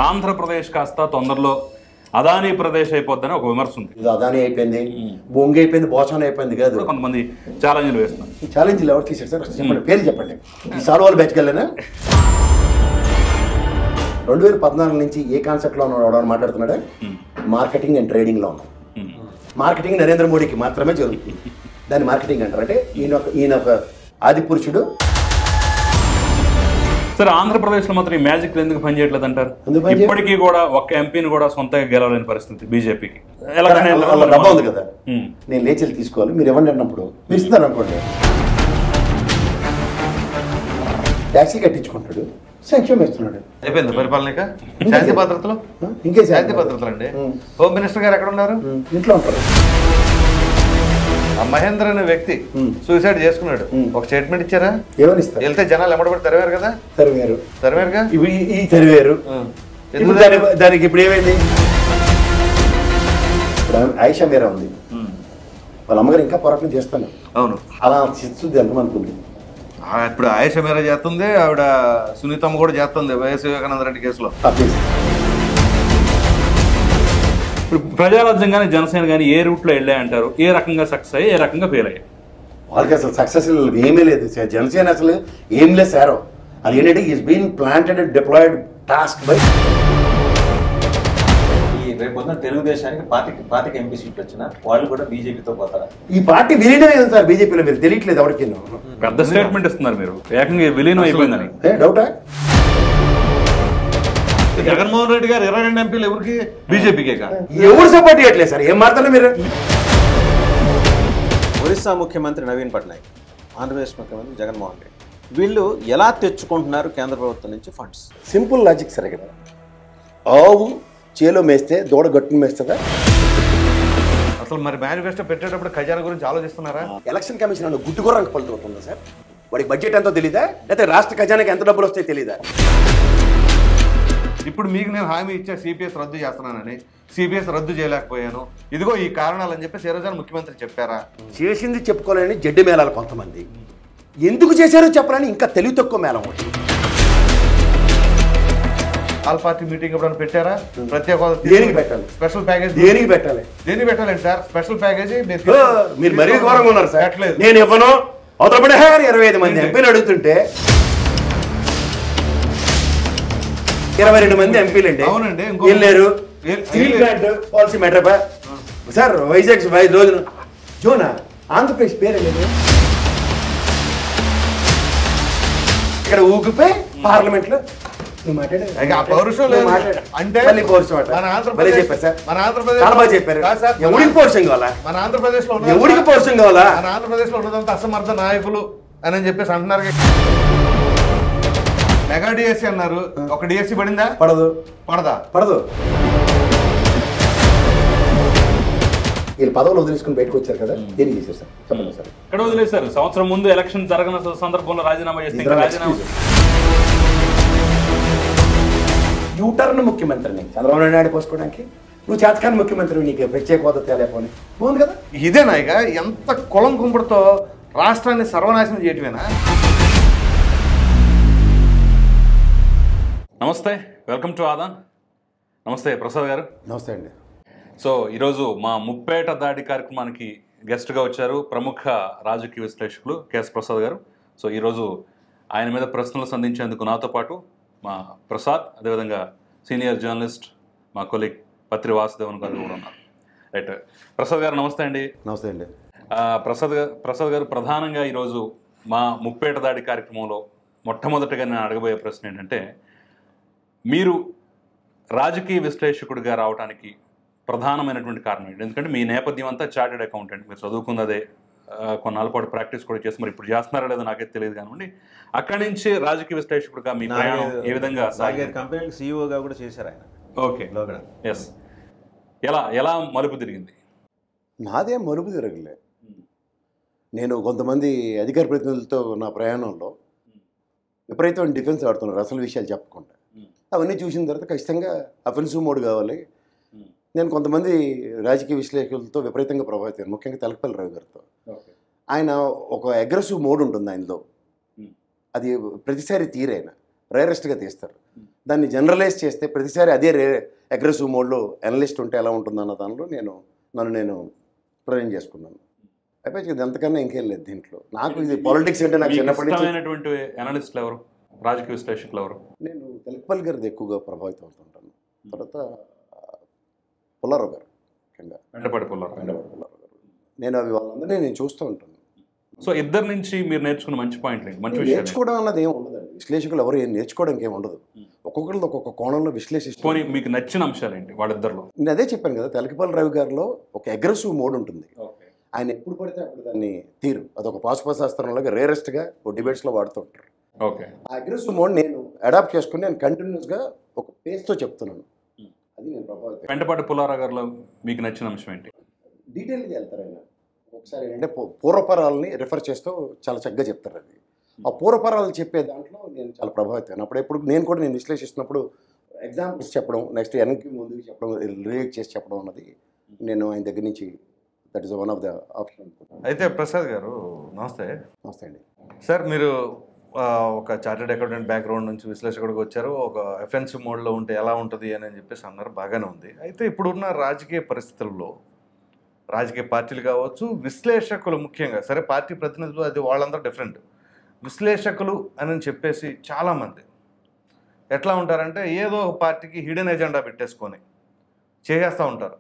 ఆంధ్రప్రదేశ్ కాస్త తొందరలో అదానీ ప్రదేశ్ అయిపోద్దని ఒక విమర్శ ఉంది. ఇది అదానీ అయిపోయింది, బొంగి అయిపోయింది, బోసాన్ అయిపోయింది కాదు. కొంతమంది ఛాలెంజ్లు వేస్తున్నారు. ఈ ఛాలెంజ్లు ఎవరు తీసారు సార్? చెప్పండి, పేరు చెప్పండి. ఈ సార్వాలు బ్యాచ్కెళ్ళానా 2014 నుంచి ఏ కాన్సెప్ట్లో ఉన్నాడు మాట్లాడుతున్నాడా? మార్కెటింగ్ అండ్ ట్రేడింగ్లో ఉన్నాం. మార్కెటింగ్ నరేంద్ర మోడీకి మాత్రమే జరుగుతుంది. దాన్ని మార్కెటింగ్ అంటారు. అంటే ఈయన ఒక ఆది పురుషుడు. సరే, ఆంధ్రప్రదేశ్లో మాత్రం ఈ మ్యాజిక్ ఎందుకు పనిచేయట్లేదు అంటారు? ఇప్పటికీ కూడా ఒక్క ఎంపీని కూడా సొంతంగా గెలవలేని పరిస్థితి బీజేపీకి. డబ్బా ఉంది కదా, నేను లేచలు తీసుకోవాలి, మీరు ఇవ్వండి అన్నప్పుడు మీరు ఇస్తున్నారు అనుకోండి. ట్యాక్సీ కట్టించుకుంటాడు, సంక్షేమం ఇస్తున్నాడు. అయిపోయింది పరిపాలన. శాంతి భద్రతలు ఇంకే శాంతి భద్రతలు అండి. హోమ్ మినిస్టర్ గారు ఎక్కడ ఉన్నారు? ఇంట్లో ఉంటారు. ఆ మహేంద్ర అనే వ్యక్తి సూసైడ్ చేసుకున్నాడు. ఒక స్టేట్మెంట్ ఇచ్చారా? ఏమని ఇస్తారు? వెళ్తే జనాలు ఎమ్మడబడి తరివారు కదా. తరివారుగా ఈ తరివారు. దానికి ఇప్పుడు ఏమైంది? ఇప్పుడు ఆయిషా మీరా ఉంది, వాళ్ళ అమ్మగారు ఇంకా పోరాటం చేస్తాను. అవును, అలా శిస్తుంది ఎంతమంది ఉంది. ఇప్పుడు ఆయిషా మీరా చేస్తుంది, ఆవిడ సునీతమ్మ కూడా చేస్తుంది వైఎస్ వివేకానంద రెడ్డి కేసులో. ఇప్పుడు ప్రజారాజ్యం కానీ జనసేన కానీ ఏ రూట్లో వెళ్ళాయంటారు? ఏ రకంగా సక్సెస్ అయ్యి ఏ రకంగా ఫెయిల్ అయ్యాయి? వాళ్ళకి అసలు సక్సెస్ ఏమీ లేదు. జనసేన అసలు ఏం లేదు సారో. అది ఏంటంటే is been planted and deployed task by. ఈ రేపొద్దున తెలుగుదేశానికి పార్టీకి ఎంపీ సీట్లు వచ్చినా వాళ్ళు కూడా బీజేపీతో పోతారా? ఈ పార్టీ విలీనం అయింది సార్ బీజేపీలో. మీరు తెలియట్లేదు ఎవరికి. పెద్ద స్టేట్మెంట్ ఇస్తున్నారు మీరు, ఏకంగా విలీనం అయిపోయిందని. డౌటా? జగన్మోహన్ రెడ్డి గారు 22 ఎంపీలు ఎవరికి? బీజేపీకే. ఎవరు సపోర్ట్ చేయట్లేదు సార్? ఏం మాట్లాడారు మీరు? ఒరిస్సా ముఖ్యమంత్రి నవీన్ పట్నాయక్, ఆంధ్రప్రదేశ్ ముఖ్యమంత్రి జగన్మోహన్ రెడ్డి, వీళ్ళు ఎలా తెచ్చుకుంటున్నారు కేంద్ర ప్రభుత్వం నుంచి ఫండ్స్? Simple logic sir. ఇక్కడ ఆవు చేలో మేస్తే దూడ గట్టును మేస్తుందా? అసలు మరి మేనిఫెస్టో పెట్టేటప్పుడు ఖజానా గురించి ఆలోచిస్తున్నారా? ఎలక్షన్ కమిషన్ అన్న గుడ్డుగోరంక పలుతుందా సార్? వాడికి బడ్జెట్ ఎంతో తెలీదా? లేకపోతే రాష్ట్ర ఖజానాకి ఎంత డబ్బులు వస్తాయో తెలీదా? ఇప్పుడు మీకు నేను హామీ ఇచ్చా సిపిఎస్ రద్దు చేస్తున్నానని, సిపిఎస్ రద్దు చేయలేకపోయాను, ఇదిగో ఈ కారణాలు అని చెప్పి శిరోజాన్ ముఖ్యమంత్రి చెప్పారా? చేసింది చెప్పుకోవాలని జడ్డి మేళాలు కొంతమంది, ఎందుకు చేశారో చెప్పాలని ఇంకా తెలివి తక్కువ మేళం. ఆల్ పార్టీ మీటింగ్ ఎప్పుడైనా పెట్టారా? ప్రత్యేక దేనికి పెట్టాలి? స్పెషల్ ప్యాకేజ్ దేనికి పెట్టాలి? దేనికి పెట్టాలండి సార్? స్పెషల్ ప్యాకేజీ మీరు మరీ ఘోరంగా ఉన్నారు సార్. నేను ఇవ్వను అవతలపడే 25 మంది ఎంపీలు అడుగుతుంటే 22 మంది ఎంపీలు అండి. అవునండి, వెళ్ళారు. Steel plant policy matter sir. Vizag 5 రోజులు జోనా ఆంధ్రప్రదేశ్ పేరు లేదు. ఇక్కడ ఊగిపోయి పార్లమెంట్ లో పౌరుషం అంటే ఎవరికి పౌరుషం కావాలా? మన ఆంధ్రప్రదేశ్ లో ఎవరికి పౌరుషం కావాలా? మన ఆంధ్రప్రదేశ్ లో ఉన్నదంతా అసమర్థ నాయకులు అని చెప్పేసి అంటున్నారు. మెగా డిఎస్సీ అన్నారు, ఒక డిఎస్సీ పడిందా? పడదా? వీళ్ళు పదవులు వదిలేసుకుని బయటకు వచ్చారు కదా, ఏం చేశారు సార్? చెప్పండి సార్. ఎక్కడ వదిలేశారు? సంవత్సరం ముందు ఎలక్షన్ జరగని సందర్భంలో రాజీనామా చేస్తే యూటర్న్ ముఖ్యమంత్రిని చంద్రబాబు నాయుడు పోసుకోవడానికి నువ్వు చేతకాని ముఖ్యమంత్రి, నీకు ప్రత్యేక హోదా తేలేపోని బాగుంది కదా. ఇదేనా ఇక ఎంత కులం కుంపుడుతో రాష్ట్రాన్ని సర్వనాశనం చేయటమేనా? నమస్తే, వెల్కమ్ టు ఆదాన్. నమస్తే ప్రసాద్ గారు. నమస్తే అండి. సో ఈరోజు మా ముప్పేట దాడి కార్యక్రమానికి గెస్ట్గా వచ్చారు ప్రముఖ రాజకీయ విశ్లేషకులు కేఎస్ ప్రసాద్ గారు. సో ఈరోజు ఆయన మీద ప్రశ్నలు సంధించేందుకు నాతో పాటు మా ప్రసాద్, అదేవిధంగా సీనియర్ జర్నలిస్ట్ మా కొలీగ్ పత్రి వాసుదేవన్ గారు కూడా ఉన్నారు. రైట్, ప్రసాద్ గారు నమస్తే అండి. నమస్తే అండి. ప్రసాద్ గారు, ప్రధానంగా ఈరోజు మా ముప్పేట దాడి కార్యక్రమంలో మొట్టమొదటిగా నేను అడగబోయే ప్రశ్న ఏంటంటే, మీరు రాజకీయ విశ్లేషకుడిగా రావడానికి ప్రధానమైనటువంటి కారణం ఏంటి? ఎందుకంటే మీ నేపథ్యం అంతా చార్టెడ్ అకౌంటెంట్, మీరు చదువుకున్నదే, కొన్నాళ్ళ పాటు ప్రాక్టీస్ కూడా చేసి, మరి ఇప్పుడు చేస్తున్నారా లేదో నాకైతే తెలియదు కానివ్వండి, అక్కడి నుంచి రాజకీయ విశ్లేషకుడిగా మీ ప్రయాణం ఏ విధంగా? కంపెనీకి సీఈఓగా కూడా చేశారు ఆయన. Okay, yes. ఎలా మలుపు తిరిగింది? నాదే మలుపు తిరగలే. నేను కొంతమంది అధికార ప్రతినిధులతో నా ప్రయాణంలో విపరీతమైన డిఫెన్స్ ఆడుతున్నారు అసలు విషయాలు చెప్పకుండా. అవన్నీ చూసిన తర్వాత ఖచ్చితంగా అఫెన్సివ్ మోడ్ కావాలి. నేను కొంతమంది రాజకీయ విశ్లేషకులతో విపరీతంగా ప్రభావితం, ముఖ్యంగా తెలకపల్లి రావు గారితో. ఆయన ఒక అగ్రెసివ్ మోడ్ ఉంటుంది ఆయనలో, అది ప్రతిసారి తీరైన రేరెస్ట్గా తీస్తారు. దాన్ని జనరలైజ్ చేస్తే ప్రతిసారి అదే అగ్రెసివ్ మోడ్లో అనలిస్ట్ ఉంటే ఎలా ఉంటుందన్న దానిలో నేను ప్రజెంట్ చేసుకున్నాను. అయిపోయి ఇది ఎంతకన్నా ఇంకేం లేదు దీంట్లో. నాకు ఇది పాలిటిక్స్ అంటే నాకు చిన్నప్పటి ఇష్టమైనటువంటి అనలిస్టులు ఎవరు, రాజకీయ విశ్లేషకులు ఎవరు? నేను తెలకపల్లి గారిది ఎక్కువగా ప్రభావితం అవుతుంటాను. తర్వాత పుల్లారావు గారు, ముఖ్యంగా వెంటపడి పుల్లారావు. పుల్లారావు గారు, నేను అవి వాళ్ళందరినీ నేను చూస్తూ ఉంటాను. సో ఇద్దరి నుంచి మీరు నేర్చుకున్న మంచి పాయింట్లు ఏంటి, మంచి విషయాలు? నేర్చుకోవడం అన్నది ఏం ఉండదండి, విశ్లేషకులు ఎవరు ఏం నేర్చుకోవడానికి ఏం ఉండదు. ఒక్కొక్కరిది ఒక్కొక్క కోణంలో విశ్లేషిస్తారు. పోనీ మీకు నచ్చిన అంశాలు ఏంటి వాళ్ళిద్దరిలో? నేను అదే చెప్పాను కదా, తెలకపల్లి రవి గారిలో ఒక అగ్రెసివ్ మోడ్ ఉంటుంది. ఆయన ఎప్పుడు పడితే అప్పుడు దాన్ని తీరు, అదొక పాశుపశాస్త్రంలాగా రేరెస్ట్గా ఓ డిబేట్స్లో వాడుతూ ఉంటారు. ఓకే, ఆ అగ్రెసివ్ మోడ్ నేను అడాప్ట్ చేసుకుని నేను కంటిన్యూస్గా ఒక పేస్తో చెప్తున్నాను. అది నేను ప్రభావితం. వెంటపాటి పుల్లారావు గారిలో మీకు నచ్చిన అంశం ఏంటి? డీటెయిల్గా వెళ్తారు ఆయన. ఒకసారి ఏంటంటే పూర్వపరాలని రిఫర్ చేస్తూ చాలా చక్కగా చెప్తారు. అది ఆ పూర్వపరాలు చెప్పే దాంట్లో నేను చాలా ప్రభావితం. అప్పుడు నేను విశ్లేషిస్తున్నప్పుడు ఎగ్జాంపుల్స్ చెప్పడం, నెక్స్ట్ వెనక్కి ముందుకు చెప్పడం, రిలేట్ చేసి చెప్పడం అన్నది నేను ఆయన దగ్గర నుంచి that is one of the option. అయితే ప్రసాద్ గారు నమస్తే. నమస్తే అండి సార్. మీరు ఒక చార్టెడ్ అకౌంటెంట్ బ్యాక్గ్రౌండ్ నుంచి విశ్లేషకుడికి వచ్చారు. ఒక ఎఫెన్సివ్ మోడ్లో ఉంటే ఎలా ఉంటుంది అని చెప్పేసి అన్నారు, బాగానే ఉంది. అయితే ఇప్పుడున్న రాజకీయ పరిస్థితుల్లో రాజకీయ పార్టీలు కావచ్చు, విశ్లేషకులు ముఖ్యంగా, సరే పార్టీ ప్రతినిధులు అది వాళ్ళందరూ డిఫరెంట్, విశ్లేషకులు అని చెప్పేసి చాలామంది ఎట్లా ఉంటారంటే ఏదో ఒక పార్టీకి హిడెన్ ఎజెండా పెట్టేసుకొని చేసేస్తూ ఉంటారు.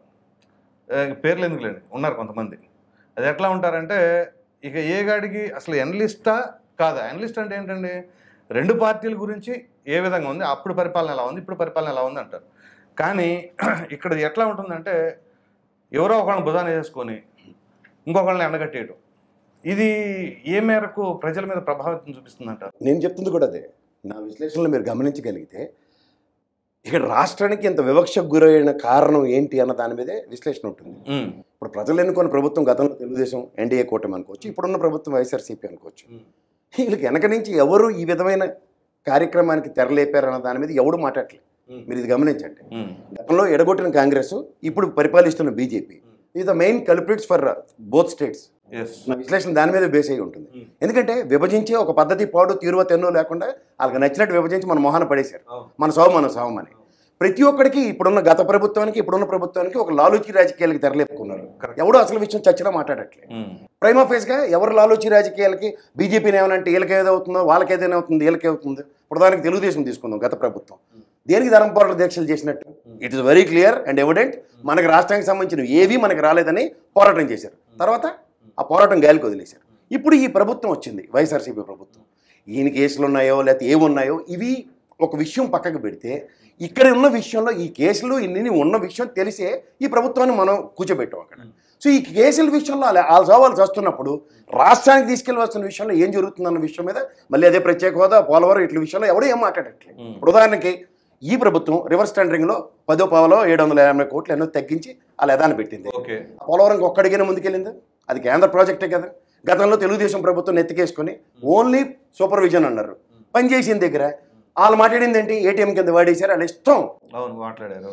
పేర్లు ఎందుకు లేండి, ఉన్నారు కొంతమంది. అది ఎట్లా ఉంటారంటే ఇక ఏ గాడికి అసలు ఎనలిస్టా కాదా? ఎనలిస్ట్ అంటే ఏంటండి, రెండు పార్టీల గురించి ఏ విధంగా ఉంది, అప్పుడు పరిపాలన ఎలా ఉంది, ఇప్పుడు పరిపాలన ఎలా ఉంది అంటారు. కానీ ఇక్కడ ఎట్లా ఉంటుందంటే ఎవరో ఒకళ్ళని భుజాన్ని వేసుకొని ఇంకొకళ్ళని ఎండగట్టేయడం, ఇది ఏ మేరకు ప్రజల మీద ప్రభావితం చూపిస్తుందంటారు? నేను చెప్తుంది కూడా అదే. నా విశ్లేషణలో మీరు గమనించగలిగితే ఇక్కడ రాష్ట్రానికి ఇంత వివక్షకు గురైన కారణం ఏంటి అన్న దాని మీదే విశ్లేషణ ఉంటుంది. ఇప్పుడు ప్రజలు ఎన్నుకున్న ప్రభుత్వం గతంలో తెలుగుదేశం ఎన్డీఏ కూటమి అనుకోవచ్చు, ఇప్పుడున్న ప్రభుత్వం వైఎస్ఆర్సీపీ అనుకోవచ్చు. వీళ్ళకి వెనక నుంచి ఎవరు ఈ విధమైన కార్యక్రమానికి తెరలేపారన్న దాని మీద ఎవడు మాట్లాడలేదు. మీరు ఇది గమనించండి. గతంలో ఎడగొట్టిన కాంగ్రెస్, ఇప్పుడు పరిపాలిస్తున్న బీజేపీ ఇది the main culprits for both states. నా విశ్లేషణ దాని మీద బేస్ అయి ఉంటుంది. ఎందుకంటే విభజించే ఒక పద్ధతి పాడు తీరువ తెన్నో లేకుండా వాళ్ళకి నచ్చినట్టు విభజించి మన మొహాన పడేశారు. మన సావమని ప్రతి ఒక్కడికి ఇప్పుడున్న గత ప్రభుత్వానికి ఇప్పుడున్న ప్రభుత్వానికి ఒక లాలూచి రాజకీయాలకి తెరలేపుకున్నారు. ఎవడో అసలు విషయం చచ్చినా మాట్లాడట్లేదు. ప్రైమా ఫేస్గా ఎవరు లాలూచి రాజకీయాలకి బీజేపీని ఏమనంటే వీళ్ళకి ఏదవుతుందో వాళ్ళకి ఏదైనా అవుతుంది, వీళ్ళకి అవుతుంది. ఇప్పుడు దానికి తెలుగుదేశం తీసుకుందాం. గత ప్రభుత్వం దేనికి ధర్మ పోరాట దీక్షలు చేసినట్టు it is very clear and evident. మనకి రాష్ట్రానికి సంబంధించిన ఏవి మనకు రాలేదని పోరాటం చేశారు. తర్వాత ఆ పోరాటం గాలికి వదిలేశారు. ఇప్పుడు ఈ ప్రభుత్వం వచ్చింది, వైఎస్ఆర్సీపీ ప్రభుత్వం. ఈయన కేసులు ఉన్నాయో లేకపోతే ఏమున్నాయో ఇవి ఒక విషయం పక్కకు పెడితే, ఇక్కడ ఉన్న విషయంలో ఈ కేసులు ఇన్ని ఉన్న విషయం తెలిసే ఈ ప్రభుత్వాన్ని మనం కూర్చోబెట్టాం అక్కడ. సో ఈ కేసుల విషయంలో వాళ్ళ సవాళ్ళు వస్తున్నప్పుడు రాష్ట్రానికి తీసుకెళ్ళవలసిన విషయంలో ఏం జరుగుతుందన్న విషయం మీద మళ్ళీ అదే ప్రత్యేక హోదా, పోలవరం ఇట్ల విషయంలో ఎవడో ఏం మాట్లాడట్లేదు. ఇప్పుడు ఉదాహరణకి ఈ ప్రభుత్వం రివర్స్ టెండరింగ్లో 10 పావలో 750 కోట్లు ఎన్నో తగ్గించి వాళ్ళ ఎదాన్ని పెట్టింది. పోలవరంకి ఒక్కడికైనా ముందుకెళ్ళింది, అది కేంద్ర ప్రాజెక్టే కదా. గతంలో తెలుగుదేశం ప్రభుత్వం నెత్తికేసుకొని ఓన్లీ సూపర్విజన్ అన్నారు. పనిచేసిన దగ్గర వాళ్ళు మాట్లాడింది ఏంటి, ఏటీఎం కింద వాడేశారు, వాళ్ళ ఇష్టం మాట్లాడారు.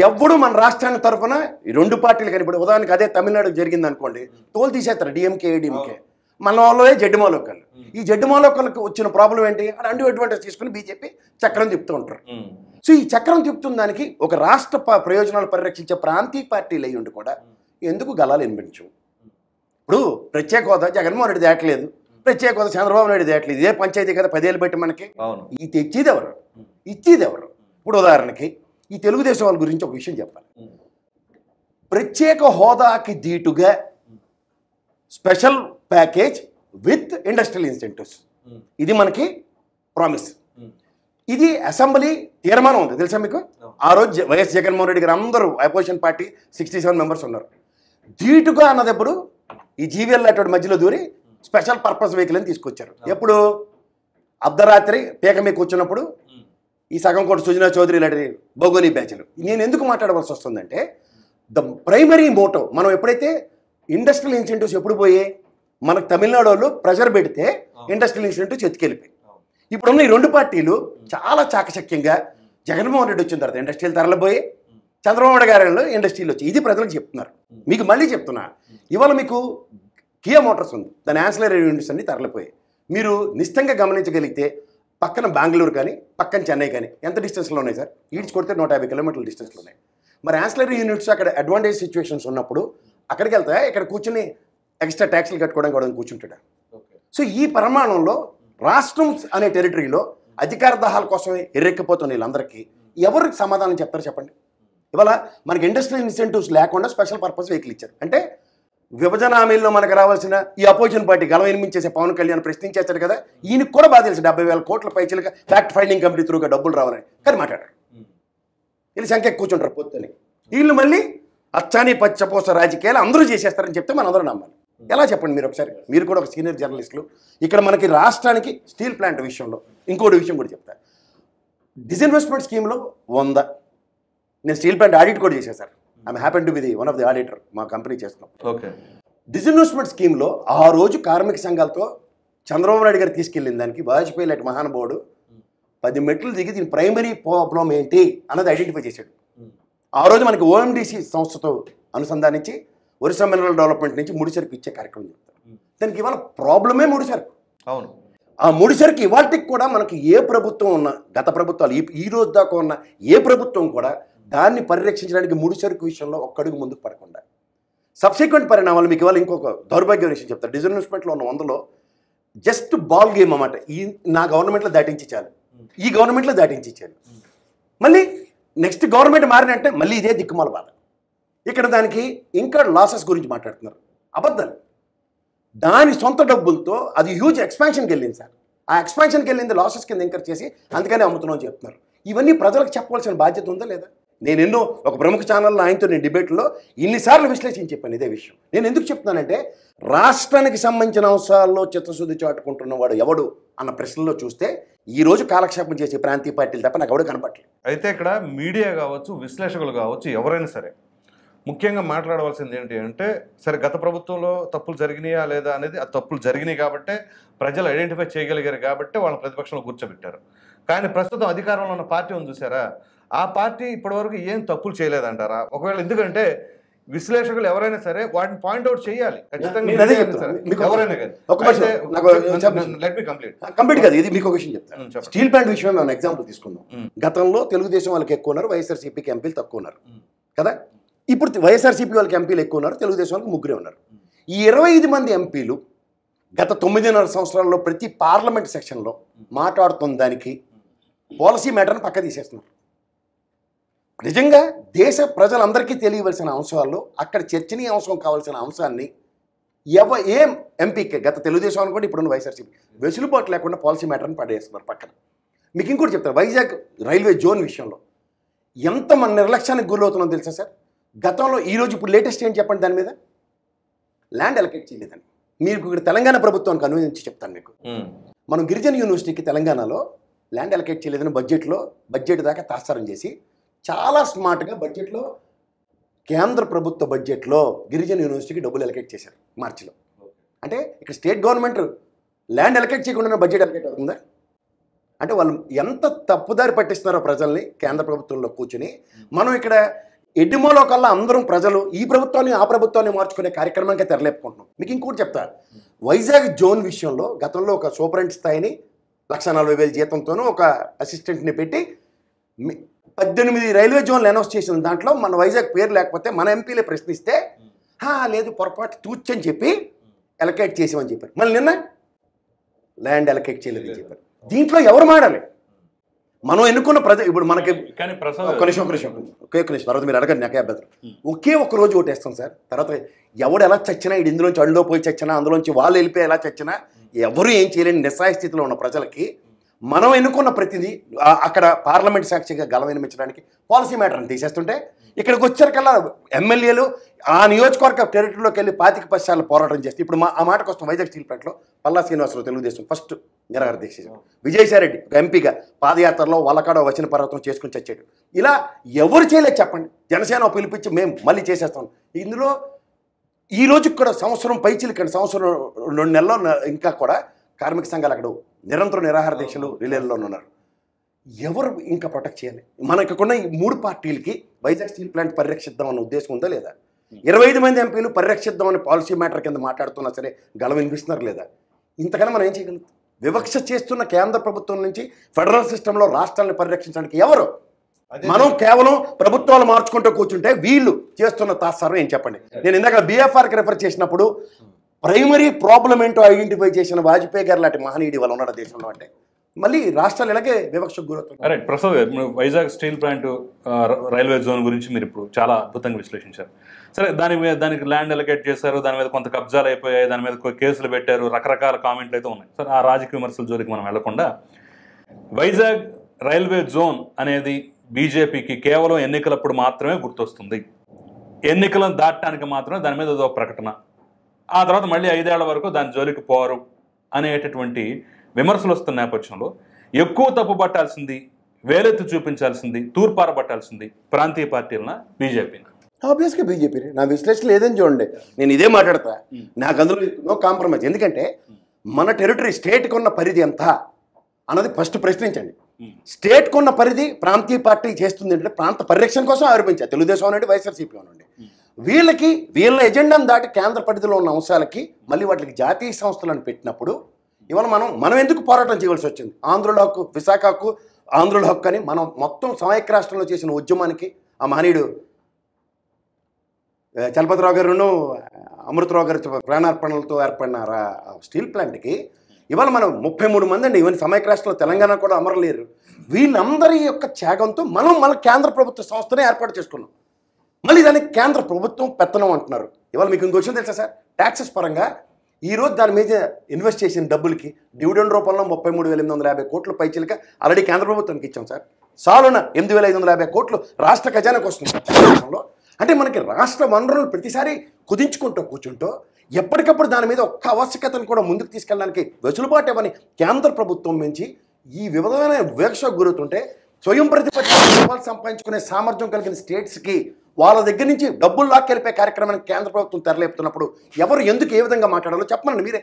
ఎవడు మన రాష్ట్రానికి తరఫున ఈ రెండు పార్టీలు కానీ, ఇప్పుడు ఉదాహరణకి అదే తమిళనాడుకు జరిగింది అనుకోండి, తోలు తీసేస్తారు డిఎంకే ఏడీఎంకే. మన వాళ్ళే జడ్డి మాలోకళ్ళు. ఈ జడ్డి మాలోకళ్ళకి వచ్చిన ప్రాబ్లం ఏంటి, అని అడ్వాంటేజ్ తీసుకుని బీజేపీ చక్రం తిప్పుతూ ఉంటారు. సో ఈ చక్రం తిప్పుతున్న దానికి ఒక రాష్ట్ర ప్రయోజనాలు పరిరక్షించే ప్రాంతీయ పార్టీలు అయ్యి ఉండి కూడా ఎందుకు గలాలు వినిపించు? ఇప్పుడు ప్రత్యేక హోదా జగన్మోహన్ రెడ్డి దాటలేదు, ప్రత్యేక హోదా చంద్రబాబు నాయుడు దాటలేదు. ఇదే పంచాయతీ కదా 10 ఏళ్ళు పెట్టి మనకి. ఈ తెచ్చేది ఎవరు, ఇచ్చేది ఎవరు? ఇప్పుడు ఉదాహరణకి ఈ తెలుగుదేశం వాళ్ళ గురించి ఒక విషయం చెప్పాలి. ప్రత్యేక హోదాకి దీటుగా special package with industrial incentives, ఇది మనకి ప్రామిస్. ఇది అసెంబ్లీ తీర్మానం ఉంది తెలుసా మీకు. ఆ రోజు వైఎస్ జగన్మోహన్ రెడ్డి గారు అందరూ అపోజిషన్ పార్టీ 67 మెంబర్స్ ఉన్నారు. ధీటుగా అన్నదప్పుడు ఈ జీవీఎల్ అటువంటి మధ్యలో దూరి స్పెషల్ పర్పస్ వెహికల్ అని తీసుకొచ్చారు. ఎప్పుడు అర్ధరాత్రి పీక మీద కూర్చున్నప్పుడు ఈ సగం కోటి సుజనా చౌదరి లాంటి బొగోని బ్యాచ్లు. నేను ఎందుకు మాట్లాడవలసి వస్తుందంటే ద ప్రైమరీ మోటో, మనం ఎప్పుడైతే ఇండస్ట్రియల్ ఇన్సెంటివ్స్ ఎప్పుడు పోయే మనకు తమిళనాడు వాళ్ళు ప్రెషర్ పెడితే ఇండస్ట్రియల్ ఇన్సెంటివ్స్ ఎత్తుకెళ్ళిపోయి. ఇప్పుడున్న ఈ రెండు పార్టీలు చాలా చాకచక్యంగా జగన్మోహన్ రెడ్డి వచ్చిన తర్వాత ఇండస్ట్రీలు తరలిపోయి చంద్రబాబు గారిలో ఇండస్ట్రీలు వచ్చి ఇది ప్రజలకు చెప్తున్నారు. మీకు మళ్ళీ చెప్తున్నా, ఇవాళ మీకు కియా మోటార్స్ ఉంది, దాని యాన్సిలరీ యూనిట్స్ అన్ని తరలిపోయాయి. మీరు నిశ్చితంగా గమనించగలిగితే పక్కన బెంగళూరు కానీ పక్కన చెన్నై కానీ ఎంత డిస్టెన్స్లో ఉన్నాయి సార్? ఈడ్చి కొడితే 150 కిలోమీటర్ల డిస్టెన్స్లో ఉన్నాయి. మరి యాన్సిలరీ యూనిట్స్ అక్కడ అడ్వాంటేజ్ సిచ్యువేషన్స్ ఉన్నప్పుడు అక్కడికి వెళ్తా ఇక్కడ కూర్చుని ఎక్స్ట్రా ట్యాక్స్లు కట్టుకోవడానికి కూడా కూర్చుంటాడు. సో ఈ పరిమాణంలో రాష్ట్రం అనే టెరిటరీలో అధికార దహాల కోసమే ఎర్రెక్కిపోతున్న వీళ్ళందరికీ ఎవరికి సమాధానం చెప్తారు చెప్పండి? ఇవాళ మనకి ఇండస్ట్రియల్ ఇన్సెంటివ్స్ లేకుండా స్పెషల్ పర్పస్ వెహికల్ ఇచ్చారు. అంటే విభజన హామీల్లో మనకు రావాల్సిన ఈ అపోజిషన్ పార్టీ గలం ఎనిమించేసే పవన్ కళ్యాణ్ ప్రశ్నించేస్తారు కదా, ఈయనకు కూడా బాధ తెలుసు 70,000 కోట్ల పైచలుగా ఫ్యాక్ట్ ఫైండింగ్ కమిటీ త్రూగా డబ్బులు రావాలని. కానీ మాట్లాడారు వీళ్ళు సంఖ్య కూర్చుంటారు పొద్దుని. వీళ్ళు మళ్ళీ అచ్చాని పచ్చపోస రాజకీయాలు అందరూ చేసేస్తారని చెప్తే మనం అందరూ నమ్మాలి. ఎలా చెప్పండి మీరు ఒకసారి? మీరు కూడా ఒక సీనియర్ జర్నలిస్టులు. ఇక్కడ మనకి రాష్ట్రానికి స్టీల్ ప్లాంట్ విషయంలో ఇంకోటి విషయం కూడా చెప్తా. డిస్ఇన్వెస్ట్మెంట్ స్కీమ్లో 100. నేను స్టీల్ ప్లాంట్ ఆడిట్ కూడా చేశాను sir. I'm happy to be the one of the auditor మా కంపెనీ చేస్తున్నాం. ఓకే. డిస్ఇన్వెస్ట్మెంట్ స్కీమ్లో ఆ రోజు కార్మిక సంఘాలతో చంద్రబాబు నాయుడు గారు తీసుకెళ్ళిన దానికి వాజ్పేయి లాంటి మహానుభావుడు 10 మెట్లు దిగి దీని ప్రైమరీ ప్రాబ్లం ఏంటి అన్నది ఐడెంటిఫై చేశాడు. ఆ రోజు మనకి ఓఎండిసి సంస్థతో అనుసంధానించి ఒరిస్సా మినరల్ డెవలప్మెంట్ నుంచి ముడిసరుకు ఇచ్చే కార్యక్రమం చెప్తారు. దానికి ఇవాళ ప్రాబ్లమే ముడిసరుకు. అవును. ఆ ముడిసరుకు ఇవాటికి కూడా మనకి ఏ ప్రభుత్వం ఉన్న గత ప్రభుత్వాలు ఈ రోజు దాకా ఉన్న ఏ ప్రభుత్వం కూడా దాన్ని పరిరక్షించడానికి ముడిసరుకు విషయంలో ఒక్కడుగు ముందుకు పడకుండా సబ్సిక్వెంట్ పరిణామాలు మీకు ఇవాళ ఇంకొక దౌర్భాగ్య విషయం చెప్తారు. డిస్ఇన్వెస్ట్మెంట్లో ఉన్న 100లో జస్ట్ బాల్ గేమ్ అన్నమాట. నా గవర్నమెంట్లో దాటించి చాలు, ఈ గవర్నమెంట్లో దాటించి ఇచ్చాను, మళ్ళీ నెక్స్ట్ గవర్నమెంట్ మారినంటే మళ్ళీ ఇదే దిక్కుమాల బాధ. ఇక్కడ దానికి ఇంకా లాసెస్ గురించి మాట్లాడుతున్నారు. అబద్ధాలు. దాని సొంత డబ్బులతో అది హ్యూజ్ ఎక్స్పాన్షన్కి వెళ్ళింది సార్. ఆ ఎక్స్పాన్షన్కి వెళ్ళింది లాసెస్ కింద ఎంకర్ చేసి అందుకనే అమ్ముతున్నాం చెప్తున్నారు. ఇవన్నీ ప్రజలకు చెప్పవలసిన బాధ్యత ఉందా లేదా? నేను ఎన్నో ఒక ప్రముఖ ఛానల్లో ఆయనతో నేను డిబేట్లో ఇన్నిసార్లు విశ్లేషించి చెప్పాను ఇదే విషయం. నేను ఎందుకు చెప్తున్నానంటే రాష్ట్రానికి సంబంధించిన అంశాల్లో చిత్తశుద్ధి చాటుకుంటున్నవాడు ఎవడు అన్న ప్రశ్నలో చూస్తే ఈరోజు కాలక్షేపం చేసే ప్రాంతీయ పార్టీలు తప్ప నాకు ఎవడు కనపట్లేదు. అయితే ఇక్కడ మీడియా కావచ్చు, విశ్లేషకులు కావచ్చు, ఎవరైనా సరే ముఖ్యంగా మాట్లాడవలసింది ఏంటి అంటే, సరే గత ప్రభుత్వంలో తప్పులు జరిగినాయా లేదా అనేది, ఆ తప్పులు జరిగినాయి కాబట్టే ప్రజలు ఐడెంటిఫై చేయగలిగారు కాబట్టి వాళ్ళ ప్రతిపక్షంలో కూర్చోబెట్టారు. కానీ ప్రస్తుతం అధికారంలో ఉన్న పార్టీ ఉంది చూసారా, ఆ పార్టీ ఇప్పటివరకు ఏం తప్పులు చేయలేదంటారా? ఒకవేళ ఎందుకంటే విశ్లేషకులు ఎవరైనా సరే వాటిని పాయింట్అవుట్ చేయాలి ఖచ్చితంగా. కంప్లీట్ కాదు ఇది. మీకు ఒక విషయం చెప్తాను. స్టీల్ ప్లాంట్ విషయం మనం ఎగ్జాంపుల్ తీసుకుందాం. గతంలో తెలుగుదేశం వాళ్ళకి ఎక్కువ ఉన్నారు, వైఎస్ఆర్సీపీకి ఎంపీలు తక్కువ ఉన్నారు కదా. ఇప్పుడు వైఎస్ఆర్సీపీ వాళ్ళకి ఎంపీలు ఎక్కువ ఉన్నారు, తెలుగుదేశం వాళ్ళకి 3 ఉన్నారు. ఈ 25 మంది ఎంపీలు గత 9.5 సంవత్సరాల్లో ప్రతి పార్లమెంట్ సెక్షన్లో మాట్లాడుతున్న దానికి పాలసీ మ్యాటర్ని పక్క తీసేస్తున్నారు. నిజంగా దేశ ప్రజలందరికీ తెలియవలసిన అంశాల్లో అక్కడ చర్చనీయాంశం కావాల్సిన అంశాన్ని ఏం ఎంపీకి గత తెలుగుదేశం అనుకోండి ఇప్పుడున్న వైఎస్ఆర్సీపీ వెసులుబాటు లేకుండా పాలసీ మ్యాటర్ని పడేస్తున్నారు పక్కన. మీకు ఇంకోటి చెప్తారు, వైజాగ్ రైల్వే జోన్ విషయంలో ఎంత మన నిర్లక్ష్యానికి గురవుతున్నాం తెలుసా సార్? గతంలో ఈరోజు ఇప్పుడు లేటెస్ట్ ఏంటి చెప్పండి దాని మీద? ల్యాండ్ అలొకేట్ చేయలేదని. మీరు ఇక్కడ తెలంగాణ ప్రభుత్వానికి అనువదించి చెప్తాను మీకు. మనం గిరిజన యూనివర్సిటీకి తెలంగాణలో ల్యాండ్ అలొకేట్ చేయలేదని బడ్జెట్ దాకా తాత్సారం చేసి చాలా స్మార్ట్గా బడ్జెట్లో కేంద్ర ప్రభుత్వ బడ్జెట్లో గిరిజన యూనివర్సిటీకి డబ్బులు అలొకేట్ చేశారు మార్చిలో. అంటే ఇక్కడ స్టేట్ గవర్నమెంట్ ల్యాండ్ అలొకేట్ చేయకుండా బడ్జెట్ అలొకేట్ అవుతుందా? అంటే వాళ్ళు ఎంత తప్పుదారి పట్టిస్తున్నారో ప్రజల్ని కేంద్ర ప్రభుత్వంలో కూర్చుని. మనం ఇక్కడ ఎడ్డిమోలో కల్లా అందరం ప్రజలు ఈ ప్రభుత్వాన్ని ఆ ప్రభుత్వాన్ని మార్చుకునే కార్యక్రమానికి తెరలేపుకుంటున్నాం. మీకు ఇంకోటి చెప్తా, వైజాగ్ జోన్ విషయంలో గతంలో ఒక సూపరింట్ స్థాయిని 1,40,000 జీతంతోనూ ఒక అసిస్టెంట్ని పెట్టి 18 రైల్వే జోన్లు అనౌన్స్ చేసిన దాంట్లో మన వైజాగ్ పేరు లేకపోతే మన ఎంపీలే ప్రశ్నిస్తే లేదు పొరపాటు తూచని చెప్పి అలొకేట్ చేసామని చెప్పారు. మళ్ళీ నిన్న ల్యాండ్ అలొకేట్ చేయలేదని చెప్పారు. దీంట్లో ఎవరు మాడాలి? మనం ఎన్నుకున్న ఇప్పుడు మనకి ఒక్క నిమిషం తర్వాత మీరు అడగండి, నాకే అభ్యంతరం. ఒకే ఒక్క రోజు ఓటేస్తాం సార్. తర్వాత ఎవడు ఎలా చచ్చినా, ఇటు ఇందులోంచి అడిలో పోయి చచ్చినా, అందులోంచి వాళ్ళు వెళ్ళిపోయి ఎలా చచ్చినా, ఎవరు ఏం చేయలేని నిస్సాయ స్థితిలో ఉన్న ప్రజలకి మనం ఎన్నుకున్న ప్రతిదీ అక్కడ పార్లమెంట్ సాక్షిగా గలం వినిపించడానికి పాలసీ మ్యాటర్ని తీసేస్తుంటే ఇక్కడికి వచ్చారికల్లా ఎమ్మెల్యేలు ఆ నియోజకవర్గ టెరిటరీలోకి వెళ్ళి 25 సార్లు పోరాటం చేస్తే ఇప్పుడు ఆ మాటకు వస్తాం. వైజాగ్ స్టీల్ ప్లాంట్లో పల్లా శ్రీనివాసరావు తెలుగుదేశం ఫస్ట్ నిరాహార దీక్ష, విజయసాయిరెడ్డి ఒక ఎంపీగా పాదయాత్రలో వల్లకాడ వచన పర్వతం చేసుకుని చచ్చాడు. ఇలా ఎవరు చేయలేదు చెప్పండి? జనసేన పిలిపించి మేము మళ్ళీ చేసేస్తాం. ఇందులో ఈ రోజుకి కూడా సంవత్సరం పైచిలికండి, సంవత్సరం 2 నెలల్లో ఇంకా కూడా కార్మిక సంఘాలు అక్కడ నిరంతరం నిరాహార దీక్షలు రిలేల్లో ఉన్నారు. ఎవరు ఇంకా ప్రొటెక్ట్ చేయాలి? మనకున్న ఈ 3 పార్టీలకి వైజాగ్ స్టీల్ ప్లాంట్ పరిరక్షిద్దాం అన్న ఉద్దేశం ఉందా లేదా? 25 మంది ఎంపీలు పరిరక్షిద్దామని పాలసీ మ్యాటర్ కింద మాట్లాడుతున్నా సరే గలం వినిపిస్తున్నారు లేదా? ఇంతకన్నా మనం ఏం చేయగలుగుతాం? వివక్ష చేస్తున్న కేంద్ర ప్రభుత్వం నుంచి ఫెడరల్ సిస్టంలో రాష్ట్రాలను పరిరక్షించడానికి ఎవరు? మనం కేవలం ప్రభుత్వాలు మార్చుకుంటూ కూర్చుంటే వీళ్ళు చేస్తున్న తాత్సారం ఏం చెప్పండి. నేను ఇందాక BFRకి రెఫర్ చేసినప్పుడు ప్రైమరీ ప్రాబ్లం ఏంటో ఐడెంటిఫై చేసిన వాజ్పేయి గారు లాంటి మహనీయుడు వాళ్ళ ఉన్నాడు దేశంలో. అంటే మళ్ళీ రాష్ట్రాలు ఇలాగే వివక్షకు గురవుతాయి. రైట్. ప్రసాద్ గారు, Vizag steel plant railway zone గురించి మీరు ఇప్పుడు చాలా అద్భుతంగా విశ్లేషించారు. సరే, దానికి ల్యాండ్ అలొకేట్ చేశారు, దాని మీద కొంత కబ్జాలు అయిపోయాయి, దాని మీద కేసులు పెట్టారు, రకరకాల కామెంట్లు అయితే ఉన్నాయి. సరే, ఆ రాజకీయ విమర్శల జోలికి మనం వెళ్లకుండా వైజాగ్ రైల్వే జోన్ అనేది బీజేపీకి కేవలం ఎన్నికలప్పుడు మాత్రమే గుర్తొస్తుంది. ఎన్నికలను దాటడానికి మాత్రమే దాని మీద ఏదో ప్రకటన, ఆ తర్వాత మళ్ళీ 5 ఏళ్ల వరకు దాని జోలికి పోరు అనేటటువంటి విమర్శలు వస్తున్న నేపథ్యంలో ఎక్కువ తప్పు పట్టాల్సింది, వేలెత్తి చూపించాల్సింది, తూర్పార పట్టాల్సింది ప్రాంతీయ పార్టీలన, బీజేపీని? ఆబ్వియస్గా బీజేపీ. నా విశ్లేషణ లేదని చూడండి, నేను ఇదే మాట్లాడతా. నాకు అందులో నో కాంప్రమైజ్. ఎందుకంటే మన టెరిటరీ స్టేట్కి ఉన్న పరిధి ఎంత అన్నది ఫస్ట్ ప్రశ్నించండి. స్టేట్కి ఉన్న పరిధి ప్రాంతీయ పార్టీ చేస్తుంది అంటే ప్రాంత పరిరక్షణ కోసం ఆరోపించారు. తెలుగుదేశం అనండి, వైఎస్ఆర్సీపీ అనండి. వీళ్ళ ఎజెండాను దాటి కేంద్ర పరిధిలో ఉన్న అంశాలకి మళ్ళీ వాటికి జాతీయ సంస్థలను పెట్టినప్పుడు ఇవాళ మనం ఎందుకు పోరాటం చేయవలసి వచ్చింది? ఆంధ్రుల హక్కు, విశాఖ హక్కు, ఆంధ్రుల హక్కు అని మనం మొత్తం సమైక్య రాష్ట్రంలో చేసిన ఉద్యమానికి ఆ మహనీయుడు చలపతిరావు గారును అమృతరావు గారు ప్రాణార్పణలతో ఏర్పడిన స్టీల్ ప్లాంట్కి ఇవాళ మనం 33 మంది అండి. ఈవెన్ సమైక్య రాష్ట్రంలో తెలంగాణ కూడా అమరలేరు. వీళ్ళందరి యొక్క త్యాగంతో మన కేంద్ర ప్రభుత్వ సంస్థనే ఏర్పాటు చేసుకున్నాం. మళ్ళీ దానికి కేంద్ర ప్రభుత్వం పెత్తనం అంటున్నారు. ఇవాళ మీకు ఇంకో విషయం తెలుసా సార్? ట్యాక్సెస్ పరంగా ఈరోజు దాని మీద ఇన్వెస్ట్ చేసిన డబ్బులకి డివిడెండ్ రూపంలో 33,850 కోట్ల పైచీలక ఆల్రెడీ కేంద్ర ప్రభుత్వానికి ఇచ్చాం సార్. సాలున 8,550 కోట్లు రాష్ట్ర ఖజానాకు వస్తుంది రాష్ట్రంలో. అంటే మనకి రాష్ట్ర వనరులు ప్రతిసారి కుదించుకుంటూ కూర్చుంటూ ఎప్పటికప్పుడు దాని మీద ఒక్క ఆవశ్యకతను కూడా ముందుకు తీసుకెళ్ళడానికి వెసులుబాటు ఇవ్వని కేంద్ర ప్రభుత్వం నుంచి ఈ వివిధమైన వివక్షకు గురవుతుంటే స్వయం ప్రతిపత్తి సంపాదించుకునే సామర్థ్యం కలిగిన స్టేట్స్కి వాళ్ళ దగ్గర నుంచి డబ్బులు లాక్కెళ్ళిపోయే కార్యక్రమానికి కేంద్ర ప్రభుత్వం తెరలేపుతున్నప్పుడు ఎవరు ఎందుకు ఏ విధంగా మాట్లాడాలో చెప్పండి.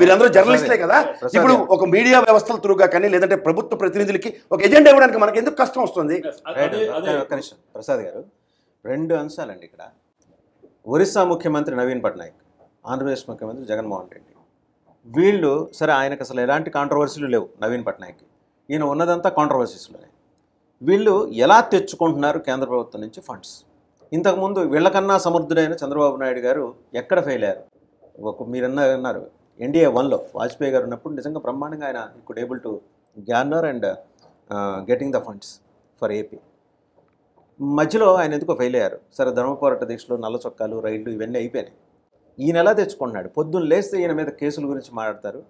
మీరందరూ జర్నలిస్టే కదా. ఇప్పుడు ఒక మీడియా వ్యవస్థల త్రూగా కానీ లేదంటే ప్రభుత్వ ప్రతినిధులకి ఒక ఎజెండా ఇవ్వడానికి మనకి ఎందుకు కష్టం వస్తుంది? ప్రసాద్ గారు, 2 అంశాలండి ఇక్కడ. ఒరిస్సా ముఖ్యమంత్రి నవీన్ పట్నాయక్, ఆంధ్రప్రదేశ్ ముఖ్యమంత్రి జగన్మోహన్ రెడ్డి, వీళ్ళు సరే ఆయనకు అసలు ఎలాంటి కాంట్రవర్సీలు లేవు. నవీన్ పట్నాయక్ ఈయన ఉన్నదంతా కాంట్రవర్సీస్లోనే. వీళ్ళు ఎలా తెచ్చుకుంటున్నారు కేంద్ర ప్రభుత్వం నుంచి ఫండ్స్? ఇంతకుముందు వీళ్ళకన్నా సమర్థుడైన చంద్రబాబు నాయుడు గారు ఎక్కడ ఫెయిల్ అయ్యారు? మీరు అన్నారు NDA 1లో వాజ్పేయి గారు ఉన్నప్పుడు నిజంగా బ్రహ్మాండంగా ఆయన could able to garner and getting the funds for AP. మధ్యలో ఆయన ఎందుకో ఫెయిల్ అయ్యారు. సరే, ధర్మ పోరాట దీక్షలు, నల్ల చొక్కాలు, రైళ్లు ఇవన్నీ అయిపోయినాయి. ఈయన ఎలా తెచ్చుకుంటున్నాడు? పొద్దున్న లేస్తే ఈయన మీద కేసుల గురించి మాట్లాడతారు,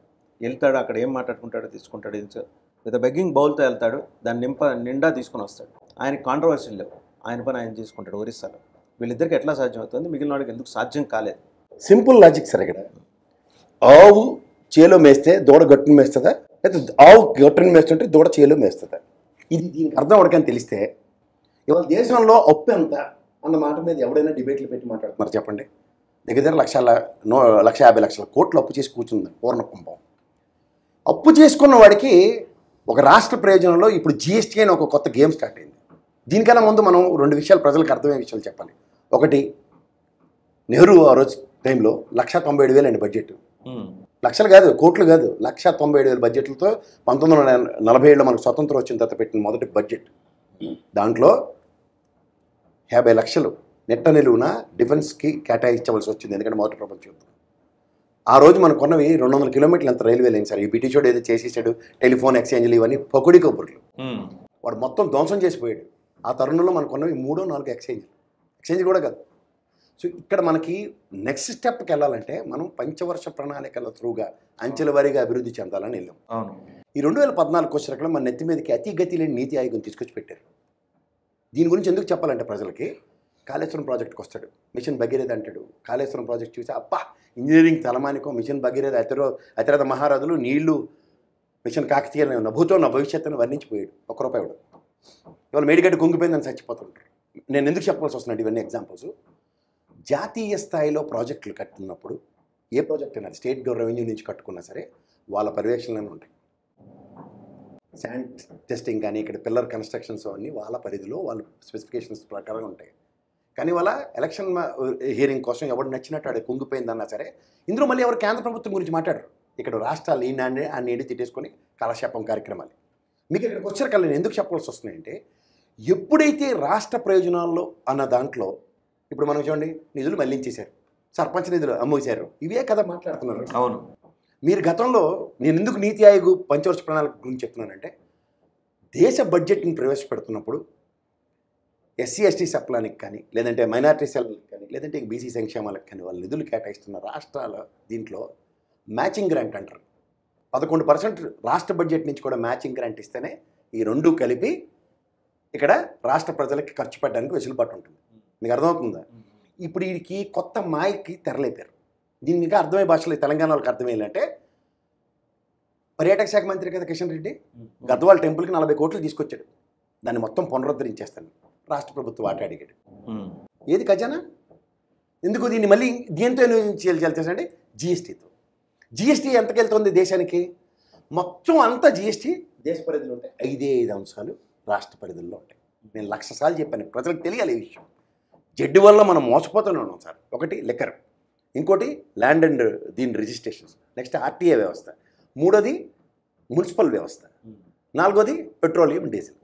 వెళ్తాడు, అక్కడ ఏం మాట్లాడుకుంటాడో తీసుకుంటాడు, విత్ బెగ్గింగ్ బౌల్తో వెళ్తాడు, దాన్ని నిండా తీసుకుని వస్తాడు. ఆయనకి కాంట్రవర్సీలు లేవు, ఆయన పని ఆయన తీసుకుంటాడు. ఒరిస్సాలో వీళ్ళిద్దరికి ఎట్లా సాధ్యం అవుతుంది? మిగిలిన వాడికి ఎందుకు సాధ్యం కాలేదు? Simple logic sir. ఇక్కడ ఆవు చేలో మేస్తే దూడ గట్టును మేస్తుందా, లేకపోతే ఆవు గట్టును మేస్తుంటే దూడ చేలో మేస్తుందా? ఇది దీనికి అర్థం అవడానికి తెలిస్తే ఇవాళ దేశంలో అప్పు ఎంత అన్న మాట మీద ఎవడైనా డిబేట్లు పెట్టి మాట్లాడుతున్నారు చెప్పండి. దగ్గర 1,50,00,000 కోట్లు అప్పు చేసి కూర్చుంది పూర్ణ కుంభం. అప్పు చేసుకున్న వాడికి ఒక రాష్ట్ర ప్రయోజనంలో ఇప్పుడు GST అని ఒక కొత్త గేమ్ స్టార్ట్ అయింది. దీనికన్నా ముందు మనం 2 విషయాలు ప్రజలకు అర్థమయ్యే విషయాలు చెప్పాలి. ఒకటి, నెహ్రూ ఆ రోజు టైంలో 1,97,000 అండి బడ్జెట్. లక్షలు కాదు, కోట్లు కాదు, 1,97,000 బడ్జెట్లతో 1947లో మనకు స్వతంత్రం వచ్చిన తర్వాత పెట్టిన మొదటి బడ్జెట్. దాంట్లో 50 లక్షలు నెట్ట నిలువున డిఫెన్స్కి కేటాయించవలసి వచ్చింది, ఎందుకంటే మొదటి ప్రపంచ యుద్ధం. ఆ రోజు మనకు కొన్నవి 200 కిలోమీటర్లు ఎంత రైల్వే లైన్ సార్. ఈ బ్రిటిషోడు ఏదో చేసేసాడు, టెలిఫోన్ ఎక్స్చేంజ్లు ఇవన్నీ పొకుడి కబుర్లు. వాడు మొత్తం ధ్వంసం చేసిపోయాడు. ఆ తరుణంలో మనకు కొన్నవి 3-4 ఎక్స్చేంజ్ కూడా కాదు. సో ఇక్కడ మనకి నెక్స్ట్ స్టెప్కి వెళ్ళాలంటే మనం పంచవర్ష ప్రణాళికల త్రూగా అంచెల వారీగా అభివృద్ధి చెందాలని వెళ్ళాం. ఈ 2014 వచ్చేసరికి మన నెత్తి మీదకి అతి గతి లేని నీతి ఆయోగం తీసుకొచ్చి పెట్టారు. దీని గురించి ఎందుకు చెప్పాలంటే ప్రజలకి, కాళేశ్వరం ప్రాజెక్ట్కి వస్తాడు, మిషన్ భగీరథ అంటాడు. కాళేశ్వరం ప్రాజెక్ట్ చూసి అబ్బా ఇంజనీరింగ్ తలమానికో, మిషన్ భగీరథ అతిరథ మహారాజులు, నీళ్లు, మిషన్ కాకతీయ నభూతో నా భవిష్యత్తును వర్ణించిపోయాడు. ₹1 ఇవ్వడు. ఇవాళ మేడిగడ్డ కుంగిపోయిందని చచ్చిపోతుంటారు. నేను ఎందుకు చెప్పాల్సి వస్తున్నాడు ఇవన్నీ ఎగ్జాంపుల్స్? జాతీయ స్థాయిలో ప్రాజెక్టులు కట్టుకున్నప్పుడు ఏ ప్రాజెక్ట్ అయినా స్టేట్ రెవెన్యూ నుంచి కట్టుకున్నా సరే వాళ్ళ పర్యవేక్షణలోనే ఉంటాయి. శాండ్ టెస్టింగ్ కానీ ఇక్కడ పిల్లర్ కన్స్ట్రక్షన్స్ అన్నీ వాళ్ళ పరిధిలో వాళ్ళ స్పెసిఫికేషన్స్ ప్రకారం ఉంటాయి. కానీ వాళ్ళ ఎలక్షన్ హియరింగ్ కోసం ఎవరు నచ్చినట్టు ఆడ కుంగిపోయిందన్నా సరే ఇందులో మళ్ళీ ఎవరు కేంద్ర ప్రభుత్వం గురించి మాట్లాడరు. ఇక్కడ రాష్ట్రాలు ఈ నాండి ఆ నీడి తిట్టేసుకొని కాలక్షేపం కార్యక్రమాలు. మీకు ఇక్కడికి వచ్చారు కల్లా నేను ఎందుకు చెప్పవలసి వస్తున్నాయంటే, ఎప్పుడైతే రాష్ట్ర ప్రయోజనాల్లో అన్న దాంట్లో ఇప్పుడు మనం చూడండి నిధులు మళ్లించేశారు, సర్పంచ్ నిధులు అమ్మేశారు, ఇవే కదా మాట్లాడుతున్నారు. అవును. మీరు గతంలో నేను ఎందుకు నీతి ఆయోగ్ పంచవర్ష ప్రణాళిక గురించి చెప్తున్నానంటే, దేశ బడ్జెట్ని ప్రవేశపెడుతున్నప్పుడు ఎస్సీ ఎస్టీ సప్లానికి కానీ, లేదంటే మైనారిటీ సెల్కి కానీ, లేదంటే బీసీ సంక్షేమాలకు కానీ వాళ్ళు నిధులు కేటాయిస్తున్న రాష్ట్రాల దీంట్లో మ్యాచింగ్ గ్రాంట్ అంటారు. 11% రాష్ట్ర బడ్జెట్ నుంచి కూడా మ్యాచింగ్ గ్రాంట్ ఇస్తేనే ఈ రెండు కలిపి ఇక్కడ రాష్ట్ర ప్రజలకి ఖర్చు పెట్టడానికి వెసులుబాటు ఉంటుంది. మీకు అర్థమవుతుందా? ఇప్పుడు వీడికి కొత్త మాయకి తెరలేపారు. దీన్ని ఇంకా అర్థమయ్యే భాషలో తెలంగాణ వాళ్ళకి అర్థమయ్యేంటే, పర్యాటక శాఖ మంత్రి కదా కిషన్ రెడ్డి, గద్వాల టెంపుల్కి 40 కోట్లు తీసుకొచ్చాడు, దాన్ని మొత్తం పునరుద్ధరించేస్తాను రాష్ట్ర ప్రభుత్వం వాట అడిగాడు. ఏది ఖజానా? ఎందుకు దీన్ని మళ్ళీ దేంతో చేయాల్సిందంటే జిఎస్టీతో. జిఎస్టీ ఎంతకు వెళ్తుంది దేశానికి? మొత్తం అంతా జిఎస్టీ దేశ పరిధిలో ఉంటాయి, 5 అంశాలు రాష్ట్ర పరిధిలో ఉంటాయి. నేను 1,00,000 సార్లు చెప్పాను, ప్రజలకు తెలియాలి ఈ విషయం. జడ్డు వల్ల మనం మోసపోతూనే ఉన్నాం సార్. ఒకటి లిక్కర్, ఇంకోటి ల్యాండ్ అండ్ దీని రిజిస్ట్రేషన్స్, నెక్స్ట్ ఆర్టీఏ వ్యవస్థ, మూడోది మున్సిపల్ వ్యవస్థ, నాలుగోది పెట్రోలియం డీజిల్.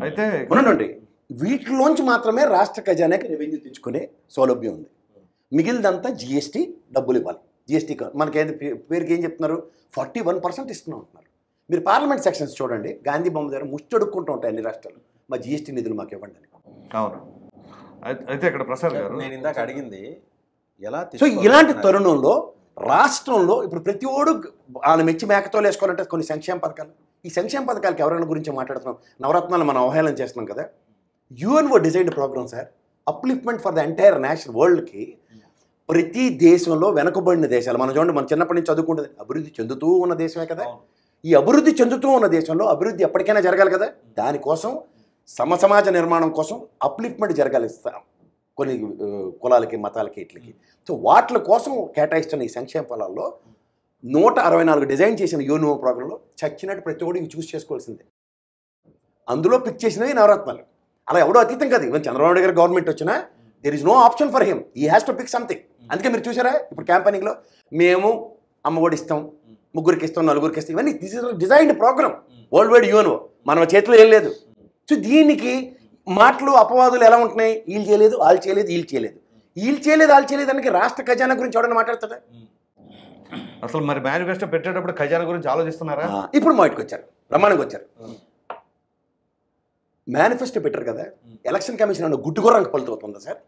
అయితే అవునండి, వీటిలోంచి మాత్రమే రాష్ట్ర ఖజానాకి రెవెన్యూ తెచ్చుకునే సౌలభ్యం ఉంది. మిగిలిదంతా జిఎస్టీ డబ్బులు ఇవ్వాలి. జిఎస్టీ మనకేది పేరుకి ఏం చెప్తున్నారు, 41% ఇస్తున్నాం అంటున్నారు. మీరు పార్లమెంట్ సెక్షన్స్ చూడండి, గాంధీ బొమ్మ దగ్గర ముష్టడుక్కుంటూ ఉంటాయి అన్ని రాష్ట్రాలు, మా జిఎస్టీ నిధులు మాకు ఇవ్వండి అని. అవును. అయితే ఇక్కడ ప్రసాద్ గారు, నేను ఇందాక అడిగింది ఎలా సో ఇలాంటి తరుణంలో రాష్ట్రంలో ఇప్పుడు ప్రతి ఓడు వాళ్ళ మెచ్చి మేకతోలు వేసుకోవాలంటే కొన్ని సంక్షేమ పథకాలు, ఈ సంక్షేమ పథకాలకి ఎవరైనా గురించి మాట్లాడుతున్నాం, నవరత్నాలు మనం అవహేళన చేస్తున్నాం కదా. UNO designed program sir, upliftment for the entire national వరల్డ్కి. ప్రతి దేశంలో వెనకబడిన దేశాలు మనం చూడండి, మనం చిన్నప్పటి నుంచి చదువుకుంటుంది అభివృద్ధి చెందుతూ ఉన్న దేశమే కదా. ఈ అభివృద్ధి చెందుతూ ఉన్న దేశంలో అభివృద్ధి ఎప్పటికైనా జరగాలి కదా. దానికోసం సమాజ నిర్మాణం కోసం అప్లిఫ్ట్మెంట్ జరగాలి కొన్ని కులాలకి మతాలకి ఇట్లకి. సో వాటి కోసం కేటాయిస్తున్న ఈ సంక్షేమ ఫలాల్లో 164 డిజైన్ చేసిన యూఎన్ఓ ప్రోగ్రాంలో చచ్చినట్టు ప్రతి ఒక్కటి ఇవి చూస్ చేసుకోవాల్సిందే. అందులో పిక్ చేసినవి నవరత్నాలు. అలా ఎవడో అతీతం కాదు. ఈవెన్ చంద్రబాబు నాయుడు గారి గవర్నమెంట్ వచ్చినా there is no option for him, he has to pick something. అందుకే మీరు చూసారా ఇప్పుడు క్యాంపెయినింగ్లో మేము అమ్మఒడి ఇస్తాం, ముగ్గురికి ఇస్తాం, నలుగురికి ఇస్తాం, ఇవన్నీ this is designed program world wide UNO. మన చేతిలో ఏం లేదు. సో దీనికి మాటలు అపవాదులు ఎలా ఉంటున్నాయి, వీళ్ళు చేయలేదు వాళ్ళు చేయలేదు వీళ్ళు చేయలేదు వీళ్ళు చేయలేదు వాళ్ళు చేయలేదు దానికి రాష్ట్ర ఖజానా గురించి ఎవడన్నా మాట్లాడుతుందా? అసలు మరి మేనిఫెస్టో పెట్టేటప్పుడు ఖజానా గురించి ఆలోచిస్తున్నారా? ఇప్పుడు మా ఇంటికి వచ్చారు, బ్రహ్మాండంగా వచ్చారు. మేనిఫెస్టో పెట్టారు కదా, ఎలక్షన్ కమిషన్ అన్న గుడ్డుగోరంకి పలుతుందా సార్?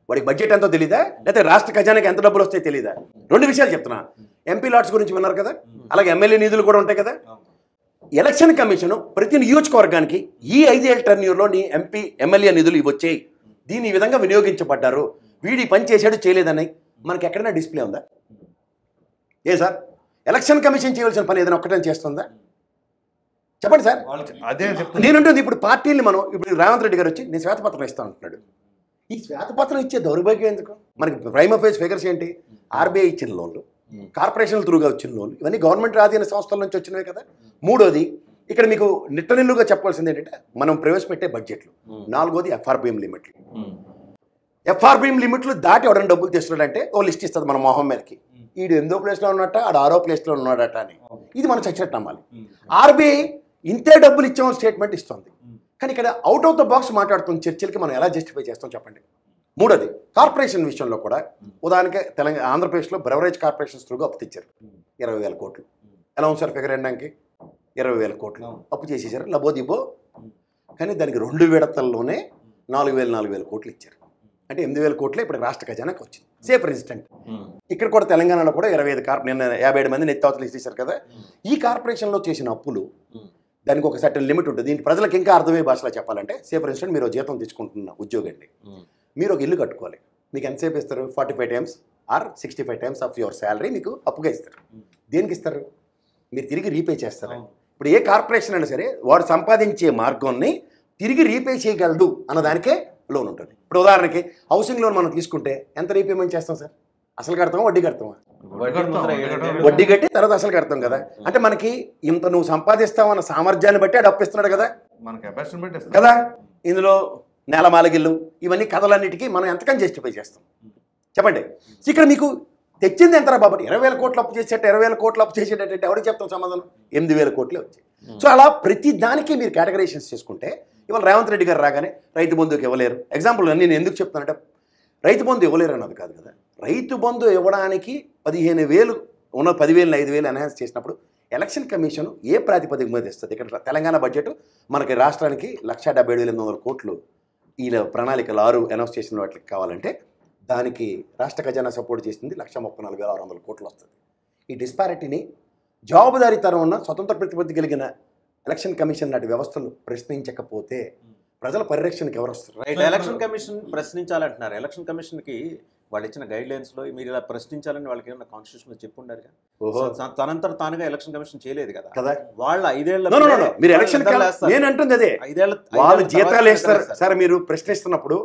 వాడికి బడ్జెట్ ఎంతో తెలీదా, లేకపోతే రాష్ట్ర ఖజానాకి ఎంత డబ్బులు వస్తాయో తెలీదా? రెండు విషయాలు చెప్తున్నా. ఎంపీ లాట్స్ గురించి విన్నారు కదా, అలాగే ఎమ్మెల్యే నిధులు కూడా ఉంటాయి కదా. ఎలక్షన్ కమిషన్ ప్రతి నియోజకవర్గానికి ఈ 5 ఏళ్ల టర్న్యూర్లో నీ ఎంపీ ఎమ్మెల్యే నిధులు ఇవ్వచ్చాయి, దీన్ని ఈ విధంగా వినియోగించబడ్డారు, వీడి పని చేశాడు చేయలేదని మనకి ఎక్కడైనా డిస్ప్లే ఉందా? ఏ సార్ ఎలక్షన్ కమిషన్ చేయవలసిన పని ఏదైనా ఒక్కటని చేస్తుందా? చెప్పండి సార్. అదే నేనుంటుంది ఇప్పుడు పార్టీని మనం ఇప్పుడు రేవంత్ రెడ్డి గారు వచ్చి నేను శ్వేతపత్రం ఇస్తాను అంటున్నాడు. ఈ శ్వేతపత్రం ఇచ్చే దౌర్భాగ్యం ఎందుకు? మనకి ప్రైమ్ అఫేర్స్ ఫిగర్స్ ఏంటి? ఆర్బీఐ ఇచ్చిన లోన్లు, కార్పొరేషన్ల త్రూగా వచ్చిన లోన్లు, ఇవన్నీ గవర్నమెంట్ ఆధీన సంస్థల నుంచి వచ్చినవే కదా. మూడోది ఇక్కడ మీకు నిట్టనిల్లుగా చెప్పాల్సింది ఏంటంటే మనం ప్రవేశపెట్టే బడ్జెట్లు. నాలుగోది ఎఫ్ఆర్బిఎం లిమిట్లు. ఎఫ్ఆర్బిఎం లిమిట్లు దాటి ఎవరైనా డబ్బులు తెస్తున్నాడంటే ఓ లిస్ట్ ఇస్తుంది మన మొహం మీదకి, ఈడు 8వ ప్లేస్లో ఉన్నట్ట ఆడు 6వ ప్లేస్లో ఉన్నాడట అని. ఇది మనం చచ్చినట్టు నమ్మాలి. ఆర్బీఐ ఇంతే డబ్బులు ఇచ్చామని స్టేట్మెంట్ ఇస్తుంది, కానీ ఇక్కడ అవుట్ ఆఫ్ ద బాక్స్ మాట్లాడుతున్న చర్చలకి మనం ఎలా జస్టిఫై చేస్తాం చెప్పండి. మూడోది కార్పొరేషన్ విషయంలో కూడా ఉదాహరణకి తెలంగాణ ఆంధ్రప్రదేశ్లో బ్రెవరేజ్ కార్పొరేషన్స్ త్రూగా అప్పు తెచ్చారు 20,000 కోట్లు. ఎలా ఉంది సార్ ఫిగర్ ఎండానికి? 20,000 కోట్లు అప్పు చేసేసారు లబోదిబో. కానీ దానికి 2 విడతల్లోనే 4,000 కోట్లు ఇచ్చారు. అంటే 8,000 కోట్లే ఇప్పుడు రాష్ట్ర ఖజానాకి వచ్చింది. సే ఫర్ ఇన్స్టెంట్ ఇక్కడ కూడా తెలంగాణలో కూడా 25 నిన్న 57 మందిని ఎత్తావతలు ఇచ్చేసారు కదా. ఈ కార్పొరేషన్లో చేసిన అప్పులు దానికి ఒక సర్టన్ లిమిట్ ఉంటుంది. దీనికి ప్రజలకు ఇంకా అర్థమయ్యే భాషలో చెప్పాలంటే సే ఫర్ ఇన్స్టెంట్ మీరు జీతం తెచ్చుకుంటున్న ఉద్యోగి అండి, మీరు ఒక ఇల్లు కట్టుకోవాలి, మీకు ఎంతసేపు ఇస్తారు? 45 times or 65 times of your salary మీకు అప్పుగా ఇస్తారు. దేనికి ఇస్తారు? మీరు తిరిగి రీపే చేస్తారు. ఇప్పుడు ఏ కార్పొరేషన్ అయినా సరే వాడు సంపాదించే మార్గాన్ని తిరిగి రీపే చేయగలడు అన్నదానికే లోన్ ఉంటుంది. ఇప్పుడు ఉదాహరణకి హౌసింగ్ లోన్ మనం తీసుకుంటే ఎంత రీపేమెంట్ చేస్తాం సార్? అసలు కడతామా వడ్డీ కడతామా? వడ్డీ కట్టి తర్వాత అసలు కడతాం కదా. అంటే మనకి ఇంత నువ్వు సంపాదిస్తావన్న సామర్థ్యాన్ని బట్టి అది అప్పిస్తున్నాడు కదా కదా. ఇందులో నేలమాలగిల్లు ఇవన్నీ కథలన్నిటికీ మనం ఎంతకని జస్టిఫై చేస్తాం చెప్పండి. ఇక్కడ మీకు తెచ్చింది ఎంతరా బాబు? 20,000 కోట్లు అప్పు చేసేట 20,000 కోట్లు అప్పు చేసేటంటే ఎవరికి చెప్తాం సమాధానం? 8,000 కోట్లే వచ్చాయి. సో అలా ప్రతి దానికి మీరు కేటగరైజేషన్స్ చేసుకుంటే ఇవాళ రేవంత్ రెడ్డి గారు రాగానే రైతు బంధుకి ఇవ్వలేరు. ఎగ్జాంపుల్ నేను ఎందుకు చెప్తానంటే రైతు బంధు ఇవ్వలేరు అన్నది కాదు కదా. రైతు బంధు ఇవ్వడానికి 15,000 ఉన్న 10,000 5,000 ఎన్హాన్స్ చేసినప్పుడు ఎలక్షన్ కమిషన్ ఏ ప్రాతిపదిక మీద ఇస్తుంది? ఇక్కడ తెలంగాణ బడ్జెట్ మనకి రాష్ట్రానికి 1,77,800 కోట్లు ఈ ప్రణాళికలు 6 అనౌన్స్ చేసిన వాటికి కావాలంటే దానికి రాష్ట్ర ఖజానా సపోర్ట్ చేసింది 1,34,600 కోట్లు వస్తుంది. ఈ డిస్పారిటీని జవాబుదారీతనం ఉన్న స్వతంత్ర ప్రతిపత్తి కలిగిన ఎలక్షన్ కమిషన్ లాంటి వ్యవస్థలు ప్రశ్నించకపోతే ప్రజల పరిరక్షణకి ఎవరు వస్తారు? రైట్. ఎలక్షన్ కమిషన్ ప్రశ్నించాలంటున్నారు. ఎలక్షన్ కమిషన్కి వాళ్ళు ఇచ్చిన గైడ్ లైన్స్లో మీరు ఇలా ప్రశ్నించాలని వాళ్ళకి ఏమన్నా కాన్స్టిట్యూషన్లో చెప్పుండారు. తనంతట తానుగా ఎలక్షన్ కమిషన్ చేయలేదు కదా. వాళ్ళ 5 ఏళ్ళ మీరు ఎలక్షన్ నేను అంటుంది అదే, 5 ఏళ్ళ వాళ్ళు జీతాలు వేస్తారు. సరే మీరు ప్రశ్నిస్తున్నప్పుడు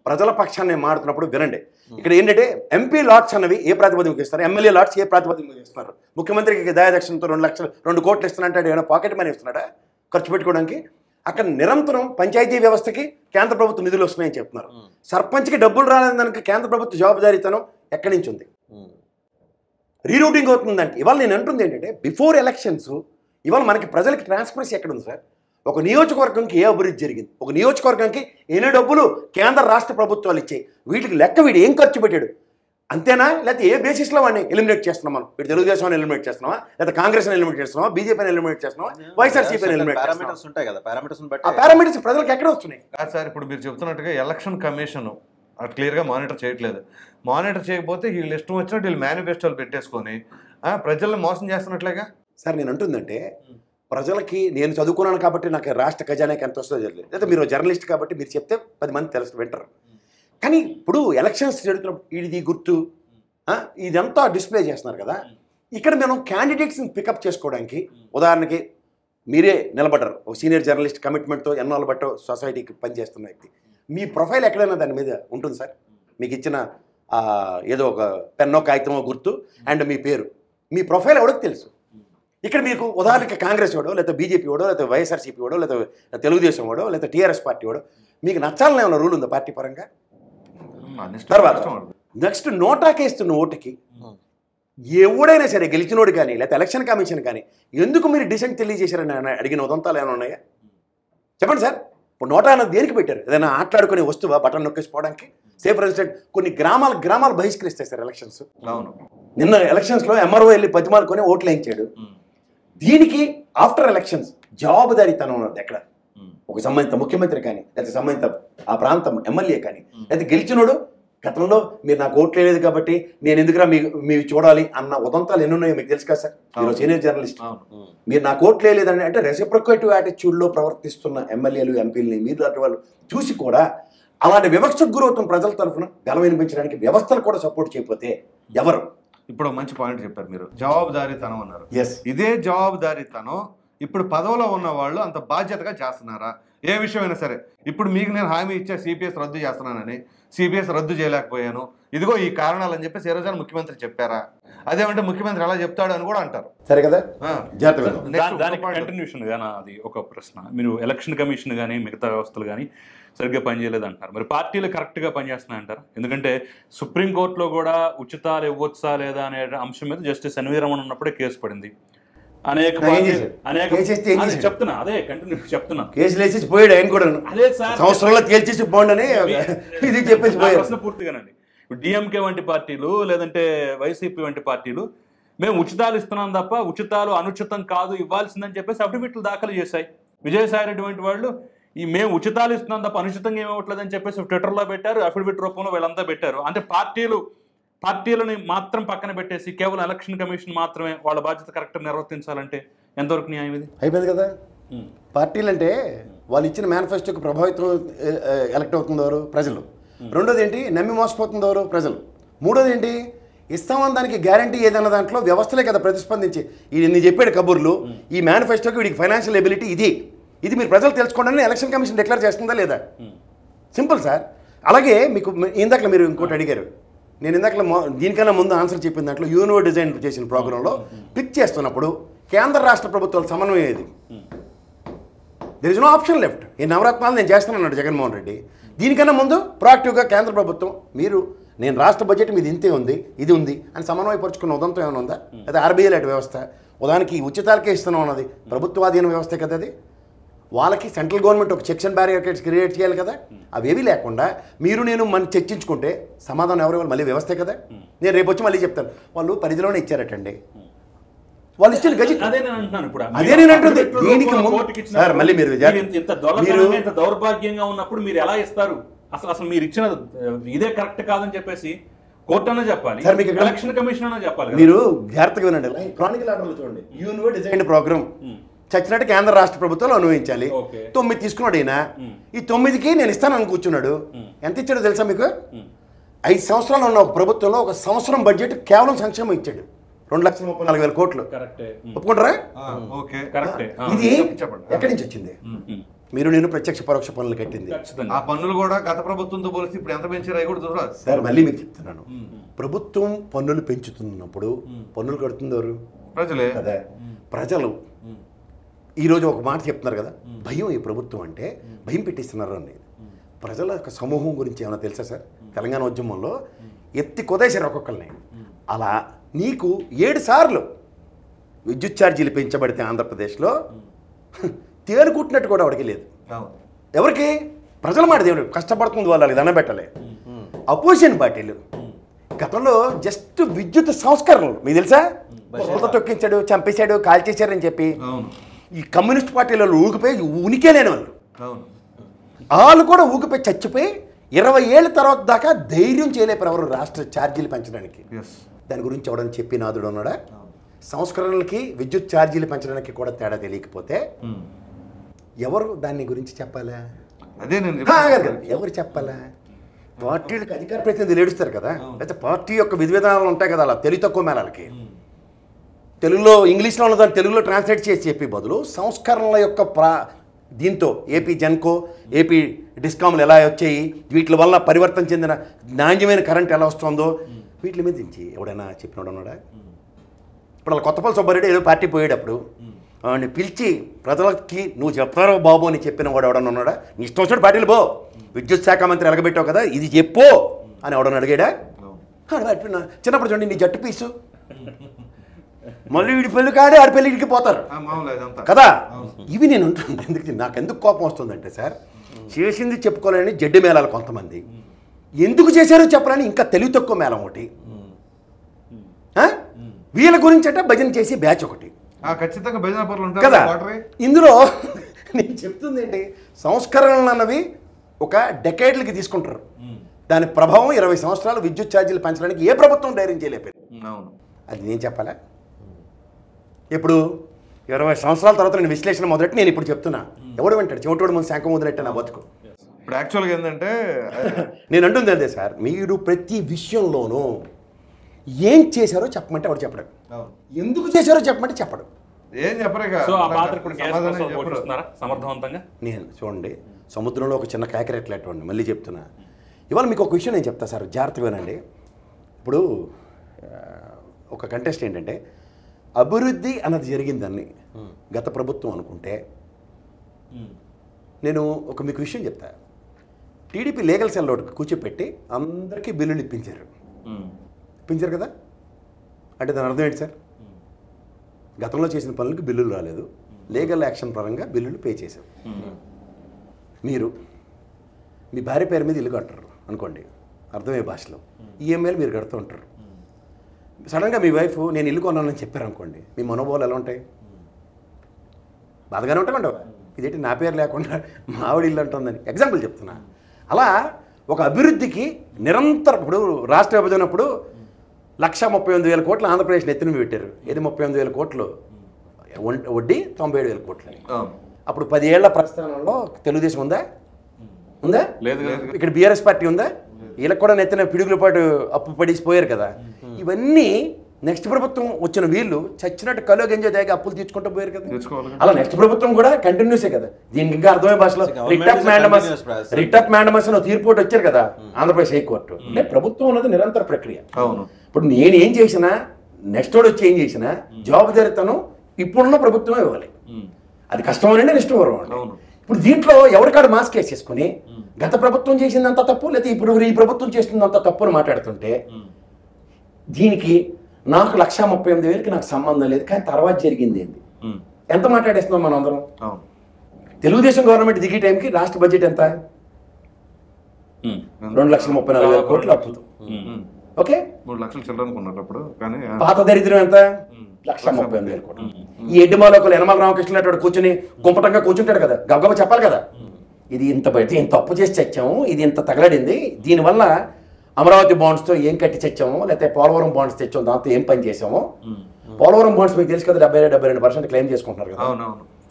ప్రజల పక్షాన్ని మాడుతున్నప్పుడు వినండి. ఇక్కడ ఏంటంటే ఎంపీ లాట్స్ అన్నవి ఏ ప్రాతిపదికకు ఇస్తారు, ఎమ్మెల్యే లాట్స్ ఏ ప్రాతిపదికకు ఇస్తారు. ముఖ్యమంత్రికి దయాదక్షిణతో 2 కోట్లు ఇస్తున్నట్టు ఏమైనా పాకెట్ మనీ ఇస్తున్నాడా ఖర్చు పెట్టుకోవడానికి? అక్కడ నిరంతరం పంచాయతీ వ్యవస్థకి కేంద్ర ప్రభుత్వ నిధులు వస్తున్నాయని చెప్తున్నారు. సర్పంచ్కి డబ్బులు రాలేదని దానికి కేంద్ర ప్రభుత్వ జవాబుదారీతనం ఎక్కడి నుంచి ఉంది? రీరూటింగ్ అవుతుందంటే ఇవాళ నేను అంటుంది ఏంటంటే బిఫోర్ ఎలక్షన్స్ ఇవాళ మనకి ప్రజలకి ట్రాన్స్పరెన్సీ ఎక్కడ ఉంది సార్? ఒక నియోజకవర్గంకి ఏ అభివృద్ధి జరిగింది, ఒక నియోజకవర్గానికి ఎన్ని డబ్బులు కేంద్ర రాష్ట్ర ప్రభుత్వాలు ఇచ్చాయి, వీటికి లెక్క వీడు ఏం ఖర్చు పెట్టాడు అంతేనా? లేకపోతే ఏ బేసిస్లో వాడిని ఎలిమినేట్ చేస్తున్నాం మనం? వీడు తెలుగుదేశాన్ని ఎలిమినేట్ చేస్తున్నావా, లేదా కాంగ్రెస్ని ఎలిమినేట్ చేస్తున్నావా, బీజేపీని ఎలిమినేట్ చేస్తున్నావా, వైఎస్ఆర్సీపీని ఎలిమినేట్ పారామీటర్స్ ఉంటాయి కదా. ఆ పారామీటర్స్ ప్రజలకు ఎక్కడ వస్తున్నాయి? సార్ ఇప్పుడు మీరు చెప్తున్నట్టుగా ఎలక్షన్ కమిషన్ క్లియర్గా మానిటర్ చేయట్లేదు. మానిటర్ చేయకపోతే వీళ్ళు ఇష్టం వచ్చినట్టు వీళ్ళు మేనిఫెస్టోలు పెట్టేసుకొని ప్రజల్ని మోసం చేస్తున్నట్లేగా సార్. నేను అంటుందంటే ప్రజలకి నేను చదువుకున్నాను కాబట్టి నాకు రాష్ట్ర ఖజానాకి ఎంత వస్తుందో తెలియదు, లేదా మీరు జర్నలిస్ట్ కాబట్టి మీరు చెప్తే 10 మంది తెలుసు వింటారు. కానీ ఇప్పుడు ఎలక్షన్స్ జరుగుతున్నప్పుడు ఇది గుర్తు ఇదంతా డిస్ప్లే చేస్తున్నారు కదా. ఇక్కడ మనం క్యాండిడేట్స్ని పికప్ చేసుకోవడానికి ఉదాహరణకి మీరే నిలబడ్డారు, ఒక సీనియర్ జర్నలిస్ట్ కమిట్మెంట్తో ఎన్నోళ్ళ బట్టో సొసైటీకి పనిచేస్తున్న వ్యక్తి. మీ ప్రొఫైల్ ఎక్కడైనా దాని మీద ఉంటుంది సార్? మీకు ఇచ్చిన ఏదో ఒక పెన్నో కాగితమో గుర్తు అండ్ మీ పేరు, మీ ప్రొఫైల్ ఎవరికి తెలుసు? ఇక్కడ మీకు ఉదాహరణకి కాంగ్రెస్ వాడో, లేదా బీజేపీ వాడో, లేదా వైఎస్ఆర్సీపీ వాడో, లేదా తెలుగుదేశం వాడో, లేదా టీఆర్ఎస్ పార్టీ వాడో మీకు నచ్చాలని ఏమైనా రూల్ ఉందా పార్టీ పరంగా? తర్వాత నెక్స్ట్ నోటాకేస్తున్న ఓటుకి ఎవడైనా సరే గెలిచినోడు కానీ లేకపోతే ఎలక్షన్ కమిషన్ కానీ ఎందుకు మీరు డిసెంట్ తెలియజేశారని అడిగిన ఉదంతాలు ఏమైనా ఉన్నాయా? చెప్పండి సార్. ఇప్పుడు నోటా అన్నది దేనికి పెట్టారు? ఏదైనా ఆటలాడుకునే వస్తువా బటన్ నొక్కేసుకోవడానికి? సేఫ్ రెసిడెంట్ కొన్ని గ్రామాలు బహిష్కరిస్తాయి సార్ ఎలక్షన్స్. నిన్న ఎలక్షన్స్లో ఎంఆర్ఓ వెళ్ళి బతిమాలుకొని ఓట్లు వేయించాడు. దీనికి ఆఫ్టర్ ఎలక్షన్స్ జవాబుదారీతనం ఉన్నది ఎక్కడ? ఒక సంబంధిత ముఖ్యమంత్రి కానీ లేకపోతే సంబంధిత ఆ ప్రాంతం ఎమ్మెల్యే కానీ లేకపోతే గెలిచినోడు గతంలో మీరు నాకు ఓట్లు లేదు కాబట్టి నేను ఎందుకురా మీరు చూడాలి అన్న ఉదంతాలు ఎన్ని ఉన్నాయో మీకు తెలుసు కదా సార్. మీరు సీనియర్ జర్నలిస్ట్, మీరు నాకు ఓట్లు లేదని అంటే రెసిప్రొకేటివ్ యాటిట్యూడ్లో ప్రవర్తిస్తున్న ఎమ్మెల్యేలు ఎంపీలని మీరు లాంటి వాళ్ళు చూసి కూడా అలాంటి వ్యవస్థకు గురవుతున్న ప్రజల తరఫున గలం వినిపించడానికి వ్యవస్థలు కూడా సపోర్ట్ చేయకపోతే ఎవరు? ఇప్పుడు మంచి పాయింట్ చెప్పారు మీరు, జవాబుదారీతనం అన్నారు. ఇదే జవాబుదారీతనం ఇప్పుడు పదవిలో ఉన్న వాళ్ళు అంత బాధ్యతగా చేస్తున్నారా? ఏ విషయమైనా సరే. ఇప్పుడు మీకు నేను హామీ ఇచ్చా సిపిఎస్ రద్దు చేస్తున్నానని, సిపిఎస్ రద్దు చేయలేకపోయాను, ఇదిగో ఈ కారణాలు అని చెప్పేసి ఏ రోజైనా ముఖ్యమంత్రి చెప్పారా? అదేమంటే ముఖ్యమంత్రి ఎలా చెప్తాడు అని కూడా అంటారు. సరే కదా. దానికి కంటిన్యూషన్ గానా అది ఒక ప్రశ్న. మీరు ఎలక్షన్ కమిషన్ కానీ మిగతా వ్యవస్థలు కానీ సరిగ్గా పనిచేయలేదు అంటారు. మరి పార్టీలు కరెక్ట్గా పనిచేస్తున్నాయంటారు? ఎందుకంటే సుప్రీంకోర్టులో కూడా ఉచితాలు ఇవ్వచ్చా లేదా అనే అంశం మీద జస్టిస్ ఎన్వి రమణ ఉన్నప్పుడే కేసు పడింది. చెప్తున్నా అదే కంటిన్యూ చెప్తున్నా. కేసులు వేసేసి పోయాడు ఆయన కూడా, సంవత్సరంలో తేల్చేసి పోండి ఇది చెప్పేసి ప్రశ్న పూర్తిగానండి. డిఎంకే వంటి పార్టీలు లేదంటే వైసీపీ వంటి పార్టీలు మేము ఉచితాలు ఇస్తున్నాం తప్ప ఉచితాలు అనుచితం కాదు ఇవ్వాల్సిందని చెప్పేసి అఫిడవిట్లు దాఖలు చేశాయి. విజయసాయి రెడ్డి వంటి వాళ్ళు మేము ఉచితాలు ఇస్తున్నాం తప్ప అనుచితంగా ఏమివ్వట్లేదని చెప్పేసి ట్విట్టర్లో పెట్టారు, అఫిడవిట్ రూపంలో వీళ్ళంతా పెట్టారు. అంటే పార్టీలని మాత్రం పక్కన పెట్టేసి కేవలం ఎలక్షన్ కమిషన్ మాత్రమే వాళ్ళ బాధ్యత కరెక్ట్గా నిర్వర్తించాలంటే ఎంతవరకు న్యాయం ఇది? అయిపోయింది కదా. పార్టీలు అంటే వాళ్ళు ఇచ్చిన మేనిఫెస్టోకి ప్రభావితం ఎలక్ట్ అవుతుందోరు ప్రజలు. రెండోది ఏంటి, నమ్మి మోసపోతుందోరు ప్రజలు. మూడోది ఏంటి, ఇస్తామని దానికి గ్యారంటీ ఏదన్న దాంట్లో వ్యవస్థలే కదా ప్రతిస్పందించి ఇది చెప్పాడు కబుర్లు, ఈ మేనిఫెస్టోకి వీడికి ఫైనాన్షియల్ ఎబిలిటీ ఇది మీరు ప్రజలు తెలుసుకోండి ఎలక్షన్ కమిషన్ డిక్లేర్ చేస్తుందా లేదా? Simple sir. అలాగే మీకు ఇందాక మీరు ఇంకోటి అడిగారు, నేను ఇందాక దీనికన్నా ముందు ఆన్సర్ చెప్పిన దాంట్లో యూనివో డిజైన్ చేసిన ప్రోగ్రాంలో పిక్ చేస్తున్నప్పుడు కేంద్ర రాష్ట్ర ప్రభుత్వాల సమన్వయం ఏది? There is no option left. ఈ నవరత్నాలు నేను చేస్తానన్నాడు జగన్మోహన్ రెడ్డి. దీనికన్నా ముందు ప్రొయాక్టివ్గా కేంద్ర ప్రభుత్వం మీరు నేను రాష్ట్ర బడ్జెట్ మీద ఇంతే ఉంది ఇది ఉంది అని సమన్వయపరుచుకున్న ఉదంతం ఏమైనా ఉందా? అదే ఆర్బీఐ లాంటి వ్యవస్థ ఉదాహరణకి ఉచితాలకే ఇస్తున్నాం అన్నది ప్రభుత్వాధీన వ్యవస్థే కదా అది. వాళ్ళకి సెంట్రల్ గవర్నమెంట్ ఒక చెక్స్ అండ్ బ్యారియర్స్ క్రియేట్ చేయాలి కదా. అవేవి లేకుండా మీరు నేను మనం చర్చించుకుంటే సమాధానం ఎవరు మళ్ళీ వ్యవస్థే కదా. నేను రేపు వచ్చి మళ్ళీ చెప్తాను వాళ్ళు పరిధిలోనే ఇచ్చారటండి, వాళ్ళు ఇచ్చిన గజెట్ అదే నేను అంటున్నాను. ఇప్పుడు అదే నేను అంటుంది దీనికి సార్ మళ్ళీ మీరు ఇంత దౌర్భాగ్యంగా ఉన్నప్పుడు మీరు ఎలా ఇస్తారు? అసలు మీరు ఇచ్చిన ఇదే కరెక్ట్ కాదని చెప్పేసి కోర్టు అనే చెప్పాలి, ఎలక్షన్ కమిషన్ అనే చెప్పాలి. మీరు జాగ్రత్తగా వినండి. క్రానికల్ ఆర్డర్లో చూడండి, యూనివో డిజైన్ ప్రోగ్రామ్ చచ్చినట్టు కేంద్ర రాష్ట్ర ప్రభుత్వాలు అనుభవించాలి. 9 తీసుకున్నాడు ఈయన. ఈ 9కి నేను ఇస్తానని కూర్చున్నాడు. ఎంత ఇచ్చాడో తెలుసా మీకు? 5 సంవత్సరాలు ఉన్న ఒక ప్రభుత్వంలో ఒక సంవత్సరం బడ్జెట్ కేవలం సంక్షేమం ఇచ్చాడు 2,34,000 కోట్లు. ఒప్పుకుంటారా? ఇది ఎక్కడి నుంచి వచ్చింది? మీరు నేను ప్రత్యక్ష పరోక్ష పన్నులు కట్టింది. ఆ పన్నులు కూడా గత ప్రభుత్వంతో పోలిస్తే ఇప్పుడు ఎంత పెంచారు కూడా చూడాలి సార్. మళ్ళీ మీకు చెప్తున్నాను, ప్రభుత్వం పన్నులు పెంచుతున్నప్పుడు పన్నులు కడుతున్నారు ప్రజలే కదా. ప్రజలు ఈరోజు ఒక మాట చెప్తున్నారు కదా, భయం ఈ ప్రభుత్వం అంటే భయం పెట్టిస్తున్నారు అని. ప్రజల యొక్క సమూహం గురించి ఏమైనా తెలుసా సార్? తెలంగాణ ఉద్యమంలో ఎత్తి కొదేశారు ఒక్కొక్కరిని. అలా నీకు 7 సార్లు విద్యుత్ ఛార్జీలు పెంచబడితే ఆంధ్రప్రదేశ్లో తేలుకుట్టినట్టు కూడా వాడికి లేదు. ఎవరికి? ప్రజల మాట దేవుడు కష్టపడుతుంది, వాళ్ళకి దండం పెట్టలే. అపోజిషన్ పార్టీలు గతంలో జస్ట్ విద్యుత్ సంస్కరణలు మీకు తెలుసా, తొక్కించాడు, చంపేశాడు, కాల్చేశారని చెప్పి ఈ కమ్యూనిస్ట్ పార్టీలలో ఊగిపోయి ఉనికే లేని వాళ్ళు కూడా ఊగిపోయి చచ్చిపోయి 20 ఏళ్ళ తర్వాత దాకా ధైర్యం చేయలేపారు ఎవరు రాష్ట్ర ఛార్జీలు పెంచడానికి. దాని గురించి ఎవడని చెప్పి నాదుడు ఉన్నాడా? సంస్కరణలకి విద్యుత్ ఛార్జీలు పెంచడానికి కూడా తేడా తెలియకపోతే ఎవరు దాని గురించి చెప్పాలా? అదే ఎవరు చెప్పాలా? పార్టీలకు అధికార ప్రతినిధులు ఏడుస్తారు కదా, అయితే పార్టీ యొక్క విధి విధానాలు ఉంటాయి కదా, అలా తెలివి తక్కువ మేళాలకి తెలుగులో ఇంగ్లీష్లో ఉన్నదాన్ని తెలుగులో ట్రాన్స్లేట్ చేసి చెప్పే బదులు సంస్కరణల యొక్క దీంతో ఏపీ జెన్కో, ఏపీ డిస్కామ్లు ఎలా వచ్చాయి, వీటి వల్ల పరివర్తన చెందిన నాణ్యమైన కరెంట్ ఎలా వస్తుందో వీటి మీద నుంచి ఎవడైనా చెప్పినోడు ఉన్నాడా? ఇప్పుడు అలా కొత్తపల్లి సుబ్బారెడ్డి ఏదో పార్టీ పోయేటప్పుడు వాడిని పిలిచి ప్రజలకి నువ్వు చెప్తారో బాబు అని చెప్పిన వాడు ఎవడన్నా ఉన్నాడా? నీ ఇష్టం వచ్చాడు పార్టీలు పో, విద్యుత్ శాఖ మంత్రి ఎలగబెట్టావు కదా ఇది చెప్పు అని ఎవడన్నా అడిగాడా? చిన్నప్పుడు చూడండి నీ జట్టు పీసు మళ్ళీ వీడి పెళ్ళి కాడే ఆడి పెళ్ళికి పోతారు కదా. ఇవి నేను ఉంటున్నాను. నాకెందుకు కోపం వస్తుందంటే సార్, చేసింది చెప్పుకోలేని జడ్డి మేళాలు కొంతమంది, ఎందుకు చేశారో చెప్పాలని ఇంకా తెలివి తక్కువ మేళం ఒకటి, వీళ్ళ గురించి అంటే భజన చేసి బ్యాచ్ ఒకటి కదా. ఇందులో నేను చెప్తుంది ఏంటి, సంస్కరణలు అన్నవి ఒక డెకేడ్లకి తీసుకుంటారు, దాని ప్రభావం 20 సంవత్సరాలు విద్యుత్ ఛార్జీలు పెంచడానికి ఏ ప్రభుత్వం ధైర్యం చేయలేకపోయింది. అది నేను చెప్పాలా? ఇప్పుడు 20 సంవత్సరాల తర్వాత నేను విశ్లేషణ మొదలెట్టి నేను ఇప్పుడు చెప్తున్నా, ఎవడు వింటాడు? చెవిటోడు ముందు శాఖ మొదలెట్టే నా బతుకు. ఇప్పుడు యాక్చువల్గా ఏంటంటే నేను అంటుంది అదే సార్, మీరు ప్రతి విషయంలోనూ ఏం చేశారో చెప్పమంటే వాడు చెప్పడు, ఎందుకు చేశారో చెప్పమంటే చెప్పడు, ఏం చెప్పరు. సమర్థవంతంగా నేను చూడండి, సముద్రంలో ఒక చిన్న కేకరెట్లేటువంటి మళ్ళీ చెప్తున్నా. ఇవాళ మీకు ఒక విషయం నేను చెప్తా సార్, జాగ్రత్తగా వినండి. ఇప్పుడు ఒక కంటెస్ట్ ఏంటంటే అభివృద్ధి అన్నది జరిగిందని గత ప్రభుత్వం అనుకుంటే, నేను ఒక మీకు విషయం చెప్తా. టీడీపీ లీగల్ సెల్ ఒకటి కూర్చోపెట్టి అందరికీ బిల్లులు ఇప్పించారు కదా. అంటే దాని అర్థం ఏంటి సార్? గతంలో చేసిన పనులకు బిల్లులు రాలేదు, లీగల్ యాక్షన్ పరంగా బిల్లులు పే చేశారు. మీరు మీ భార్య పేరు మీద ఇల్లు కట్టరు అనుకోండి, అర్థమయ్యే భాషలో ఈఎంఐలు మీరు కడుతూ ఉంటారు. సడన్గా మీ వైఫ్ నేను ఇల్లు కొన్నానని చెప్పారు అనుకోండి, మీ మనోభావాలు ఎలా ఉంటాయి? బాధగానే ఉంటామండి. ఇదేంటి నా పేరు లేకుండా మా ఆవిడ ఇల్లు అంటుందని ఎగ్జాంపుల్ చెప్తున్నా. అలా ఒక అభివృద్ధికి నిరంతరం, ఇప్పుడు రాష్ట్ర విభజన అప్పుడు 1,38,000 కోట్లు ఆంధ్రప్రదేశ్ నెత్తిన పెట్టారు. ఏది 38,000 కోట్లు వడ్డీ, 97,000 కోట్లు. అప్పుడు 10 ఏళ్ల ప్రస్థానంలో తెలుగుదేశం ఉందా? లేదు. ఇక్కడ బీఆర్ఎస్ పార్టీ ఉందా? వీళ్ళకి కూడా నెత్తిన పిడుగుల పాటు అప్పు పడిసిపోయారు కదా. ఇవన్నీ నెక్స్ట్ ప్రభుత్వం వచ్చిన వీళ్ళు చచ్చినట్టు కలో గంజ దాకా అప్పులు తీర్చుకుంటూ పోయారు కదా. అలా నెక్స్ట్ ప్రభుత్వం కూడా కంటిన్యూసే కదా. దీనికి ఇంకా అర్థమయ్యే భాషలో రిట్ ఆఫ్ మ్యాండమస్ అని తీర్పు వచ్చారు కదా ఆంధ్రప్రదేశ్ హైకోర్టు. అంటే ప్రభుత్వం ఉన్నది నిరంతర ప్రక్రియ. ఇప్పుడు నేను ఏం చేసినా, నెక్స్ట్ వాడు వచ్చి ఏం చేసినా జవాబుదారితనం ఇప్పుడున్న ప్రభుత్వమే ఇవ్వాలి. అది కష్టమనండి, నెక్స్ట్ వరం. ఇప్పుడు దీంట్లో ఎవరికాడు మాస్క్ వేసేసుకుని గత ప్రభుత్వం చేసిందంత తప్పు, లేకపోతే ఇప్పుడు ఈ ప్రభుత్వం చేస్తుందంత తప్పు అని మాట్లాడుతుంటే దీనికి నాకు 1,38,000కి నాకు సంబంధం లేదు, కానీ తర్వాత జరిగింది ఏంది ఎంత మాట్లాడేస్తున్నాం మనం అందరం. తెలుగుదేశం గవర్నమెంట్ దిగే టైంకి రాష్ట్ర బడ్జెట్ ఎంత? 2,34,000 కోట్లు అప్పుతో. ఓకే, 3 లక్షల చిల్డ్రన్ ఉన్నారు అప్పుడు. కానీ పాత దరిద్రం ఎంత? 1,38,000 కోట్లు. ఈ ఎడ్డిమాలో ఒకళ్ళు యనమల రామకృష్ణ కూర్చుని గుంపటంగా కూర్చుంటాడు కదా, గబగబా చెప్పాలి కదా, ఇది ఇంత బయట ఇంత అప్పు చేసి చచ్చాము, ఇది ఇంత తగలడింది, దీనివల్ల అమరావతి బాండ్స్తో ఏం కట్టి చచ్చాము, లేకపోతే పోలవరం బాండ్స్ తెచ్చాము, దాంతో ఏం పని చేసాము. పోలవరం బాండ్స్ మీకు తెలుసు కదా, 72% క్లెయిమ్ చేసుకుంటున్నారు కదా.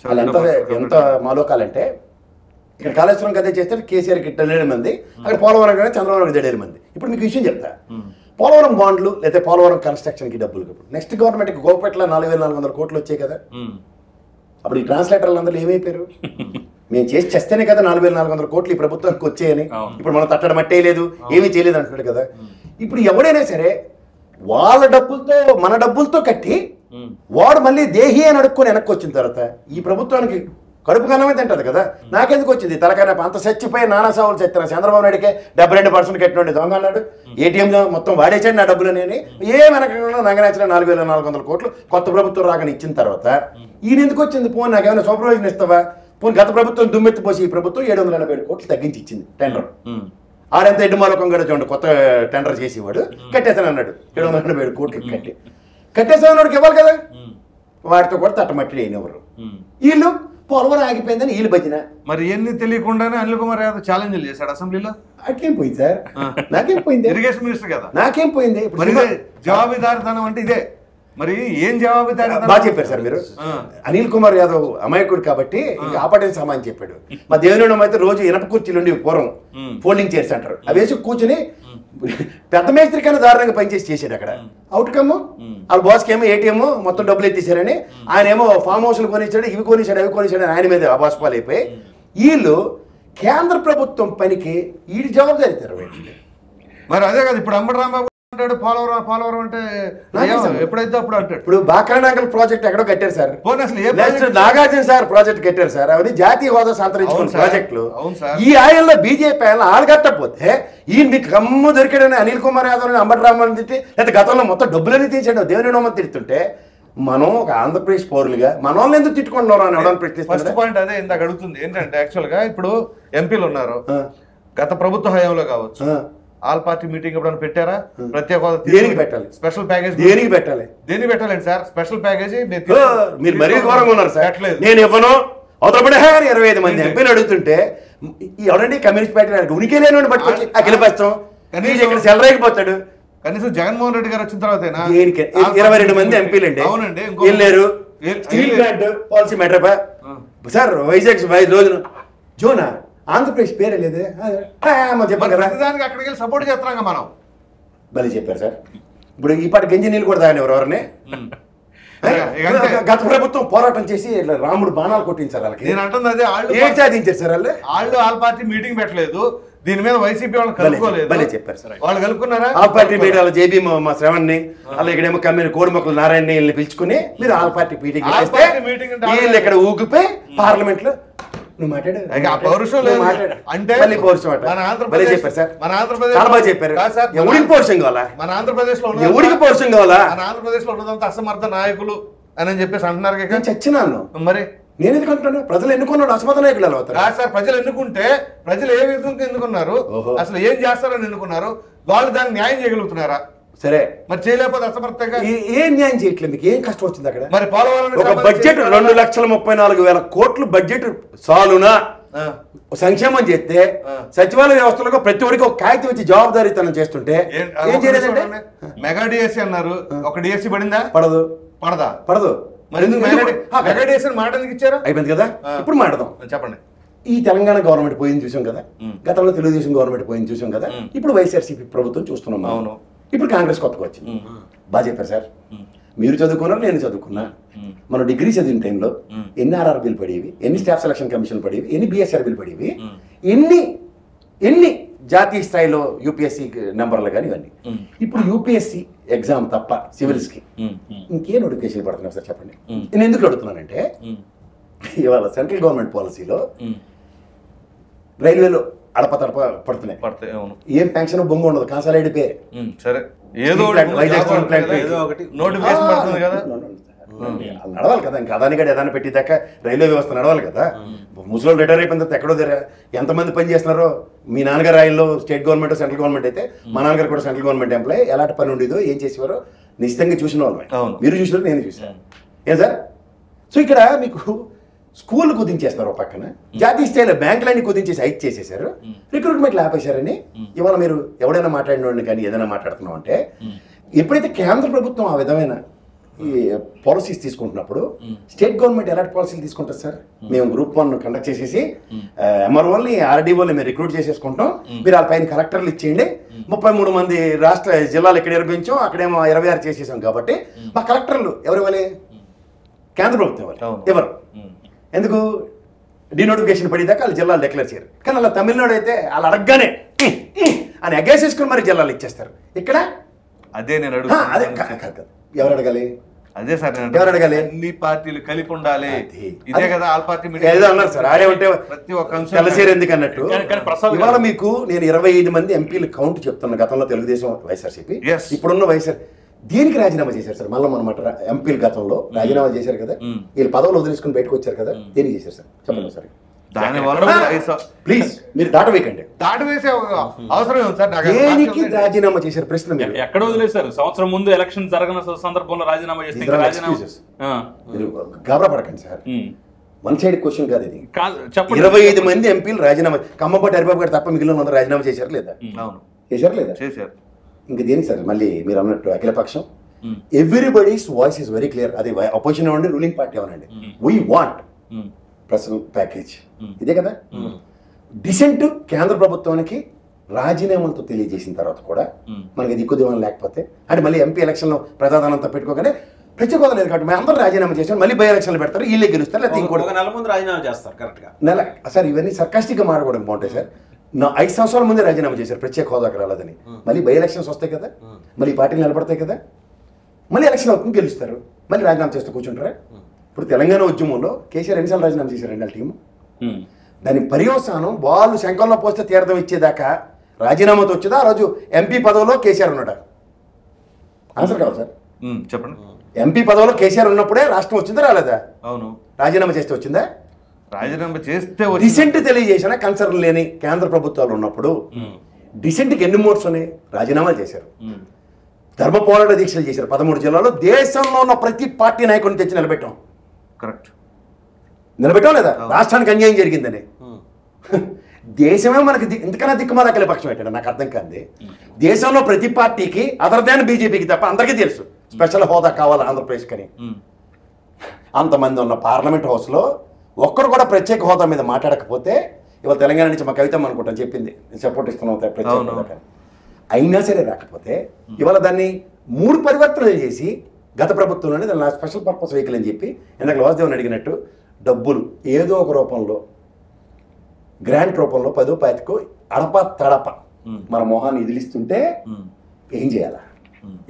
వాళ్ళు ఎంత మాలోకాలంటే ఇక్కడ కాళేశ్వరం కదే చేస్తే కేసీఆర్కి 10 మంది, అక్కడ పోలవరం కానీ చంద్రబాబుకి 7 మంది. ఇప్పుడు మీకు విషయం చెప్తా, పోలవరం బాండ్లు లేకపోతే పోలవరం కన్స్ట్రక్షన్కి డబ్బులు ఇప్పుడు నెక్స్ట్ గవర్నమెంట్కి గోపేటలో 4,400 కోట్లు వచ్చాయి కదా. అప్పుడు ఈ ట్రాన్స్లేటర్లు అందరూ ఏమైపోయారు? మేము చేస్తేనే కదా 4,400 కోట్లు ఈ ప్రభుత్వానికి వచ్చాయని. ఇప్పుడు మనం తట్టడం మట్టేయలేదు, ఏమీ చేయలేదు అంటున్నాడు కదా. ఇప్పుడు ఎవడైనా సరే వాళ్ళ డబ్బులతో మన డబ్బులతో కట్టి వాడు మళ్ళీ దేహి అని అడుక్కొని వెనక్కి వచ్చిన తర్వాత ఈ ప్రభుత్వానికి కడుపు కన్నమే తింటది కదా. నాకెందుకు వచ్చింది తలకాయ? అంత చచ్చిపోయి నానా సావులు చెప్తాను. చంద్రబాబు నాయుడికే 72% కట్టినండి దొంగ అన్నాడు. ఏటీఎం మొత్తం వాడేసాడు నా డబ్బులు. నేను ఏ వెనకంలో నగరాచిన 4,400 కోట్లు కొత్త ప్రభుత్వం రాగానే ఇచ్చిన తర్వాత ఈయన ఎందుకు వచ్చింది? పోనీ నాకేమైనా సూపర్వైజన్ ఇస్తావా? పోనీ గత ప్రభుత్వం దుమ్మెత్తిపోసి ఈ ప్రభుత్వం 787 కోట్లు తగ్గించి ఇచ్చింది టెండర్. ఆడంతా ఎడ్డుమాలకం కూడా చూడండి, కొత్త టెండర్ చేసేవాడు కట్టేసాను అన్నాడు. 787 కోట్లు కట్టేసాను అన్నాడు ఇవ్వాలి కదా. వాటితో కూడా తట్టమట్టి అయినవారు. వీళ్ళు పోలవరం ఆగిపోయిందని వీళ్ళు బతిన. మరి ఎన్ని తెలియకుండానే అనిల్ కుమార్ యాదవ్ ఛాలెంజ్ చేశాడు అసెంబ్లీలో. అట్లేం పోయింది సార్, నాకేం పోయింది? ఇరిగేషన్ మినిస్టర్ కదా, నాకేం పోయింది? జవాబుదారితనం అంటే ఇదే. మరి ఏం జవాబుదారి? బాగా చెప్పారు సార్ మీరు. అనిల్ కుమార్ యాదవ్ అమాయకుడు కాబట్టి ఇంకా ఆపటేసి సామాన్ చెప్పాడు. మా దేవుని అయితే రోజు ఇనప కుర్చీలు ఉండి పూర్వం ఫోల్డింగ్ చైర్స్ అంటారు, అవి వేసి కూర్చుని పెద్ద మేస్త్రి కన్నా దారుణంగా పనిచేసి చేశాడు. అక్కడ అవుట్కమ్ వాళ్ళ బాస్కి ఏమో ఏటీఎం మొత్తం డబ్బులు ఎత్తేసారని ఆయన ఏమో ఫామ్ హౌస్లు కొనిచ్చాడు, ఇవి కొనిచ్చాడు, అవి కొనిచ్చాడు, ఆయన మీద అబాస్పాలు అయిపోయి వీళ్ళు కేంద్ర ప్రభుత్వం పనికి వీడి జవాబుదారీ తెరవేయండి. మరి అదే కదా ఇప్పుడు అంబటి రాంబాబు అంటాడు పోలవరం అంటే ఎప్పుడైతే అప్పుడు అంటాడు. ఇప్పుడు బాక్రానాంగల్ ప్రాజెక్ట్ ఎక్కడో కట్టారు సార్, అసలు నాగార్జున సార్ ప్రాజెక్ట్ కట్టారు సార్. అవన్నీ జాతీయ హోదా సంతరించుకున్న ప్రాజెక్టులు. ఈ ఆయనలో బీజేపీ ఆయన ఆడగట్టకపోతే ఈయన మీకు కమ్ము దొరికాడని అనిల్ కుమార్ యాదవ్ అంబటి రాంబాబు తిట్టి లేదా గతంలో మొత్తం డబ్బులన్నీ తీసాడు దేవుని నోమ తిడుతుంటే మనం ఒక ఆంధ్రప్రదేశ్ పౌరులుగా మనల్ని ఎందుకు తిట్టుకుంటున్నారు అని ఎవరైనా ప్రశ్నిస్తారు. ఫస్ట్ పాయింట్ అదే ఇందాక అడుగుతుంది ఏంటంటే యాక్చువల్ గా ఇప్పుడు ఎంపీలు ఉన్నారు, గత ప్రభుత్వ హయాంలో కావచ్చు ఆల్ పార్టీ మీటింగ్ ఎప్పుడైనా పెట్టారా? ప్రత్యేక హోదా దేనికి పెట్టాలి? స్పెషల్ ప్యాకేజ్ దేనికి పెట్టాలి? దేనికి పెట్టాలండి సార్? స్పెషల్ ప్యాకేజీ మీరు మరీ ఘోరంగా ఉన్నారు సార్. నేను ఇవ్వను అవతలపడే 25 మంది ఎంపీలు అడుగుతుంటే ఎవరండి కమ్యూనిస్ట్ పార్టీ ఉనికి లేని పట్టుకొచ్చి గెలిపేస్తాం ఇక్కడ సెలరైపోతాడు. కనీసం జగన్మోహన్ రెడ్డి గారు వచ్చిన తర్వాత 22 మంది ఎంపీలు అండి అవునండి వెళ్ళారు. Steel plant policy matter sir Vizag 5 రోజులు జోనా ఆంధ్రప్రదేశ్ పేరే లేదే చెప్పారు కదా, దానికి అక్కడికి వెళ్ళి సపోర్ట్ చేస్తున్నాం మనం. భలే చెప్పారు సార్. ఇప్పుడు ఈ పాట గంజి నీళ్ళు కూడా తాగనివ్వరు ఎవరిని. గత ప్రభుత్వం పోరాటం చేసి రాముడు బాణాలు కొట్టించారు వాళ్ళకి. నేను అంటుంది అదే ఏం సాధించారు సార్ వాళ్ళు ఆల్ పార్టీ మీటింగ్ పెట్టలేదు, దీని మీద వైసీపీ వాళ్ళు కలుపుకోలేదు. భలే చెప్పారు సార్. వాళ్ళు కలుపుకున్నారా? ఆల్ పార్టీ మీటింగ్ జేబీ మా శ్రవణ్ని అలా ఇక్కడేమో కమ్యూని కోడిమొక్కలు నారాయణని వీళ్ళని పిలుచుకుని మీరు ఆల్ పార్టీ మీటింగ్ వీళ్ళు ఇక్కడ ఊగిపోయి పార్లమెంట్ లో నువ్వు మాట్లాడు అంటే మన ఆంధ్రప్రదేశ్ చెప్పారు. ఎవరికి పౌరుషం కావాలా? మన ఆంధ్రప్రదేశ్ లో ఎవరికి పౌరుషం కావాలా? మన ఆంధ్రప్రదేశ్ లో ఉన్నదంతా అసమర్థ నాయకులు అని చెప్పేసి అంటున్నారు. చచ్చినాను మరి నేను ఎందుకు అంటున్నాను? ప్రజలు ఎన్నుకున్నాడు అసమర్థ నాయకులు ఎలా అవుతారు? సార్ ప్రజలు ఎన్నుకుంటే ప్రజలు ఏ విధంగా ఎన్నుకున్నారు, అసలు ఏం చేస్తారని ఎన్నుకున్నారు, వాళ్ళు దానికి న్యాయం చేయగలుగుతున్నారా? సరే మరి చేయలేకపోతే అసమర్థంగా ఏం న్యాయం చేయట్లేదు. మీకు ఏం కష్టం వచ్చింది అక్కడ? మరి పోలవరం ఒక బడ్జెట్ 2,34,000 కోట్లు బడ్జెట్ సాలునా సంక్షేమం చేస్తే సచివాలయ వ్యవస్థలో ప్రతి ఒక్కరికి ఒక కాగితం ఇచ్చి జవాబుదారీతనం చేస్తుంటే ఏం చేయలేదంటే మెగా డిఎస్సీ అన్నారు. ఒక డిఎస్సీ పడిందా? పడదు. మరి మెగా డిఎస్సీ మాట ఎందుకు ఇచ్చారు? అయిపోయింది కదా. ఇప్పుడు మాట్లాడదాం. చెప్పండి. ఈ తెలంగాణ గవర్నమెంట్ పోయింది చూసాం కదా, గతంలో తెలుగుదేశం గవర్నమెంట్ పోయింది చూసాం కదా, ఇప్పుడు వైఎస్ఆర్సీపీ ప్రభుత్వం చూస్తున్నాం. అవును, ఇప్పుడు కాంగ్రెస్ కొత్తగా వచ్చింది. బాగా చెప్పారు సార్. మీరు చదువుకున్నారు, నేను చదువుకున్నా. మనం డిగ్రీ చదివిన టైంలో ఎన్ని ఆర్ఆర్బీలు పడేవి, ఎన్ని స్టాఫ్ సెలక్షన్ కమిషన్ పడేవి, ఎన్ని బిఎస్ఆర్బీలు పడేవి, ఎన్ని జాతీయ స్థాయిలో యూపీఎస్సీ నెంబర్లు కానీ ఇవన్నీ. ఇప్పుడు యూపీఎస్సీ ఎగ్జామ్ తప్ప సివిల్స్కి ఇంకే నోటిఫికేషన్ పడుతున్నాయి సార్ చెప్పండి. నేను ఎందుకు అడుగుతున్నానంటే ఇవాళ సెంట్రల్ గవర్నమెంట్ పాలసీలో రైల్వేలో అడపతడప పడుతున్నాయి. పడతాయి, అవును. ఏం పెన్షన్ బొంగు ఉండదు, కాసాలైడ్ పే. సరే, ఏదో వైజాగ్ స్టీల్ ప్లాంట్ ఏదో ఒకటి నోటిఫికేషన్ పడుతుంది కదా. నడవాలి కదా, ఇంకా అదాని కూడా ఏదైనా పెట్టేదాకా రైల్వే వ్యవస్థ నడవాలి కదా. ముసలి రిటైర్ అయిపోయిన తర్వాత ఎక్కడో ఎంతమంది పని చేస్తున్నారో, మీ నాన్నగారు ఆయనలో స్టేట్ గవర్నమెంట్ సెంట్రల్ గవర్నమెంట్ అయితే మా నాన్నగారు కూడా సెంట్రల్ గవర్నమెంట్ ఎంప్లాయ్, ఎలాంటి పని ఉండేదో ఏం చేసేవారో నిశ్చితంగా చూసిన వాళ్ళమే. మీరు చూసినారు, నేను చూసాను. ఏం సార్? సో ఇక్కడ మీకు స్కూల్ కుదించేస్తున్నారు, పక్కన జాతీయ స్థాయిలో బ్యాంకులన్నీ కుదించేసి హైక్ చేసేసారు, రిక్రూట్మెంట్లు ఆపేశారని. ఇవాళ మీరు ఎవడైనా మాట్లాడిన కానీ ఏదైనా మాట్లాడుతున్నాం అంటే, ఎప్పుడైతే కేంద్ర ప్రభుత్వం ఆ విధమైన ఈ పాలసీస్ తీసుకుంటున్నప్పుడు స్టేట్ గవర్నమెంట్ ఎలాంటి పాలసీలు తీసుకుంటారు సార్? మేము గ్రూప్ 1 కండక్ట్ చేసేసి ఎంఆర్ఓల్ని ఆర్డీఓల్ని మేము రిక్రూట్ చేసేసుకుంటాం, మీరు వాళ్ళ పైన కలెక్టర్లు ఇచ్చేయండి, 33 మంది రాష్ట్ర జిల్లాలు ఇక్కడ నిర్వహించాం, అక్కడేమో 26 చేసేసాం కాబట్టి మా కలెక్టర్లు ఎవరు ఇవ్వాలి? కేంద్ర ప్రభుత్వం ఇవ్వాలి. ఎవరు? ఎందుకు? డినోటిఫికేషన్ పడేదాకా వాళ్ళు జిల్లాలు డిక్లేర్ చేయరు. కానీ అలా తమిళనాడు అయితే వాళ్ళు అడగగానే అని అగేసేసుకుని మరి జిల్లాలు ఇచ్చేస్తారు. ఇక్కడ అదే నేను అదే ఎవరు అడగాలి? అదే సార్, ఎవరు అడగాలి? అన్ని పార్టీలు కలిపి ఉండాలి. ఇదే కదా ఆల్ పార్టీ ఏదో అన్నారు సార్, ఆడే ఉంటే ప్రతి ఒక్క కలిసేరు ఎందుకు అన్నట్టు. ఇవాళ మీకు నేను 25 మంది ఎంపీలు కౌంట్ చెప్తున్నా. గతంలో తెలుగుదేశం వైఎస్ఆర్సీపీ, ఇప్పుడున్న వైఎస్ఆర్ దీనికి రాజీనామా చేశారు సార్. మళ్ళీ అనమాట ఎంపీలు గతంలో రాజీనామా చేశారు కదా, వీళ్ళు పదవులు వదిలేసుకుని బయటకు వచ్చారు కదా, దేనికి చేశారు సార్ చెప్పండి సార్? ప్లీజ్ మీరు దాట వేయకండి. దాట వేసే అవసరం సార్. దేనికి రాజీనామా చేశారు? ప్రశ్న మీరు ఎక్కడ వదిలేశారు? సంవత్సరం ముందు ఎలక్షన్ జరగని సందర్భంలో రాజీనామా చేస్తే మీరు గాబరా పడకండి సార్. వన్ సైడ్ క్వశ్చన్ కాదు ఇది. 25 మంది ఎంపీలు రాజీనామా, కమ్మపాటి హరిబాబు గారు తప్ప మిగిలిన అందరూ రాజీనామా చేశారు లేదా? చేశారు లేదా? చేశారు. ఇంకా దేనికి సార్ మళ్ళీ మీరు అన్నట్టు అఖిలపక్షం? Everybody's voice is very clear. అది అపోజిషన్ అవ్వండి, రూలింగ్ పార్టీ అవ్వనండి, వీ వాంట్ పర్సనల్ ప్యాకేజ్. ఇదే కదా డిసెంట్. కేంద్ర ప్రభుత్వానికి రాజీనామాలతో తెలియజేసిన తర్వాత కూడా మనకి దిక్కు దివాణం లేకపోతే, అంటే మళ్ళీ ఎంపీ ఎలక్షన్లో ప్రజాధనంతో పెట్టుకోగానే ప్రత్యేక హోదా లేదు కాబట్టి మేము అందరూ రాజీనామా చేసాం, మళ్ళీ బై ఎలక్షన్లు పెడతారు, వీళ్ళే గెలుస్తారు, లేకపోతే ఇంకోటి నెల ముందు రాజీనామా చేస్తారు. కరెక్ట్గా నెల సార్. ఇవన్నీ సర్కాస్టిక్గా మాట్లాడడం బాగుంటాయి సార్. 5 సంవత్సరాల ముందే రాజీనామా చేశారు ప్రత్యేక హోదాకు రాలేదని. మళ్ళీ బై ఎలక్షన్స్ వస్తాయి కదా, మళ్ళీ పార్టీలు నిలబడతాయి కదా, మళ్ళీ ఎలక్షన్ అవుతుంది, గెలుస్తారు, మళ్ళీ రాజీనామా చేస్తూ కూర్చుంటారా? ఇప్పుడు తెలంగాణ ఉద్యమంలో కేసీఆర్ ఎన్నిసార్లు రాజీనామా చేశారండి వాళ్ళ టీము? దాని పర్యవసానం వాళ్ళు శంఖంలో పోస్తే తీర్థం ఇచ్చేదాకా రాజీనామాతో వచ్చేదా? ఆ రోజు ఎంపీ పదవిలో కేసీఆర్ ఉన్నాడా? ఆన్సర్ కావాలి సార్, చెప్పండి. ఎంపీ పదవిలో కేసీఆర్ ఉన్నప్పుడే రాష్ట్రం వచ్చిందా రాలేదా? అవును. రాజీనామా చేస్తే వచ్చిందా? రాజీనామా చేస్తే డిసెంట్ తెలియజేసిన కన్సర్న్ లేని కేంద్ర ప్రభుత్వాలు ఉన్నప్పుడు డిసెంట్కి ఎన్ని మోడ్స్ ఉన్నాయి? రాజీనామాలు చేశారు, ధర్మ పోరాట దీక్షలు చేశారు 13 జిల్లాలో. దేశంలో ఉన్న ప్రతి పార్టీ నాయకుడిని తెచ్చి నిలబెట్టాం. కరెక్ట్, నిలబెట్టాం లేదా? రాష్ట్రానికి అన్యాయం జరిగిందని. దేశమే మనకి ఇంతకన్నా దిక్కుమాల అఖిలపక్షం ఏంటంటే నాకు అర్థం కాదు. దేశంలో ప్రతి పార్టీకి అదర్ దాన్ బీజేపీకి తప్ప అందరికీ తెలుసు స్పెషల్ హోదా కావాలి ఆంధ్రప్రదేశ్ కని. అంతమంది ఉన్న పార్లమెంట్ హౌస్లో ఒక్కరు కూడా ప్రత్యేక హోదా మీద మాట్లాడకపోతే, ఇవాళ తెలంగాణ నుంచి మా కవిత అనుకుంటాను చెప్పింది సపోర్ట్ ఇస్తున్నాం ప్రత్యేక హోదా కానీ, అయినా సరే రాకపోతే ఇవాళ దాన్ని 3 పరివర్తనలు చేసి గత ప్రభుత్వంలోనే దాన్ని స్పెషల్ పర్పస్ వెహికల్ అని చెప్పి ఇందాక వాసుదేవన్ అడిగినట్టు డబ్బులు ఏదో ఒక రూపంలో గ్రాంట్ రూపంలో 10 పాతికో అడప తడప మన మొహాన్ని ఇదిలిస్తుంటే ఏం చేయాలా?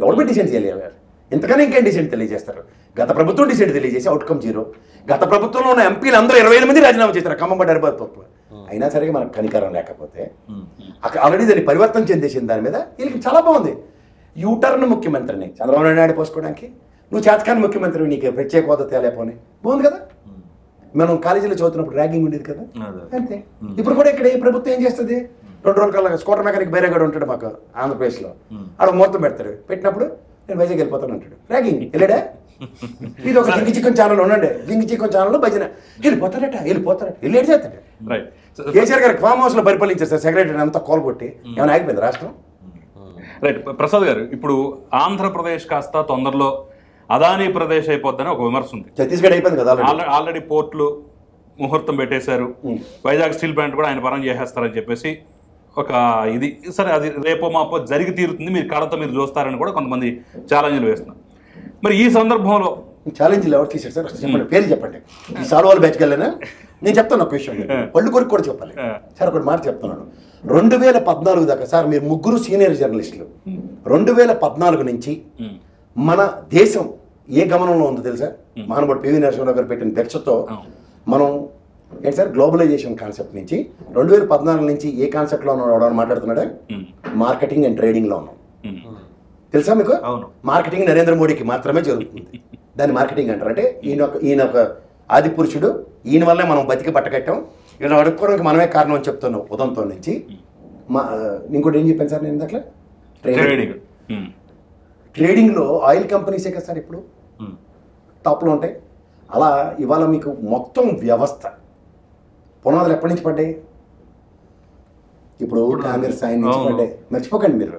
ఎవరు డిసెంట్ చేయాలి? ఇంతకన్నా ఇంకేం డిసెంట్ తెలియజేస్తారు? గత ప్రభుత్వం డిసెంట్ తెలియజేసి అవుట్కమ్ 0. గత ప్రభుత్వంలో ఉన్న ఎంపీలు అందరూ 25 మంది రాజీనామా చేశారు ఖమ్మంపాటి హరిబాబు తప్పు. అయినా సరే మనకు కనికరం లేకపోతే అక్కడ ఆల్రెడీ దాన్ని పరివర్తన చెందేసిన దాని మీద వీళ్ళకి చాలా బాగుంది. యూటర్న్ ముఖ్యమంత్రిని చంద్రబాబు నాయుడు ఆడిపోసుకోవడానికి, నువ్వు చేతకాని ముఖ్యమంత్రి, నీకు ప్రత్యేక హోదా తేలేపోని బాగుంది కదా. మనం కాలేజీలో చదువుతున్నప్పుడు ర్యాగింగ్ ఉండేది కదా, అంతే. ఇప్పుడు కూడా ఇక్కడ ఈ ప్రభుత్వం ఏం చేస్తుంది? 2 రోజుల కల్లా స్కూటర్ మెకానిక్ బైరేగాడు ఉంటాడు మాకు ఆంధ్రప్రదేశ్లో, ఆడ ముహూర్తం పెడతాడు, పెట్టినప్పుడు నేను వైజాగ్ వెళ్ళిపోతాను అంటాడు. ర్యాగింగ్ వెళ్ళాడా? ఇది ఒక జింగి చికెన్ ఛానల్ ఉండండి, జింగి చికెన్ ఛానల్లో భజన వెళ్ళిపోతాడట వెళ్ళేడు చేస్తాడు. కేసీఆర్ గారికి ఫామ్ హౌస్లో పరిపాలించారు సార్, సెక్రటరీ అంతా కోల్గొట్టి. ఏమైనా ఆగిపోయింది రాష్ట్రం? రైట్. ప్రసాద్ గారు, ఇప్పుడు ఆంధ్రప్రదేశ్ కాస్త తొందరలో అదానీ ప్రదేశ్ అయిపోద్దని ఒక విమర్శ ఉంది. ఛత్తీస్గఢ్ అయిపోయింది కదా ఆల్రెడీ పోర్ట్లు ముహూర్తం పెట్టేశారు, వైజాగ్ స్టీల్ ప్లాంట్ కూడా ఆయన పరం చేసేస్తారని చెప్పేసి ఒక ఇది. సరే, అది రేపో మాపో జరిగి తీరుతుంది, మీరు కడతో మీరు చూస్తారని కూడా కొంతమంది ఛాలెంజ్లు వేస్తున్నారు. మరి ఈ సందర్భంలో ఛాలెంజ్లు ఎవరు తీసారు సార్? చెప్పండి, పేరు చెప్పండి. ఈ సాల్వాల్ బ్యాచ్కి వెళ్ళానా? నేను చెప్తాను ఒక విషయం, పళ్ళు కొరికి కూడా చెప్పాలి సార్. ఒకటి మాట చెప్తున్నాను. 2014 దాకా సార్ మీరు ముగ్గురు సీనియర్ జర్నలిస్టులు, 2014 నుంచి మన దేశం ఏ గమనంలో ఉందో తెలుసా? మహానుభావుడు పివి నరసింహారావు గారు పెట్టిన దీక్షతో మనం ఏంటి సార్ గ్లోబలైజేషన్ కాన్సెప్ట్ నుంచి 2014 నుంచి ఏ కాన్సెప్ట్లో ఉన్నాడు మాట్లాడుతున్నాడా? మార్కెటింగ్ అండ్ ట్రేడింగ్లో ఉన్నాం. తెలుసా మీకు? అవును. మార్కెటింగ్ నరేంద్ర మోడీకి మాత్రమే జరుగుతుంది. దాన్ని మార్కెటింగ్ అంటారు. అంటే ఈయన ఒక ఆది పురుషుడు, ఈయన వల్లే మనం బతికి పట్టకట్టాం, ఈయన అడుక్కోవడానికి మనమే కారణం అని చెప్తున్నాం ఉదంతో నుంచి. ఇంకోటి ఏం చెప్పాను సార్ నేను ఇందాక? ట్రేడింగ్లో ఆయిల్ కంపెనీసే కదా సార్ ఇప్పుడు టాప్లో ఉంటాయి. అలా ఇవాళ మీకు మొత్తం వ్యవస్థ పునాదులు ఎప్పటి నుంచి పడ్డాయి? ఇప్పుడు కాంగ్రెస్ ఆయన నుంచి పడ్డాయి. మర్చిపోకండి మీరు.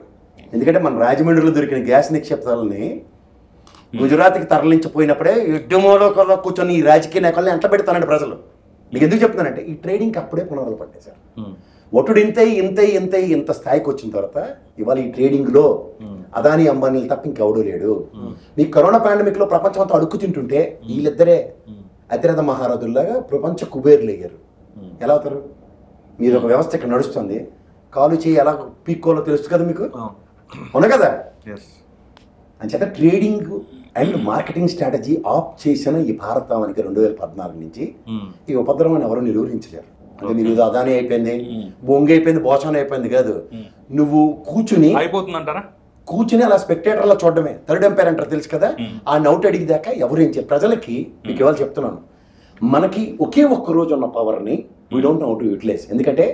ఎందుకంటే మన రాజమండ్రిలో దొరికిన గ్యాస్ నిక్షేపాలని గుజరాత్కి తరలించిపోయినప్పుడే యుద్ధంలో కూర్చొని ఈ రాజకీయ నాయకుల్ని ఎంట పెడతానండి ప్రజలు. మీకు ఎందుకు చెప్తున్నానంటే ఈ ట్రేడింగ్కి అప్పుడే పునాదులు పడ్డాయి సార్. ఒట్టుడు ఇంత స్థాయికి వచ్చిన తర్వాత ఇవాళ ఈ ట్రేడింగ్లో అదానీ అంబానీలు తప్ప ఇంకెవడూ లేడు. మీ కరోనా పాండమిక్లో ప్రపంచం అంతా అడుక్కు తింటుంటే వీళ్ళిద్దరే అతిరథ మహారాజుల్లాగా ప్రపంచ కుబేర్లు అయ్యారు. ఎలా అవుతారు? మీరు ఒక వ్యవస్థ ఇక్కడ నడుస్తుంది, కాలు చేయి ఎలా పీక్కోలో తెలుసు కదా మీకు, అవునా కదా? అంచేత trading and marketing strategy of చేసిన ఈ భారతావనికి 2014 నుంచి ఈ ఉపద్రవాన్ని ఎవరు నిరూపించలేరు. అంటే మీరు అదాని అయిపోయింది, బొంగి అయిపోయింది, బోసాన్ అయిపోయింది కాదు. నువ్వు కూర్చుని అలా స్పెక్టేటర్లో చూడడమే. థర్డ్ ఎంపైర్ అంటారు తెలుసు కదా, ఆ నౌట్ అడిగేదాకా ఎవరు ఏం చెప్పారు ప్రజలకి. మీకు ఇవాళ చెప్తున్నాను, మనకి ఒకే ఒక్క రోజు ఉన్న పవర్ని we don't know how to utilize. ఎందుకంటే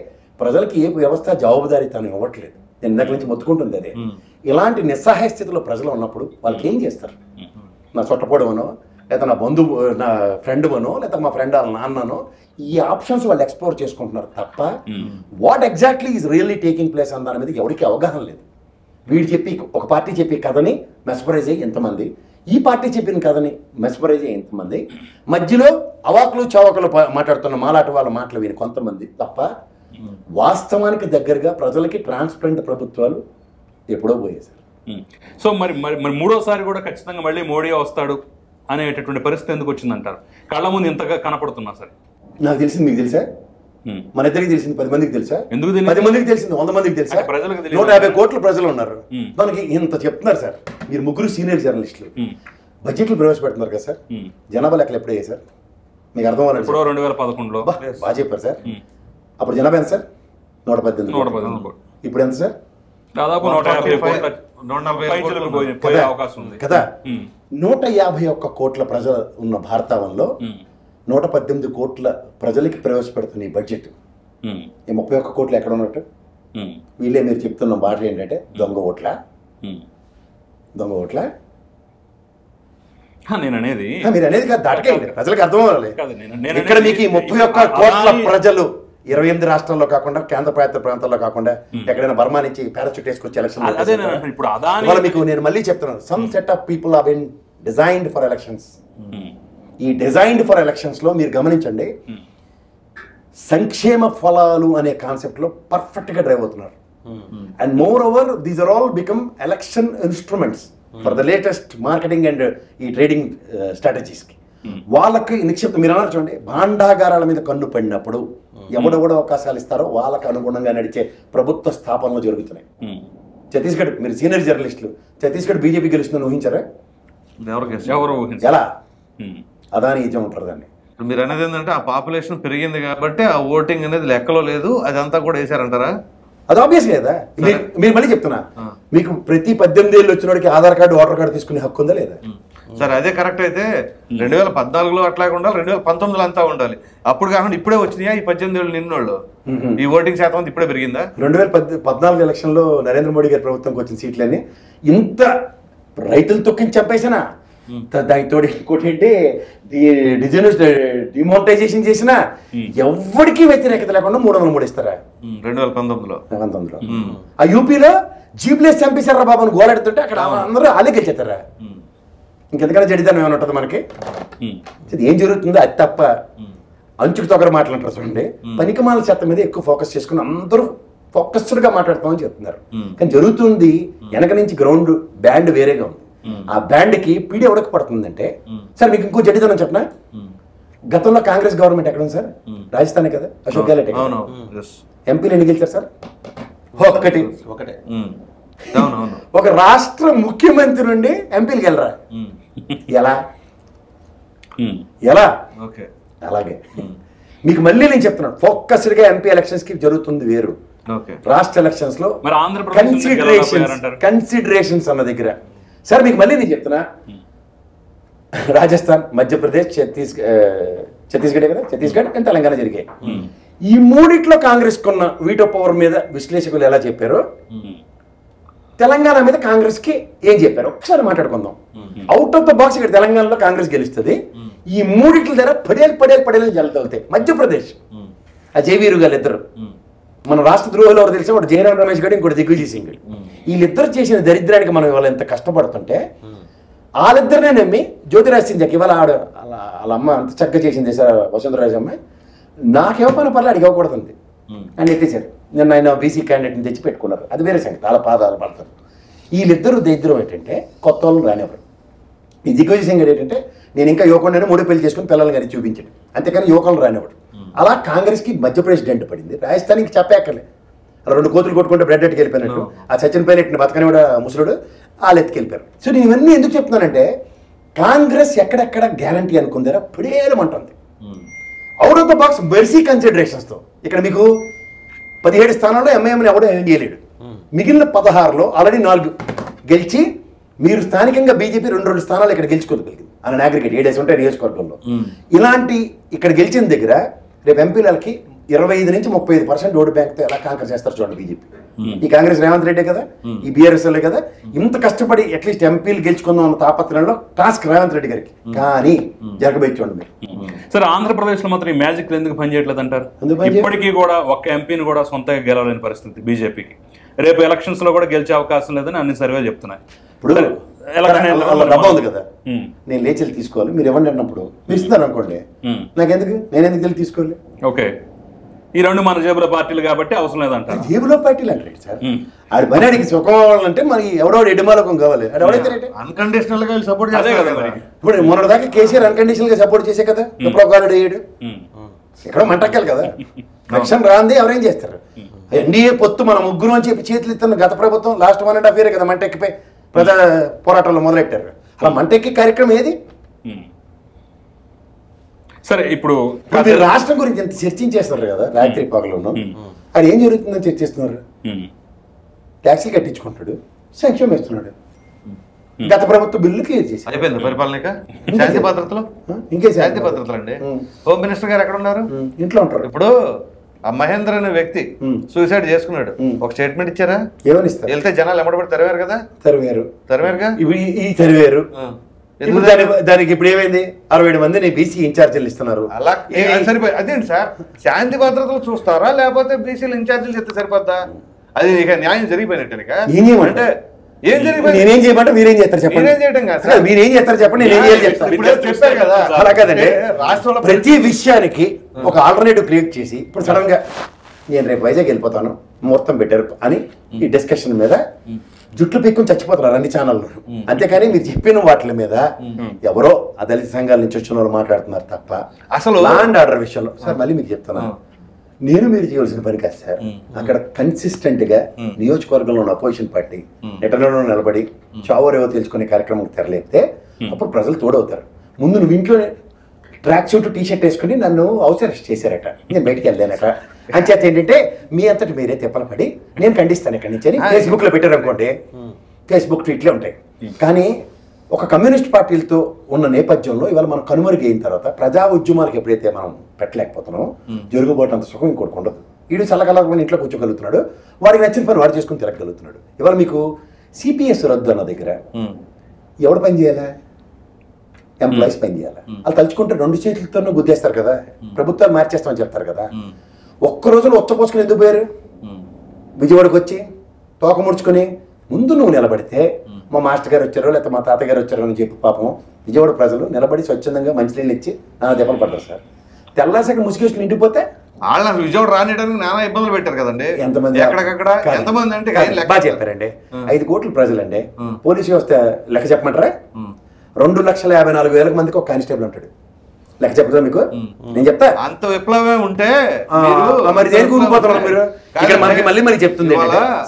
ప్రజలకి ఏ వ్యవస్థ జవాబుదారీతనం ఇవ్వట్లేదు. నేను ఇందాక నుంచి మొత్తుకుంటుంది అదే. ఇలాంటి నిస్సహాయ స్థితిలో ప్రజలు ఉన్నప్పుడు వాళ్ళకి ఏం చేస్తారు? నా చుట్టపొడవనో, లేదా నా బంధువు నా ఫ్రెండ్ అనో, లేదా మా ఫ్రెండ్ వాళ్ళ నాన్ననో, ఈ ఆప్షన్స్ వాళ్ళు ఎక్స్ప్లోర్ చేసుకుంటున్నారు తప్ప what exactly is really taking place అన్న దాని మీద ఎవరికి అవగాహన లేదు. వీడు చెప్పి ఒక పార్టీ చెప్పి కథని మెస్పరైజ్ అయ్యి ఎంతమంది, ఈ పార్టీ చెప్పిన కథని మెస్పరైజ్ అయ్యి ఎంతమంది, మధ్యలో అవాకులు చవాకులు మాట్లాడుతున్న మాలాట వాళ్ళ మాటలు విని కొంతమంది తప్ప వాస్తవానికి దగ్గరగా ప్రజలకి ట్రాన్స్పరెంట్ ప్రభుత్వాలు ఎప్పుడో పోయేసారు. సో మరి మూడోసారి కూడా ఖచ్చితంగా మళ్ళీ మోడీ వస్తాడు అనేటటువంటి పరిస్థితి ఎందుకు వచ్చిందంటారు? కళ్ళ ముందు ఇంతగా కనపడుతున్నా సరే. నాకు తెలిసింది మీకు తెలుసా? మన ఇద్దరికి తెలిసింది 10 మందికి తెలుసా? ఎందుకు 10 మందికి తెలిసింది 100 మందికి తెలుసా? 150 కోట్ల ప్రజలు ఉన్నారు. మనకి ఇంత చెప్తున్నారు సార్. మీరు ముగ్గురు సీనియర్ జర్నలిస్టులు బడ్జెట్లు ప్రవేశపెడుతున్నారు కదా సార్. జనాభా లెక్కలు ఎప్పుడయ్యాయి సార్? మీకు అర్థం అవ్వాలి. 2011లో బాగా చెప్పారు సార్. అప్పుడు జనాభా ఎంత సార్? 118. ఇప్పుడు ఎంత సార్? దాదాపు 140 అవకాశం ఉంది కదా. 151 కోట్ల ప్రజలు ఉన్న భారతావనంలో 118 కోట్ల ప్రజలకి ప్రవేశపెడుతున్న ఈ బడ్జెట్ ఈ 31 కోట్లు ఎక్కడ ఉన్నట్టు? వీళ్ళే మీరు చెప్తున్న మాట ఏంటంటే దొంగ ఓట్ల నేను అనేది మీరు అనేది కాదు, దాటకేయండి, ప్రజలకు అర్థం అవ్వాలి. ఇక్కడ మీకు ఈ 31 కోట్ల ప్రజలు 28 రాష్ట్రాల్లో కాకుండా కేంద్ర పాలిత ప్రాంతాల్లో కాకుండా ఎక్కడైనా బర్మా నుంచి పారాచూట్ వేసుకొచ్చి ఎలక్షన్ మీకు నేను మళ్ళీ చెప్తున్నాను. Some set of people have been designed for elections. ఈ డిజైన్డ్ ఫర్ ఎలక్షన్స్ లో మీరు గమనించండి, సంక్షేమ ఫలాలు అనే కాన్సెప్ట్ లో పర్ఫెక్ట్ గా డ్రైవ్ అవుతున్నారు. And moreover these are all become election instruments for the latest marketing and ఈ ట్రేడింగ్ స్ట్రాటజీస్ కి. వాళ్ళకి నిక్షిప్తం మీరు అన్నారు చూడండి, భాండాగారాల మీద కన్ను పడినప్పుడు ఎవడెవడో అవకాశాలు ఇస్తారో వాళ్ళకి అనుగుణంగా నడిచే ప్రభుత్వ స్థాపనలు జరుగుతున్నాయి. ఛత్తీస్గఢ్ మీరు సీనియర్ జర్నలిస్టులు, ఛత్తీస్గఢ్ బీజేపీ గెలుస్తుందని ఊహించారా? ఎలా? అదాని నిజం ఉంటారు దాన్ని. మీరు అనేది ఏంటంటే ఆ పాపులేషన్ పెరిగింది కాబట్టి ఆ ఓటింగ్ అనేది లెక్కలో లేదు, అదంతా కూడా వేసారంటారా? అది ఆబ్వియస్ కదా. మీరు మళ్ళీ చెప్తున్నా, మీకు ప్రతి 18 ఏళ్ళు వచ్చినోడికి ఆధార్ కార్డు ఓటర్ కార్డు తీసుకునే హక్కు ఉందా లేదా? సరే అదే కరెక్ట్ అయితే 2014లో అట్లాగే ఉండాలి, 2019లో అంతా ఉండాలి. అప్పుడు కాకుండా ఇప్పుడే వచ్చినాయా ఈ 18 ఏళ్ళు నిన్నోళ్ళు? ఈ ఓటింగ్ శాతం అంతా ఇప్పుడే పెరిగిందా? 2014 ఎలక్షన్లో నరేంద్ర మోడీ గారి ప్రభుత్వంకి వచ్చిన సీట్లన్నీ ఇంత రైతులు తొక్కించి చంపేసినా, దానితో ఇంకోటి ఏంటి డిమానిటైజేషన్ చేసినా ఎవరికి వ్యతిరేకత లేకుండా 303 ఇస్తారా 2019లో? ఆ యూపీలో జీప్లేసి చంపేశారా బాబు అని గోలాడుతుంటే అక్కడ అందరూ అలాగే గెలిచేస్తారా? ఇంకెందుకైనా జడిదానం ఏమైనా ఉంటుంది మనకి? ఏం జరుగుతుందో అది తప్ప అంచుకు తొగర మాట్లాడతారు చూడండి. పనికిమాల శాతం మీద ఎక్కువ ఫోకస్ చేసుకుని అందరూ ఫోకస్డ్గా మాట్లాడతామని చెప్తున్నారు. కానీ జరుగుతుంది వెనక నుంచి గ్రౌండ్ బ్యాండ్ వేరేగా ఉంది. ఆ బ్యాండ్కి పీడి ఎవరికి పడుతుందంటే, సార్ మీకు ఇంకో జడిదనం చెప్పనా, గతంలో కాంగ్రెస్ గవర్నమెంట్ ఎక్కడ ఉంది సార్? రాజస్థానే కదా, అశోక్ గెహ్లోట్. ఎంపీలు ఎన్ని గెలిచారు సార్? ఒకటే. ఒక రాష్ట్ర ముఖ్యమంత్రి నుండి ఎంపీలు గెలరా? ఎలా? అలాగే మీకు మళ్ళీ నేను చెప్తున్నాను, ఫోకస్డ్గా ఎంపీ ఎలక్షన్స్కి జరుగుతుంది వేరు, ఓకే రాష్ట్ర ఎలక్షన్స్లో మరి ఆంధ్రప్రదేశ్ కన్సిడరేషన్స్ అన్న దగ్గర. సార్ మీకు మళ్ళీ నేను చెప్తున్నా, రాజస్థాన్, మధ్యప్రదేశ్, ఛత్తీస్గఢ్ కదా, ఛత్తీస్గఢ్ అండ్ తెలంగాణ జరిగాయి. ఈ మూడిట్లో కాంగ్రెస్ కొన్న వీటో పవర్ మీద విశ్లేషకులు ఎలా చెప్పారో, తెలంగాణ మీద కాంగ్రెస్ కి ఏం చెప్పారు ఒకసారి మాట్లాడుకుందాం. అవుట్ ఆఫ్ ద బాక్స్ ఇక్కడ తెలంగాణలో కాంగ్రెస్ గెలుస్తుంది. ఈ మూడిట్ల దగ్గర పడేలు జల్లుతాయి. మధ్యప్రదేశ్ ఆ జయవీరు గారు ఇద్దరు, మన రాష్ట్ర ద్రోహులు ఎవరు తెలిసి ఒకటి జయరాం రమేష్ గారు, ఇంకోటి దిగ్విజయ్ సింగ్ గారు. వీళ్ళిద్దరు చేసిన దరిద్రానికి మనం ఇవాళ ఎంత కష్టపడుతుంటే, వాళ్ళిద్దరినే నమ్మి జ్యోతిరాజ్ సింధ్యాకి ఇవాళ వాళ్ళ అమ్మ అంత చక్కగా చేసింది సార్ వసుంధరాజ్ అమ్మాయి, నాకేమో పర్లే అడిగి ఇవ్వకూడదండి అని ఎత్తేసారు. నిన్న ఆయన బీసీ క్యాండిడేట్ని తెచ్చి పెట్టుకున్నారు, అది వేరే సంగతి, వాళ్ళ పాదాలు పడతారు. వీళ్ళిద్దరు దరిద్రం ఏంటంటే కొత్త వాళ్ళు రానివ్వరు. ఈ దిగ్విజయ్ సింగ్ ఏంటంటే నేను ఇంకా యువకుడిని 3 పెళ్లి చేసుకుని పిల్లల్ని కానీ చూపించాడు, అంతేకాని యువకులను రానివ్వడు. అలా కాంగ్రెస్కి మధ్యప్రదేశ్ డెంట్ పడింది. రాజస్థాన్కి చెప్పేక్కర్లే, 2 కోతులు కొట్టుకుంటే బ్రెడ్ ఎట్టుకు వెళ్ళిపోయినట్టు ఆ సచిన్ పైలట్ని బతకని కూడా ముసలుడు వాళ్ళు ఎత్తుకెళ్ళిపోయారు. సో నేను ఇవన్నీ ఎందుకు చెప్తున్నానంటే, కాంగ్రెస్ ఎక్కడెక్కడ గ్యారంటీ అనుకుందారా పడేయమంటుంది. Out of the box mercy కన్సిడరేషన్స్తో ఇక్కడ మీకు 17 స్థానాల్లో ఎంఐఎంని ఎవడో ఏం చేయలేడు. మిగిలిన 16లో ఆల్రెడీ 4 గెలిచి, మీరు స్థానికంగా బీజేపీ 2 స్థానాలు ఇక్కడ గెలుచుకోగలిగింది అని అగ్రిగేట్ 7 ఉంటాయి నియోజకవర్గంలో. ఇలాంటి ఇక్కడ గెలిచిన దగ్గర రేపు ఎంపీలకి 25 నుంచి 35% ఓటు బ్యాంక్తో ఎలా కాంకర్ చేస్తారు చూడండి బీజేపీ. ఈ కాంగ్రెస్ రేవంత్ రెడ్డి కదా, ఈ బీఆర్ఎస్ఎల్ కదా, ఇంత కష్టపడి అట్లీస్ట్ ఎంపీలు గెలుచుకుందాం అన్న తాపత్రయంలో టాస్క్ రేవంత్ రెడ్డి గారికి, కానీ జరగబెట్టి చూడండి మీరు. సరే, ఆంధ్రప్రదేశ్ లో మాత్రం ఈ మ్యాజిక్ ఎందుకు పనిచేయట్లేదు అంటారు? ఇప్పటికీ కూడా ఒక్క ఎంపీని కూడా సొంతంగా గెలవలేని పరిస్థితి బీజేపీకి. రేపు ఎలక్షన్స్ లో కూడా గెలిచే అవకాశం లేదని అన్ని సర్వేలు చెప్తున్నాయి. ఇప్పుడు డబ్బా ఉంది కదా, నేను లేచి తీసుకోవాలి, మీరు ఎవరిని అన్నప్పుడు మీరు ఇస్తున్నారు అనుకోండి, నాకెందుకు, నేను ఎందుకు వెళ్ళి తీసుకోవాలి? ఓకే, ఈ 2 మన జేబులో పార్టీలు కాబట్టి అవసరం లేదంటారు. జేబులో పార్టీలు అంటారు సార్, ఆడి పని ఆడికి సుఖం అంటే మరి ఎవడో ఎడ్డమాలకం కావాలి, అది ఎవడైతే అన్కండిషనల్ గా సపోర్ట్ అదే కదా. ఇప్పుడు మొన్న దాకా కేసీఆర్ అన్కండిషనల్ గా సపోర్ట్ చేసే కదా, ఎప్పుడో కాలేడు అయ్యాడు, ఎక్కడో మంటక్కాలి కదా. ఎలక్షన్ రాంది ఎవరేం చేస్తారు? ఎన్డీఏ పొత్తు మన ముగ్గురు అని చెప్పి చేతులు ఇస్తున్న గత ప్రభుత్వం లాస్ట్ 1.5 year కదా మంటెక్కిపోయి ప్రజా పోరాటాలు మొదలెట్టారు. అలా మంటెక్కి కార్యక్రమం ఏది? సరే, ఇప్పుడు మీరు రాష్ట్రం గురించి ఎంత చర్చించేస్తున్నారు కదా రాత్రి పగలను, అది ఏం జరుగుతుందని చర్చిస్తున్నారు. ట్యాక్సీలు కట్టించుకుంటాడు, సంక్షేమం ఇస్తున్నాడు. గత ప్రభుత్వ బిల్లు క్లియర్ చేసి అయిపోయింది పరిపాలన. శాంతి భద్రతలు ఇంకే శాంతి భద్రతలు అండి. హోమ్ మినిస్టర్ గారు ఎక్కడ ఉన్నారు? ఇంట్లో ఉంటారు. ఇప్పుడు ఆ మహేంద్ర అనే వ్యక్తి సూసైడ్ చేసుకున్నాడు, ఒక స్టేట్మెంట్ ఇచ్చారా? ఏమని ఇస్తారు? వెళ్తే జనాలు ఎమ్మడబడి తరివారు కదా, తరివారుగా ఈ తరివారు. దానికి ఇప్పుడు ఏమైంది? 67 మందిని బీసీ ఇన్ఛార్జీలు ఇస్తున్నారు. అలా సరిపోయి అదేంటి సార్, శాంతి భద్రతలు చూస్తారా లేకపోతే బీసీలు ఇన్ఛార్జీలు చెప్తే సరిపోద్దా? అది ఇక న్యాయం జరిగిపోయినట్టు అంటే ఏం జరిగిపోయింది? నేనేం చేయమంటే మీరేం చేస్తారు చెప్పండి. మీరేం చేయడం కాదు, మీరేం చేస్తారు చెప్పండి, నేను ఏం చెప్పారు కదా. అలా కాదండి, రాష్ట్రంలో ప్రతి విషయానికి ఒక ఆల్టర్నేటివ్ క్రియేట్ చేసి ఇప్పుడు సడన్ గా నేను రేపు వైజాగ్ వెళ్ళిపోతాను ముహూర్తం పెట్టారు అని ఈ డిస్కషన్ మీద జుట్లు పీక్కుని చచ్చిపోతున్నారు అన్ని ఛానళ్ళు. అంతేకాని మీరు చెప్పిన వాటి మీద ఎవరో ఆ దళిత సంఘాల నుంచి వచ్చిన వాళ్ళు మాట్లాడుతున్నారు తప్ప అసలు ల్యాండ్ ఆర్డర్ విషయంలో సార్ మళ్ళీ మీకు చెప్తున్నాను, నేను మీరు చేయవలసిన పని కాదు సార్. అక్కడ కన్సిస్టెంట్ గా నియోజకవర్గంలో ఉన్న అపోజిషన్ పార్టీ ఎటర్నలో నిలబడి చావరేవో తెలుసుకునే కార్యక్రమం తెరలేపితే అప్పుడు ప్రజలు తోడవుతారు. ముందు నువ్వు ఇంట్లో ట్రాక్ సూట్ టీషర్ట్ వేసుకుని నన్ను హౌస్ అరెస్ట్ చేశారట, నేను బయటికి వెళ్ళానట. అంచేత ఏంటంటే మీ అంతటి మీరే తిప్పలు పడి నేను ఖండిస్తాను ఇక్కడి నుంచి అని ఫేస్బుక్ లో పెట్టారు అనుకోండి, ఫేస్బుక్ ట్వీట్లే ఉంటాయి. కానీ ఒక కమ్యూనిస్ట్ పార్టీలతో ఉన్న నేపథ్యంలో ఇవాళ మనం కనుమరుగైన తర్వాత ప్రజా ఉద్యమాలకు ఎప్పుడైతే మనం పెట్టలేకపోతున్నామో జరుగుబోటంత సుఖం ఇంకోటి ఉండదు. వీడు చల్లగలకుండా ఇంట్లో కూర్చోగలుగుతున్నాడు, వాడికి నచ్చిన పని వాడు చేసుకుని తిరగలుగుతున్నాడు. ఇవాళ మీకు సిపిఎస్ రద్దు అన్న దగ్గర ఎవడు పని చేయాలా? ఎంప్లాయీస్ పని చేయాలి. వాళ్ళు తలుచుకుంటే 2 చేతులతోనూ గుద్దేస్తారు కదా, ప్రభుత్వాలు మార్చేస్తామని చెప్తారు కదా. ఒక్క రోజులో ఉచ్చపోసుకుని ఎందుకు పోయారు? విజయవాడకు వచ్చి తోక ముడుచుకొని ముందు నువ్వు నిలబడితే మా మాస్టర్ గారు వచ్చారో లేకపోతే మా తాతగారు వచ్చారో అని చెప్పి పాపం విజయవాడ ప్రజలు నిలబడి స్వచ్ఛందంగా మంచినీళ్ళు ఇచ్చి నానా దెబ్బలు పడ్డారు సార్. తెల్లాసాక ముసుగేసుకుని ఇంటిపోతే వాళ్ళ విజయవాడ రానియడానికి నానా ఇబ్బందులు పెట్టారు కదండి. ఎంతమంది ఎక్కడికక్కడ ఎంతమంది అంటే బాగా చెప్పారండి. 5 కోట్ల ప్రజలండి. పోలీసు వ్యవస్థ లెక్క చెప్పమంటారా? 2,54,000 మందికి ఒక కానిస్టేబుల్ ఉంటాడు. లెక్క చెప్తా మీకు, నేను చెప్తా. అంత విప్లవమే ఉంటే మరి దేనికి ఊగిపోతున్నారు మీరు? ఇక్కడ మనకి మళ్ళీ చెప్తుంది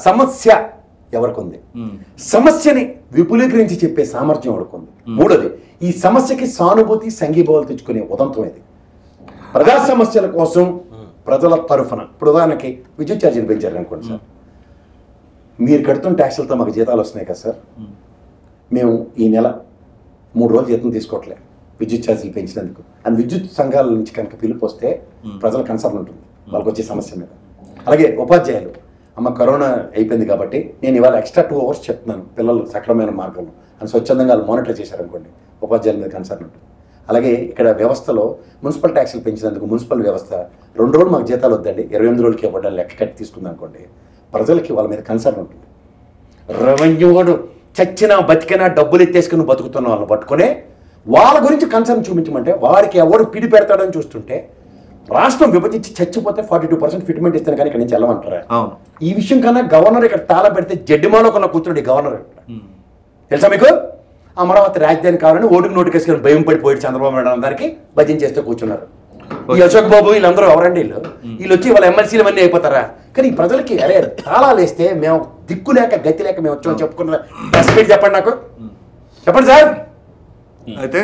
సమస్య ఎవరికి ఉంది, సమస్యని విపులీకరించి చెప్పే సామర్థ్యం ఎవరికి ఉంది. 3వది ఈ సమస్యకి సానుభూతి సంఘీభావాలు తెచ్చుకునే ఉదంతం ఇది. ప్రజా సమస్యల కోసం ప్రజల తరఫున ఇప్పుడు ఉదాహరణకి విద్యుత్ ఛార్జీలు పెంచారు అనుకోండి సార్, మీరు కడుతున్న ట్యాక్సులతో మాకు జీతాలు వస్తున్నాయి కదా సార్, మేము ఈ నెల 3 రోజులు జీతం తీసుకోవట్లేదు విద్యుత్ ఛార్జీలు పెంచినందుకు అని విద్యుత్ సంఘాల నుంచి కనుక పిలుపు వస్తే ప్రజల కన్సర్న్ ఉంటుంది వాళ్ళకి వచ్చే సమస్య మీద. అలాగే ఉపాధ్యాయులు, అమ్మ కరోనా అయిపోయింది కాబట్టి నేను ఇవాళ ఎక్స్ట్రా 2 hours చెప్తున్నాను పిల్లలు సక్రమైన మార్గంలో అని స్వచ్ఛందంగా వాళ్ళు మానిటర్ చేశారనుకోండి, ఉపాధ్యాయుల మీద కన్సర్న్ ఉంటుంది. అలాగే ఇక్కడ వ్యవస్థలో మున్సిపల్ ట్యాక్సులు పెంచినందుకు మున్సిపల్ వ్యవస్థ 2 రోజులు మాకు జీతాలు వద్దండి 28 రోజులకి ఇవ్వడం లెక్క కట్టి తీసుకుంది అనుకోండి, ప్రజలకి వాళ్ళ మీద కన్సర్న్ ఉంటుంది. రెవెన్యూ వాడు చచ్చినా బతికినా డబ్బులు ఎత్తేసుకుని బతుకుతున్న వాళ్ళని పట్టుకునే వాళ్ళ గురించి కన్సర్న్ చూపించమంటే వాడికి ఎవడు పిడి పెడతాడని చూస్తుంటే రాష్ట్రం విభజించి చచ్చిపోతే 42% ఫిట్మెంట్ ఇస్తాను కానీ ఇక్కడ నుంచి వెళ్ళమంటారా? ఈ విషయం కన్నా గవర్నర్ ఇక్కడ తాళం పెడితే జడ్డిమాలో కొన్న కూర్చున్నాడు ఈ గవర్నర్. తెలుసా మీకు? అమరావతి రాజధాని కావాలని ఓటుకు నోటుకేసుకొని భయం పడిపోయాడు చంద్రబాబు నాయుడు దానికి భజన చేస్తూ కూర్చున్నారు. ఈ అశోక్ బాబు వీళ్ళందరూ ఎవరండి వీళ్ళు వచ్చి వాళ్ళ ఎమ్మెల్సీలు అన్నీ అయిపోతారా? కానీ ఈ ప్రజలకి అరే తాళాలు వేస్తే మేము దిక్కు లేక గతి లేక మేము వచ్చామని చెప్పుకున్న స్పీడ్ చెప్పండి, నాకు చెప్పండి సార్. అయితే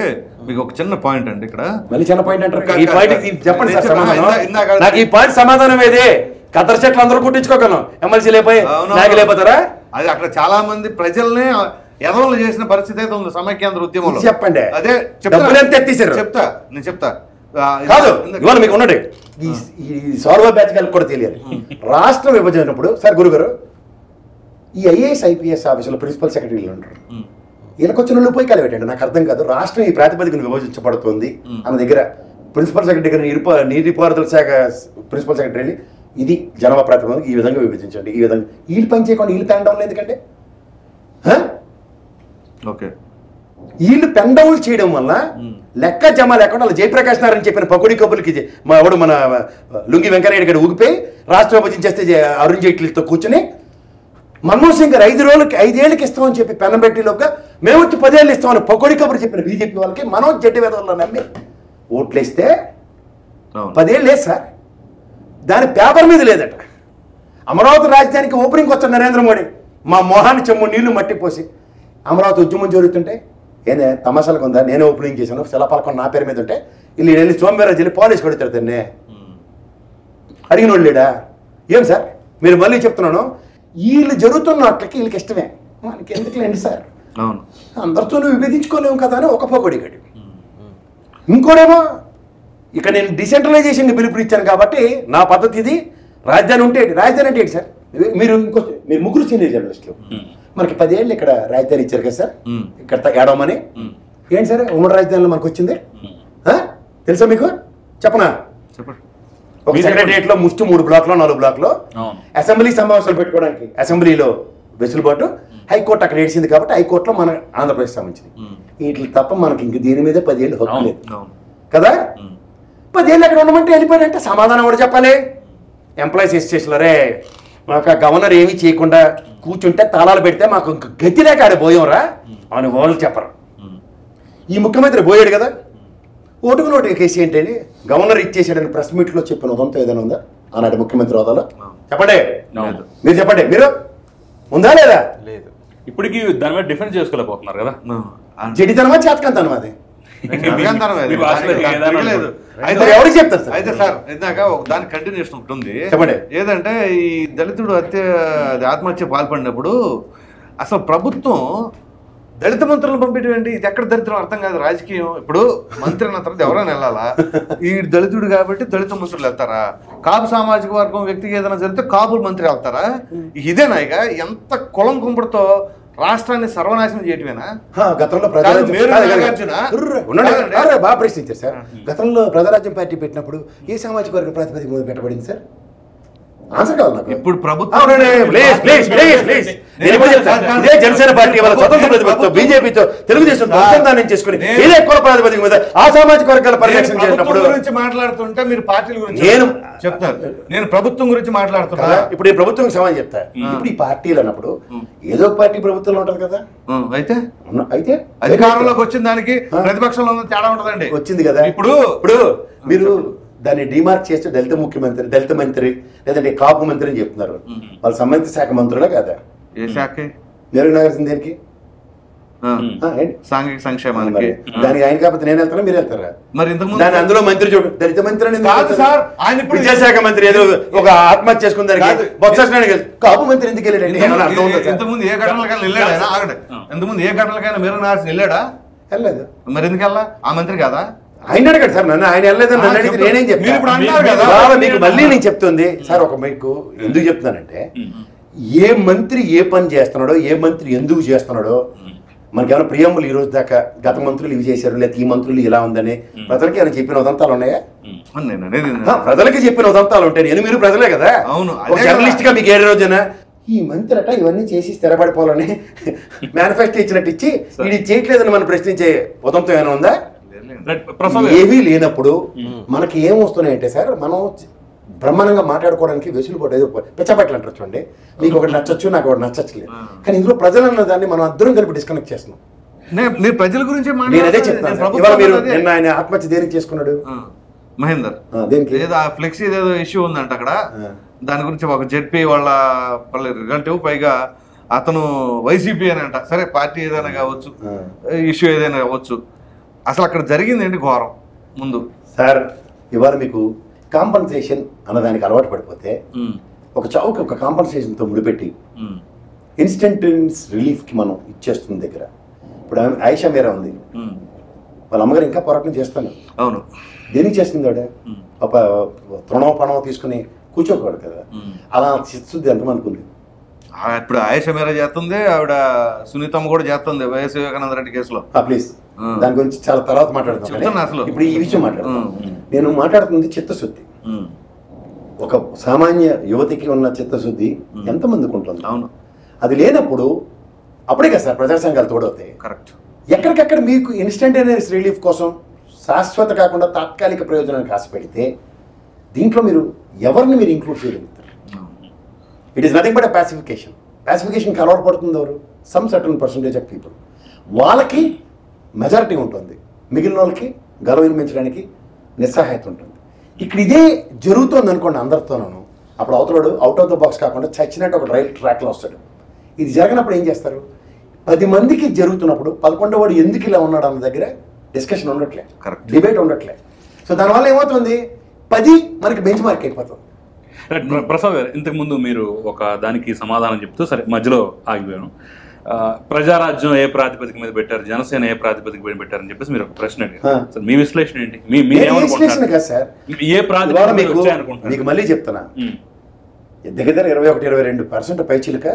మీకు ఒక చిన్న పాయింట్ అండి ఇక్కడ. మళ్ళీ చిన్న పాయింట్ అంటారు. ఈ పాయింట్ చెప్పండి సార్ సమాధానం. నాకు ఈ పాయింట్ సమాధానం ఏదే? కత్తర్ చెట్లు అందరూ కుట్టించుకోగలం, ఎమ్మెల్సీలు అయిపోయి నాయకులు అయిపోతారా? అది అక్కడ చాలా మంది ప్రజల్ని ఎదవలు చేసిన పరిస్థితి అయితే ఉంది సమైక్యాంధ్ర ఉద్యమంలో. చెప్పండి. అదే చెప్తా నేను చెప్తా కాదు ఇవాళ మీకు ఉన్నట్టు ఈ సౌరవ బ్యాచ్ గారికి కూడా తెలియాలి. రాష్ట్రం విభజనప్పుడు సార్ గురుగారు ఈ ఐఏఎస్ ఐపీఎస్ ఆఫీసులో ప్రిన్సిపల్ సెక్రటరీలు ఉంటారు, వీళ్ళకి వచ్చిన వాళ్ళు పోయి కలిపెట్టండి. నాకు అర్థం కాదు, రాష్ట్రం ఈ ప్రాతిపదికను విభజించబడుతుంది అన్న దగ్గర ప్రిన్సిపల్ సెక్రటరీ నీటిపారుదల శాఖ ప్రిన్సిపల్ సెక్రటరీని ఇది జనాభా ప్రాతిపదికన ఈ విధంగా విభజించండి, ఈ విధంగా వీళ్ళు పని చేయకుండా వీళ్ళు పెన్ డౌన్ ఎందుకంటే ఓకే వీళ్ళు పెన్ డౌన్ చేయడం వల్ల లెక్క జమ లేకుండా వాళ్ళు జయప్రకాష్ నారాయణ చెప్పిన పకోడీ కబుర్లకి మా వాడు మన లుంగి వెంకయ్యనాయుడు గారు ఊగిపోయి రాష్ట్ర విభజించేస్తే అరుణ్ జైట్లీతో కూర్చొని మన్మోహన్ సింగ్ గారు 5 ఏళ్ళకి ఇస్తామని చెప్పి పెన్నం పెట్టేలోగా మేము వచ్చి 10 ఏళ్ళు ఇస్తామని పకోడీ కబురు చెప్పిన బీజేపీ వాళ్ళకి మనం జడ్డి వేదవల్లో నమ్మి ఓట్లు వేస్తే 10 ఏళ్ళు లేదు సార్, దాని పేపర్ మీద లేదట. అమరావతి రాజధానికి ఓపెనింగ్ వచ్చాడు నరేంద్ర మోడీ, మా మొహాన్ని చెమ్ము నీళ్లు మట్టిపోసి అమరావతి ఉద్యమం జరుగుతుంటే ఏదే తమాషాలకు ఉందా నేనే ఓపెనింగ్ చేశాను శిలాపలకం నా పేరు మీద ఉంటే వీళ్ళు వెళ్ళి సోమవారం వెళ్ళి పాలిష్ కొడతారు దాన్ని అడిగిన వాళ్ళు లేడా? ఏం సార్ మీరు మళ్ళీ చెప్తున్నాను, వీళ్ళు జరుగుతున్నట్లకి వీళ్ళకి ఇష్టమే, మనకి ఎందుకులేండి సార్, అందరితోనూ విభజించుకోలేము కదా అని ఒక పోగొడి గడి. ఇంకోడేమో ఇక నేను డిసెంట్రలైజేషన్ పిలుపునిచ్చాను కాబట్టి నా పద్ధతి ఇది, రాజధాని ఉంటే రాజధాని అంటే ఏంటి సార్? మీరు ముగ్గురు సీనియర్ జర్నలిస్టులు, మనకి 10 ఏళ్ళు ఇక్కడ రాజధాని ఇచ్చారు కదా సార్, ఇక్కడ ఏడవమని ఏంటి సార్ ఉమ్మడి రాజధానిలో మనకు వచ్చింది తెలుసా మీకు? చెప్పనా? ఒక సెక్రటరియట్ లో ముష్టి 3 బ్లాక్లో 4 బ్లాక్లో అసెంబ్లీ సమావేశాలు పెట్టుకోవడానికి అసెంబ్లీలో వెసులుబాటు, హైకోర్టు అక్కడ ఏడ్చింది కాబట్టి హైకోర్టులో మన ఆంధ్రప్రదేశ్ సంబంధించింది. వీటి తప్ప మనకి ఇంక దీని మీద 10 ఏళ్ళు హక్కు లేదు కదా. 10 ఏళ్ళు అక్కడ ఉండమంటే వెళ్ళిపోయాడంటే సమాధానం కూడా చెప్పాలి. ఎంప్లాయీస్ అసోసియేషన్లో రే మాకు గవర్నర్ ఏమీ చేయకుండా కూర్చుంటే తాళాలు పెడితే మాకు ఇంక గతి లేక ఆడ పోయాంరా అని వాళ్ళు చెప్పరు. ఈ ముఖ్యమంత్రి పోయాడు కదా, ఓటుకు నోటు కేసు ఏంటండి గవర్నర్ ఇచ్చేసాడని ప్రెస్ మీట్లో చెప్పిన ఉదంతం ఏదైనా ఉందా ఆనాటి ముఖ్యమంత్రి హోదాలో? చెప్పండి, మీరు చెప్పండి, మీరు ఉందా లేదా? లేదు. ఇప్పటికీ దాని మీద డిఫెండ్ చేసుకోలేకపోతున్నారు కదా. జడితనమా చేతకంతనమా? అది ఎవరికి చెప్తారు సార్? అయితే సార్ ఇందాక దాని కంటిన్యూషన్ ఒకటి ఉంది. చెప్పండి. ఏదంటే ఈ దళితుడు ఆత్మహత్య పాల్పడినప్పుడు అసలు ప్రభుత్వం దళిత మంత్రులను పంపించండి, ఇది ఎక్కడ దళితులు అర్థం కాదు. రాజకీయం ఇప్పుడు మంత్రి అన్న తర్వాత ఎవరైనా వెళ్ళాలా? ఈ దళితుడు కాబట్టి దళిత మంత్రులు వెళ్తారా? కాపు సామాజిక వర్గం వ్యక్తికి ఏదైనా జరిగితే కాపుల మంత్రి వెళ్తారా? ఇదేనా ఇక ఎంత కులం కుంపడితో రాష్ట్రాన్ని సర్వనాశనం చేయటమేనా? గతంలో బాగా ప్రశ్నించారు సార్. గతంలో ప్రజారాజ్యం పార్టీ పెట్టినప్పుడు ఏ సామాజిక వర్గ ప్రాతిపదిక మీద పెట్టబడింది సార్? ఆన్సర్ కావాలి నాకు. ఇప్పుడు ప్రభుత్వం ఇదే జనసేన పార్టీ వాళ్ళ స్వతంత్ర ప్రతిపత్తితో బీజేపీతో తెలుగుదేశం అనుసంధానం చేసుకుని ఇదే కుల ప్రాతిపదిక మీద ఆ సామాజిక వర్గాల పరిరక్షణ చేసినప్పుడు గురించి మాట్లాడుతుంటే మీరు పార్టీల గురించి నేను చెప్తారు, నేను ప్రభుత్వం గురించి మాట్లాడుతున్నా. ఇప్పుడు ఈ ప్రభుత్వం సమాధానం చెప్తా. ఇప్పుడు ఈ పార్టీలు అన్నప్పుడు ఏదో ఒక పార్టీ ప్రభుత్వంలో ఉంటది కదా, అయితే అధికారంలోకి వచ్చిన దానికి ప్రతిపక్షంలో తేడా ఉంటదండి. వచ్చింది కదా. ఇప్పుడు మీరు దాన్ని డిమార్క్ చేస్తే దళిత ముఖ్యమంత్రి, దళిత మంత్రి లేదంటే కాపు మంత్రి అని చెప్తున్నారు. వాళ్ళు సంబంధిత శాఖ మంత్రులే కదా? ఏ శాఖ? నెరవేర్చింది దేనికి? సాంఘిక సంక్షేమానికి. దానికి ఆయన కాకపోతే నేను వెళ్తారా మీరు వెళ్తారా? మరి ఇంతకు దాని అందులో మంత్రి చూడు, దళిత మంత్రి అని కాదు సార్, ఆయన ఇప్పుడు విద్యాశాఖ మంత్రి ఏదో ఒక ఆత్మహత్య చేసుకున్న దానికి బొత్స కాపు మంత్రి ఎందుకు వెళ్ళాడండి? ఇంతకుముందు ఏ ఘటనలకైనా వెళ్ళాడా? ఇంతకుముందు ఏ ఘటనలకైనా మీరు నాశనం వెళ్ళాడా? వెళ్ళలేదు. మరి ఎందుకు వెళ్ళా? ఆ మంత్రి కదా ఆయన అడగడు సార్ నన్ను, ఆయన వెళ్ళలేదని నన్ను అడిగితే నేనేం చెప్తాను? మీకు మళ్ళీ నేను చెప్తుంది సార్, ఒక మీకు ఎందుకు చెప్తున్నానంటే, ఏ మంత్రి ఏ పని చేస్తున్నాడో, ఏ మంత్రి ఎందుకు చేస్తున్నాడో మనకేమైనా ప్రియంబులు ఈ రోజు దాకా గత మంత్రులు ఇవి చేశారు, లేదా ఈ మంత్రులు ఇలా ఉందని ప్రజలకి ఏమైనా చెప్పిన ఉదంతాలు ఉన్నాయా? ప్రజలకి చెప్పిన ఉదంతాలు ఉంటాయి. నేను మీరు ప్రజలే కదా. అవును, జర్నలిస్ట్ గా మీకు ఏ రోజున ఈ మంత్రి అట ఇవన్నీ చేసి స్థిరపడిపోవాలని మేనిఫెస్టో ఇచ్చినట్టు ఇచ్చి ఇది చేయట్లేదని మనం ప్రశ్నించే ఉదంతం ఏమైనా ఉందా? ఏవీ లేనప్పుడు మనకి ఏం వస్తున్నాయంటే సార్, మనం బ్రహ్మాండంగా మాట్లాడుకోవడానికి వెసులుబాటు ఏదో పిచ్చపట్లు అంటారు చూడండి, మీకు ఒకటి నచ్చచ్చు నాకు ఒకటి నచ్చట్లేదు, కానీ ఇందులో ప్రజలు అన్న దాన్ని మనం అందరం కలిపి డిస్కనెక్ట్ చేస్తున్నాం. మీరు ప్రజల గురించి నేను అదే చెప్తాను. ఇవాళ మీరు నిన్న ఆయన ఆత్మహత్య దేనికి చేసుకున్నాడు? మహేందర్ దేనికి? ఏదో ఫ్లెక్సీ ఏదో ఇష్యూ ఉందంట అక్కడ, దాని గురించి ఒక జెడ్పీ వాళ్ళ రిలేటివ్, పైగా అతను వైసీపీ అని అంట. సరే పార్టీ ఏదైనా కావచ్చు, ఇష్యూ ఏదైనా కావచ్చు, అసలు అక్కడ జరిగింది ఏంటి ఘోరం ముందు సార్? ఇవాళ మీకు కాంపన్సేషన్ అన్నదానికి అలవాటు పడిపోతే ఒక చౌక ఒక కాంపన్సేషన్తో ముడిపెట్టి ఇన్స్టెంట్ రిలీఫ్కి మనం ఇచ్చేస్తుంది దగ్గర. ఇప్పుడు ఆయిషా మీరా ఉంది, వాళ్ళ అమ్మగారు ఇంకా పోరాటం చేస్తాను. అవును, దేనికి చేస్తుంది ఆవిడ? ఒక తృణం పణం తీసుకుని కూర్చోకూడదు కదా, అలా చిత్తుంది ఎంతమందికి ఉంది. ఇప్పుడు ఆయిషా మీరా చేస్తుంది, ఆవిడ సునీతమ్మ కూడా చేస్తుంది వైఎస్ వివేకానంద రెడ్డి కేసులో. ప్లీజ్ దాని గురించి చాలా తర్వాత మాట్లాడుతాను. అసలు ఇప్పుడు ఈ విషయం మాట్లాడుతాను. నేను మాట్లాడుతుంది చిత్తశుద్ధి. ఒక సామాన్య యువతికి ఉన్న చిత్తశుద్ధి ఎంతమందికి ఉంటుంది? అవును, అది లేనప్పుడు అప్పుడే కదా సార్ ప్రజా సంఘాలు తోడవుతాయి. కరెక్ట్. ఎక్కడికక్కడ మీకు ఇన్స్టంటేనియస్ రిలీఫ్ కోసం శాశ్వత కాకుండా తాత్కాలిక ప్రయోజనానికి ఆశపెడితే దీంట్లో మీరు ఎవరిని మీరు ఇంక్లూడ్ చేయగలుగుతారు? It is nothing but pacification. ప్యాసిఫికేషన్కి అలవాటు పడుతుంది ఎవరు? Some certain percentage of people. వాళ్ళకి మెజారిటీ ఉంటుంది, మిగిలిన వాళ్ళకి గర్వ నిర్మించడానికి నిస్సహాయత ఉంటుంది. ఇక్కడ ఇదే జరుగుతుంది అనుకోండి అందరితోనూ, అప్పుడు అవతలడు అవుట్ ఆఫ్ ద బాక్స్ కాకుండా చచ్చినట్టు ఒక రైల్ ట్రాక్లో వస్తాడు. ఇది జరగనప్పుడు ఏం చేస్తారు? 10 మందికి జరుగుతున్నప్పుడు 11వ వాడు ఎందుకు ఇలా ఉన్నాడు అన్న దగ్గర డిస్కషన్ ఉండట్లే, డిబేట్ ఉండట్లే. సో దానివల్ల ఏమవుతుంది? 10 మనకి బెంచ్ మార్క్ అయిపోతుంది. ప్రసాద్ గారు, ఇంతకుముందు మీరు ఒక దానికి సమాధానం చెప్తూ సరే మధ్యలో ఆగిపోయాను. ప్రజారాజ్యం ఏ ప్రాతిపదిక మీద పెట్టారు, జనసేన ఏ ప్రాతిపదిక మీద పెట్టారని చెప్పేసి మీరు ఒక ప్రశ్న అడిగారు. మీ విశ్లేషణ ఏంటి? విశ్లేషణ కాదు సార్, ఏ ప్రాతిపదిక మీకు మళ్ళీ చెప్తున్నా. దగ్గర 21-22% పైచిలుక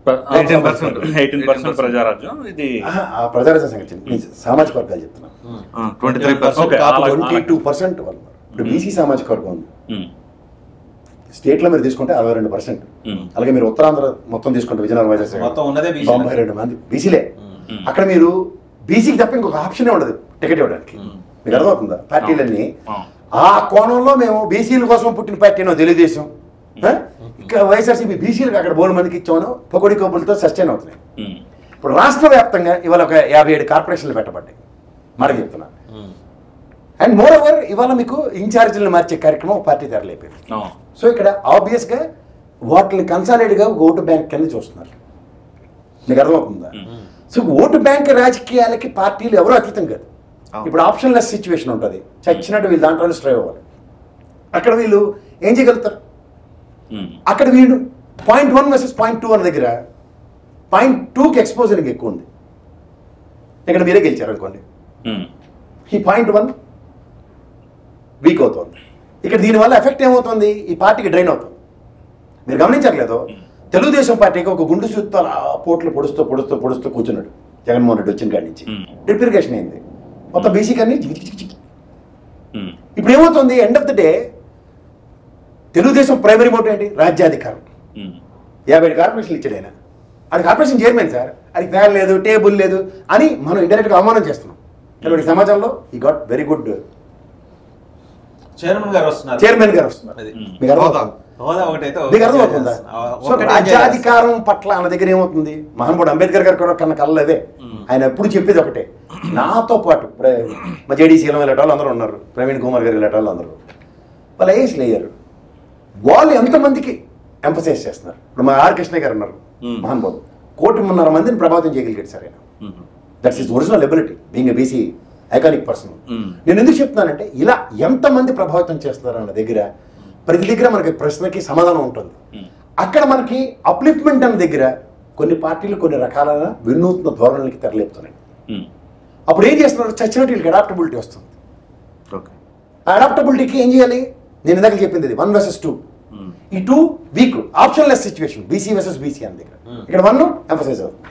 18% ప్రజారాజ్యం. ఇది ప్రజారాజ్యం సంగతి సామాజిక వర్గాలు చెప్తున్నా. 22% వాళ్ళు. ఇప్పుడు బీసీ సామాజిక వర్గం ఉంది స్టేట్లో, మీరు తీసుకుంటే 62%. అలాగే మీరు ఉత్తరాంధ్ర మొత్తం తీసుకుంటే విజయనగరం, వైజాగ్ 92 మంది బీసీలే. అక్కడ మీరు బీసీకి తప్ప ఇంకొక ఆప్షనే ఉండదు టికెట్ ఇవ్వడానికి. మీకు అర్థమవుతుందా? పార్టీలన్నీ ఆ కోణంలో మేము బీసీల కోసం పుట్టిన పార్టీనో తెలుగుదేశం, ఇంకా వైఎస్ఆర్సీపీ బీసీలకు అక్కడ 3 మందికి ఇచ్చామను పొగడి కబుర్లతో సస్టైన్ అవుతున్నాయి. ఇప్పుడు రాష్ట్ర వ్యాప్తంగా ఇవాళ ఒక 57 కార్పొరేషన్లు పెట్టబడ్డాయి మాట చెప్తున్నా. అండ్ మోర్ ఓవర్ ఇవాళ మీకు ఇన్ఛార్జీలను మార్చే కార్యక్రమం పార్టీ తెరలేపారు. సో ఇక్కడ ఆబ్వియస్గా వాటిని కన్సాలిడేట్గా ఓటు బ్యాంక్ కింద చూస్తున్నారు. మీకు అర్థమవుతుందా? సో ఓటు బ్యాంక్ రాజకీయాలకి పార్టీలు ఎవరో అతీతం కాదు. ఇప్పుడు ఆప్షన్లెస్ సిచ్యువేషన్ ఉంటుంది, చచ్చినట్టు వీళ్ళు దాంట్లోనే స్ట్రైవ్ అవ్వాలి. అక్కడ వీళ్ళు ఏం చేయగలుగుతారు? అక్కడ వీళ్ళు 0.1 వర్సెస్ 0.2 అన్న దగ్గర 0.2కి ఎక్స్పోజరింగ్ ఎక్కువ ఉంది. ఇక్కడ మీరే గెలిచారు అనుకోండి, ఈ 0.1 వీక్ అవుతుంది. ఇక్కడ దీనివల్ల ఎఫెక్ట్ ఏమవుతుంది? ఈ పార్టీకి డ్రైన్ అవుతుంది. మీరు గమనించట్లేదు, తెలుగుదేశం పార్టీకి ఒక గుండు సూత్తో పోట్లు పొడుస్తూ కూర్చున్నాడు జగన్మోహన్ రెడ్డి వచ్చిన కాడి నుంచి. డ్రిప్ ఇరిగేషన్ అయింది మొత్తం బీసీ కానీ. ఇప్పుడు ఏమవుతుంది? End of the day Telugu Desam primary motive ఏంటి? రాజ్యాధికారం. 57 కార్పొరేషన్లు ఇచ్చాడు ఆయన. అది కార్పొరేషన్ చైర్మన్ సార్, అది ఫ్యాన్ లేదు, టేబుల్ లేదు అని మనం ఇండైరెక్ట్గా అవమానం చేస్తున్నాం. కాబట్టి సమాజంలో ఈ గాట్ వెరీ గుడ్ చైర్మన్ గారు వస్తున్నారు. మీకు అర్థమవుతుందా? సో రాజ్యాధికారం పట్ల అన్న దగ్గర ఏమవుతుంది? మహానుభావుడు అంబేద్కర్ గారు కూడా కన్నా కళ్ళదే. ఆయన ఎప్పుడు చెప్పేది ఒకటే, నాతో పాటు మా జేడీసీలో వెళ్ళే వాళ్ళు అందరూ ఉన్నారు, ప్రవీణ్ కుమార్ గారు వెళ్ళే వాళ్ళు అందరూ వాళ్ళు ఐఏఎస్లు అయ్యారు. వాళ్ళు ఎంతమందికి ఎంఫసైజ్ చేస్తున్నారు? ఇప్పుడు మా ఆర్ కృష్ణ గారు ఉన్నారు, మహానుభావుడు 1.5 కోటి మందిని ప్రభావితం చేయగలిగాడు సార్ ఆయన. That's is original ability being a BC iconic person. నేను ఎందుకు చెప్తున్నానంటే ఇలా ఎంతమంది ప్రభావితం చేస్తున్నారు అన్న దగ్గర ప్రతి దగ్గర మనకి ప్రశ్నకి సమాధానం ఉంటుంది. అక్కడ మనకి అప్లిఫ్ట్మెంట్ అన్న దగ్గర కొన్ని పార్టీలు కొన్ని రకాలైన వినూత్న ధోరణులకి తెరలేపుతున్నాయి. అప్పుడు ఏం చేస్తున్నారు, చచ్చినట్టు వీళ్ళకి అడాప్టబిలిటీ వస్తుంది. ఆ అడాప్టబిలిటీకి ఏం చేయాలి, నేను ఇందాక చెప్పింది 1 versus 2. ఈ 2 week optionless situation, BC versus BC అన్న దగ్గర ఇక్కడ 1 ఎంఫసైజ్ అవుతుంది.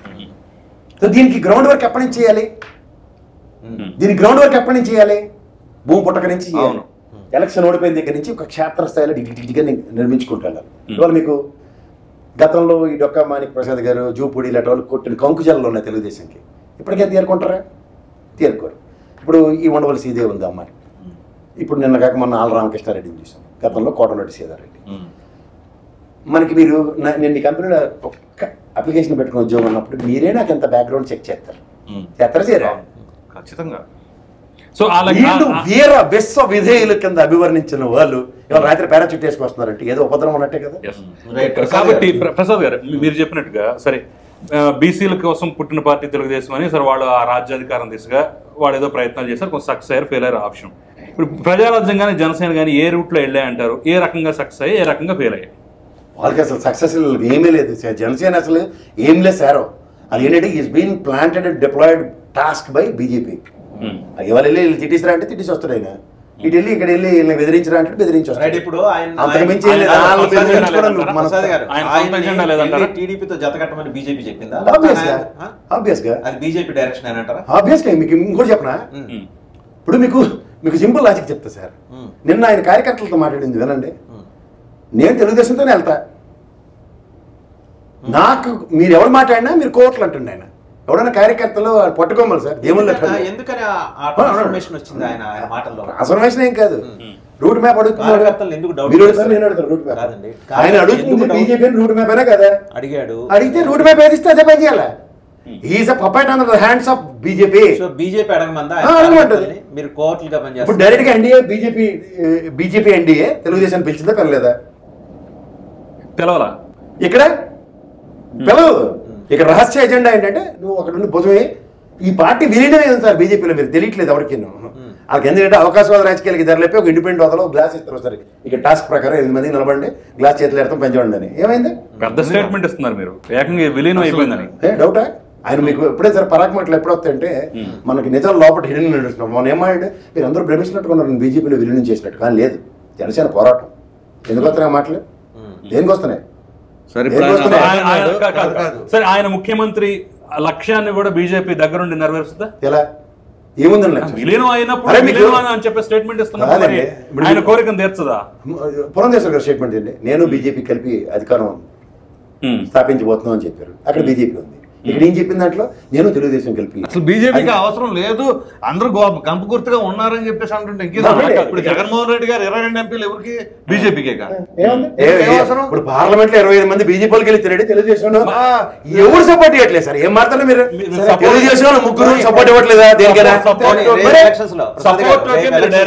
సో దీనికి గ్రౌండ్ వర్క్ ఎప్పటి నుంచి చేయాలి, దీనికి గ్రౌండ్ వర్క్ ఎప్పటి నుంచి చేయాలి, భూమి పుట్టక నుంచి చేయాలి. ఎలక్షన్ ఓడిపోయిన దగ్గర నుంచి ఒక క్షేత్రస్థాయిలో డిగ్గా నిర్మించుకుంటూ వెళ్ళాలి. ఇవాళ మీకు గతంలో ఈ డొక్కా మాణిక్ ప్రసాద్ గారు, జూపూడి ఇలాంటి వాళ్ళు కొట్టిన కంకుజాలలో ఉన్నాయి తెలుగుదేశంకి. ఇప్పటికే తీరుకుంటారా, తీరుకోరు. ఇప్పుడు ఈ ఉండవలసి ఇదే ఉంది అమ్మాయి. ఇప్పుడు నిన్న కాక మొన్న ఆల్ రామకృష్ణారెడ్డిని చూసాం, గతంలో కోటమిరెడ్డి సీతారెడ్డి. మనకి మీరు నేను ఈ కంపెనీలో ఒక్క అప్లికేషన్ పెట్టుకుని ఉద్యోగం ఉన్నప్పుడు మీరే నాకు ఎంత బ్యాక్గ్రౌండ్ చెక్ చేస్తారు, చేస్తారా చేయరా? ఖచ్చితంగా. సో వీర విశ్వ విధేయుల కింద అభివర్ణించిన వాళ్ళు ఇవాళ రాత్రి పారాచూట్ వేసుకొస్తున్నారంటే ఏదో ఉపద్రవం ఉన్నట్టే కదా. కాబట్టి ప్రసాద్ గారు మీరు చెప్పినట్టుగా సరే బీసీల కోసం పుట్టిన పార్టీ తెలుగుదేశం అని సరే వాళ్ళు ఆ రాజ్యాధికారం దిశగా వాళ్ళు ఏదో ప్రయత్నాలు చేశారు, కొంచెం సక్సెస్ అయ్యారు, ఫెయిల్ అయ్యారు ఆప్షన్. ఇప్పుడు ప్రజారాజ్యం కానీ జనసేన కానీ ఏ రూట్లో వెళ్ళాయంటారు, ఏ రకంగా సక్సెస్ అయ్యి ఏ రకంగా ఫెయిల్ అయ్యాయి? వాళ్ళకి అసలు సక్సెస్ ఏమీ లేదు. జనసేన అసలు ఏం లేదు సారో. అది ఏంటంటే is been planted and deployed task by BJP. ఇవాళ వెళ్ళి వీళ్ళు తిట్టిస్తారా అంటే తిట్టిసి వస్తాడు ఆయన, ఇటు వెళ్ళి ఇక్కడ వెళ్ళి వీళ్ళని బెదిరించరా అంటే బెదిరించి వస్తాడు. ఇప్పుడు టీడీపీతో జతకట్టమని బీజేపీ చెప్పిందా? ఆబ్వియస్ గా అది బీజేపీ డైరెక్షన్ అని అంటారా? ఆబ్వియస్ గా. మీకు ఇంకోటి చెప్పనా, ఇప్పుడు మీకు సింపుల్ లాజిక్ చెప్తా సార్. నిన్న ఆయన కార్యకర్తలతో మాట్లాడింది వినండి. నేను తెలుగుదేశంతోనే వెళ్తా, నాకు మీరు ఎవరు మాట్లాడినా మీరు కోట్లు అంటుండే ఆయన. ఎవడన్నా కార్యకర్తలు పట్టుకోమని సార్ దేవుళ్ళు ఎందుకని ట్రాన్స్ఫర్మేషన్ వచ్చింది ఆయన మాటల్లో? ట్రాన్స్ఫర్మేషన్ ఏం కాదు, రూట్ మ్యాప్ అడుగుతున్నాడు. నేను అడుగుతాను రూట్ మ్యాప్. ఆయన అడుగుతుంది బీజేపీ రూట్ మ్యాప్ అయినా కదా అడిగాడు. అడిగితే రూట్ మ్యాప్ ఏదిస్తే అదే పని చేయాలి. Is a puppet under the hands of BJP. So BJP అడగమంటుంది, మీరు కోర్టులుగా పనిచేస్తారు. ఇప్పుడు డైరెక్ట్ గా ఎన్డీఏ బీజేపీ ఎన్డీఏ తెలుగుదేశం పిలిచిందా పిలలేదా? పిలవాలా? ఇక్కడ పిలవదు. ఇక్కడ రహస్య ఎజెండా ఏంటంటే నువ్వు అక్కడ నుండి భుజమే ఈ పార్టీ విలీనమే ఉంది సార్ బీజేపీలో. మీరు తెలియట్లేదు ఎవరికి. వాళ్ళకి ఎందుకంటే అవకాశవాద రాజకీయాలకి ధరలేపి ఒక ఇండిపెండెంట్ హోదాలో గ్లాస్ ఇస్తారు సార్. ఇక్కడ టాస్క్ ప్రకారం 8 మంది నిలబడి గ్లాస్ చేతులు ఎడతాం పెంచండి అని. ఏమైంది? పెద్ద స్టేట్మెంట్ ఇస్తున్నారు మీరు, ఏకంగా విలీనం అయిపోయిందని. డౌటా? ఆయన మీకు ఎప్పుడే సార్ పరాక్మట్లు ఎప్పుడు వస్తాయంటే మనకి నిజాలు లోపల హిడెన్ నడుస్తున్నాం. మనం ఏమాయంటే మీరు అందరూ భ్రమిస్తున్నట్టుకున్నారు బీజేపీలో విలీనం చేసినట్టు. కానీ లేదు, జనసేన పోరాటం. ఎందుకు వస్తున్నాయి మాటలు, దేనికి వస్తున్నాయి? సరే ఆయన ముఖ్యమంత్రి లక్ష్యాన్ని కూడా బీజేపీ దగ్గరుండి నెరవేరుస్తుందా? ఎలా? ఏముందని విలీనం అయినప్పుడు అని చెప్పే స్టేట్మెంట్ ఇస్తున్నారు, ఆయన కోరికను తీర్చదా? పురంధేశ్వర్ గారు స్టేట్మెంట్ అండి, నేను బీజేపీ కలిపి అధికారం స్థాపించబోతున్నాం అని చెప్పారు. అక్కడ బీజేపీ ఉంది. ఇక్కడ ఏం చెప్పిన దాంట్లో నేను తెలుగుదేశం కలిపి అసలు బీజేపీకి అవసరం లేదు, అందరూ కంపు గుర్తుగా ఉన్నారని చెప్పేసి అంటుంటే ఇప్పుడు జగన్మోహన్ రెడ్డి గారు 22 ఎంపీలు ఎవరికి? బీజేపీకే. ఇప్పుడు పార్లమెంట్ లో 25 మంది బీజేపీకి వెళ్తారండి, తెలుగుదేశంలో ఎవరు సపోర్ట్ ఇవ్వట్లేదు సార్. ఏం మాట్లాడారు మీరు? తెలుగుదేశంలో 3 సపోర్ట్ ఇవ్వట్లేదా దేనికైనా?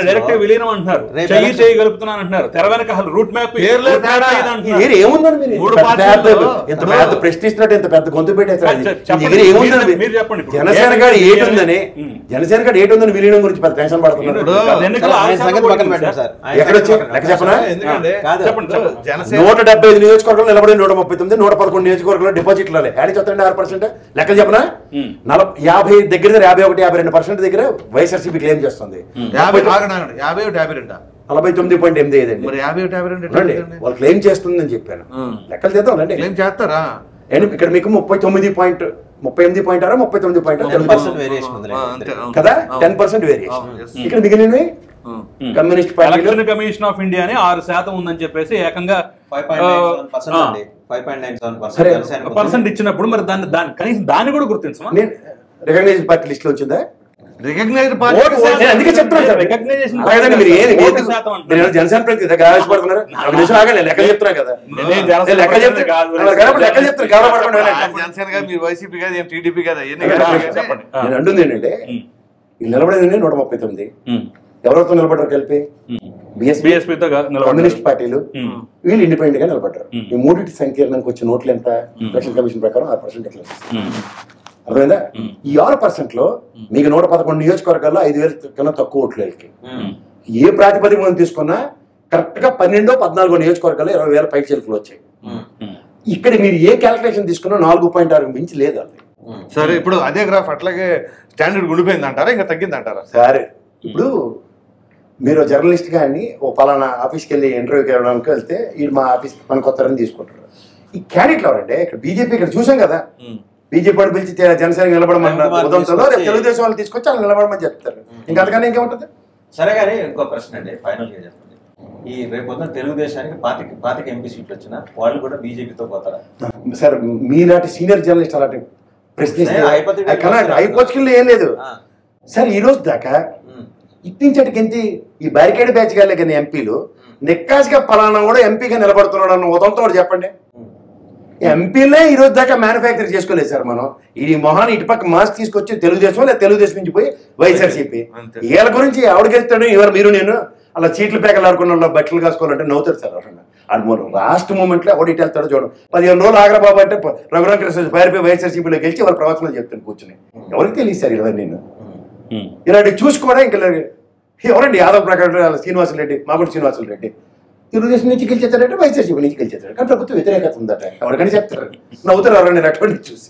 డైరెక్ట్ విలీనం అంటున్నారు, చేయగలుగుతున్నాను అంటున్నారు, తెర వెనక రూట్ మ్యాప్ ఏముందని ఇంత పెద్ద ప్రశ్న ఇస్తున్నట్టు ఇంత పెద్ద గొంతు పెట్టేస్తారు. జనసేన కాడ ఏటుందని విలీనం గురించి పెద్ద టెన్షన్ పడుతున్నారు. ఎక్కడొచ్చి లెక్క చెప్పనా? 175 నియోజకవర్గంలో నిలబడి 139, 111 నియోజకవర్గంలో డిపాజిట్లు యాడ్ చెప్తాండి 6%. లెక్కలు చెప్పనా? 50 దగ్గర 51-52% దగ్గర వైఎస్ఆర్సీపీ క్లెయిమ్ చేస్తుంది. 49.85 అండి వాళ్ళు క్లెయిమ్ చేస్తుందని చెప్పాను. లెక్కలు చేద్దాం రండి. చేస్తారా? ఇక్కడ మీకు 39.6 కదా, 10% వేరియేషన్. ఇక్కడ మిగిలినవి communist party commission of India అని 6% ఉందని చెప్పేసి ఏకంగా 5.9% ఇచ్చినప్పుడు మరి దాన్ని కనీసం దాన్ని కూడా గుర్తించమా? రికగ్నైజ్డ్ పార్టీ లిస్ట్ లో వచ్చిందా? రికగ్నైజ్డ్ పార్టీ అందుకే చెప్తున్నాను సార్. జనసేన ప్రతి ఆవేశపడుతున్నారు. లెక్క చెప్తున్నా కదా, లెక్క జనసేన మీరు వైసీపీ కాదు, టీడీపీ కాదు. నేను అంటుంది ఏంటంటే నిలబడేది 139. ఎవరితో నిలబడ్డారు కలిపి? బీఎస్పీతో కమ్యూనిస్ట్ పార్టీలు, వీళ్ళు ఇండిపెండెంట్ గా నిలబడ్డారు. ఈ మూడింటి సంకీర్ణానికి వచ్చిన ఓట్లు ఎంత? ఎలక్షన్ కమిషన్ ప్రకారం 6% ఎట్లా? అర్థమైందా? ఈ 6%లో మీకు 111 నియోజకవర్గాల్లో 5,000 కన్నా తక్కువ ఓట్లు వీళ్ళకి. ఏ ప్రాతిపదిక మనం తీసుకున్నా కరెక్ట్గా 12-14 నియోజకవర్గాల్లో 20,000 పైకి చిలుకలు వచ్చాయి. ఇక్కడ మీరు ఏ క్యాలిక్యులేషన్ తీసుకున్నా 4.6 మించి లేదు అది. సరే, ఇప్పుడు అదే గ్రాఫ్ అట్లాగే స్టాండర్డ్ ఉండిపోయింది అంటారా, ఇంకా తగ్గింది అంటారా? సరే, ఇప్పుడు మీరు జర్నలిస్ట్ కానీ ఓ పలానా ఆఫీస్కి వెళ్ళి ఇంటర్వ్యూకి వెళ్ళడానికి వెళ్తే వీళ్ళు మా ఆఫీస్ మనకు కొత్తారని తీసుకుంటారు. ఈ క్యాండిడేట్లు ఎవరంటే ఇక్కడ బీజేపీ ఇక్కడ చూసాం కదా, బీజేపీ వాడు పిలిచి జనసేన నిలబడమని ఉదంతో తెలుగుదేశం వాళ్ళు తీసుకొచ్చి వాళ్ళు నిలబడమని చెప్తారు. ఇంకా అంతకన్నా ఇంకేముంటుంది? సరే, కానీ ఇంకో ప్రశ్న అండి, ఫైనల్గా చెప్పండి. ఈ రేపొద్దున తెలుగుదేశానికి పాతిక ఎంపీ సీట్లు వచ్చినా వాళ్ళు కూడా బీజేపీతో పోతారా? సార్ మీలాంటి సీనియర్ జర్నలిస్ట్ అలాంటి ప్రశ్నిస్తే హైపోత్కిల్లో ఏం లేదు సార్. ఈ రోజు దాకా ఇట్టించటికింటి ఈ బ్యారికేడ్ బ్యాచ్ గాలే కానీ ఎంపీలు నిక్కాసిగా పలానా కూడా ఎంపీగా నిలబడుతున్నాడు అన్న ఉదంతో కూడా చెప్పండి. ఎంపీలే ఈ రోజు దాకా మ్యానుఫ్యాక్చర్ చేసుకోలేదు సార్. మనం ఈ మొహాన్ని ఇటుపక్క మాస్క్ తీసుకొచ్చి తెలుగుదేశం లేదా తెలుగుదేశం నుంచి పోయి వైఎస్ఆర్సీపీ వీళ్ళ గురించి ఆవిడకెళ్తాడు. ఎవరు మీరు నేను అలా చీట్లు పేకలు ఆడుకున్న వాళ్ళు బట్టలు కాసుకోవాలంటే నవ్వుతారు సార్. అది లాస్ట్ మూమెంట్లో ఎవడు ఇటు వెళ్తాడో చూడండి. 15 రోజులు ఆగ్రబాబు అంటే రఘురామకృష్ణ పారిపోయి వైఎస్ఆర్సీపీలో గెలిచి వాళ్ళ ప్రవచనాలు చెప్తాను కూర్చుని. ఎవరికి తెలియదు సార్ ఇలా నేను ఇలాంటి చూసుకోవడం. ఇంకా ఎవరండి యాదవ్ ప్రకాష్ శ్రీనివాసులు రెడ్డి, మాగుడు శ్రీనివాసులు రెడ్డి తెలుగుదేశం నుంచి గెలిచేస్తాడంటే వైఎస్ఆర్సీపీ నుంచి గెలిచేస్తాడు. కానీ ప్రభుత్వం వ్యతిరేకత ఉందట ఎవరికని చెప్తారు. నవ్వుతారు ఎవరండి నేను అటువంటి చూసి.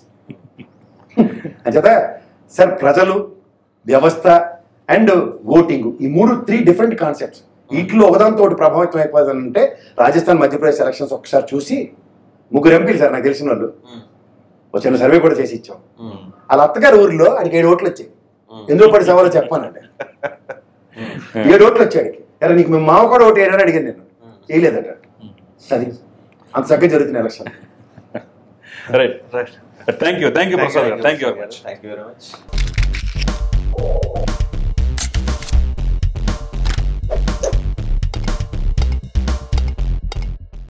అంచేత సార్ ప్రజలు, వ్యవస్థ అండ్ ఓటింగ్ ఈ 3 డిఫరెంట్ కాన్సెప్ట్స్. వీటిలో ఒకదాంతో ప్రభావితం అయిపోతుందంటే రాజస్థాన్, మధ్యప్రదేశ్ ఎలక్షన్స్ ఒకసారి చూసి 3 ఎంపీలు సార్ నాకు తెలిసిన వాళ్ళు ఒక చిన్న సర్వే కూడా చేసి ఇచ్చాం. వాళ్ళ అత్తగారి ఊరిలో ఆయనకి 7 ఓట్లు వచ్చాయి. ఎందుకు పడి సవాలో చెప్పానండి. 7 ఓట్లు వచ్చాడికి. అరే నీకు మేము మామ కూడా ఓటు వేయడని అడిగాను నేను. వేయలేదట. అది అంత చక్కగా జరుగుతున్న election. Right right. Thank you Prasad గారు. Thank you very much.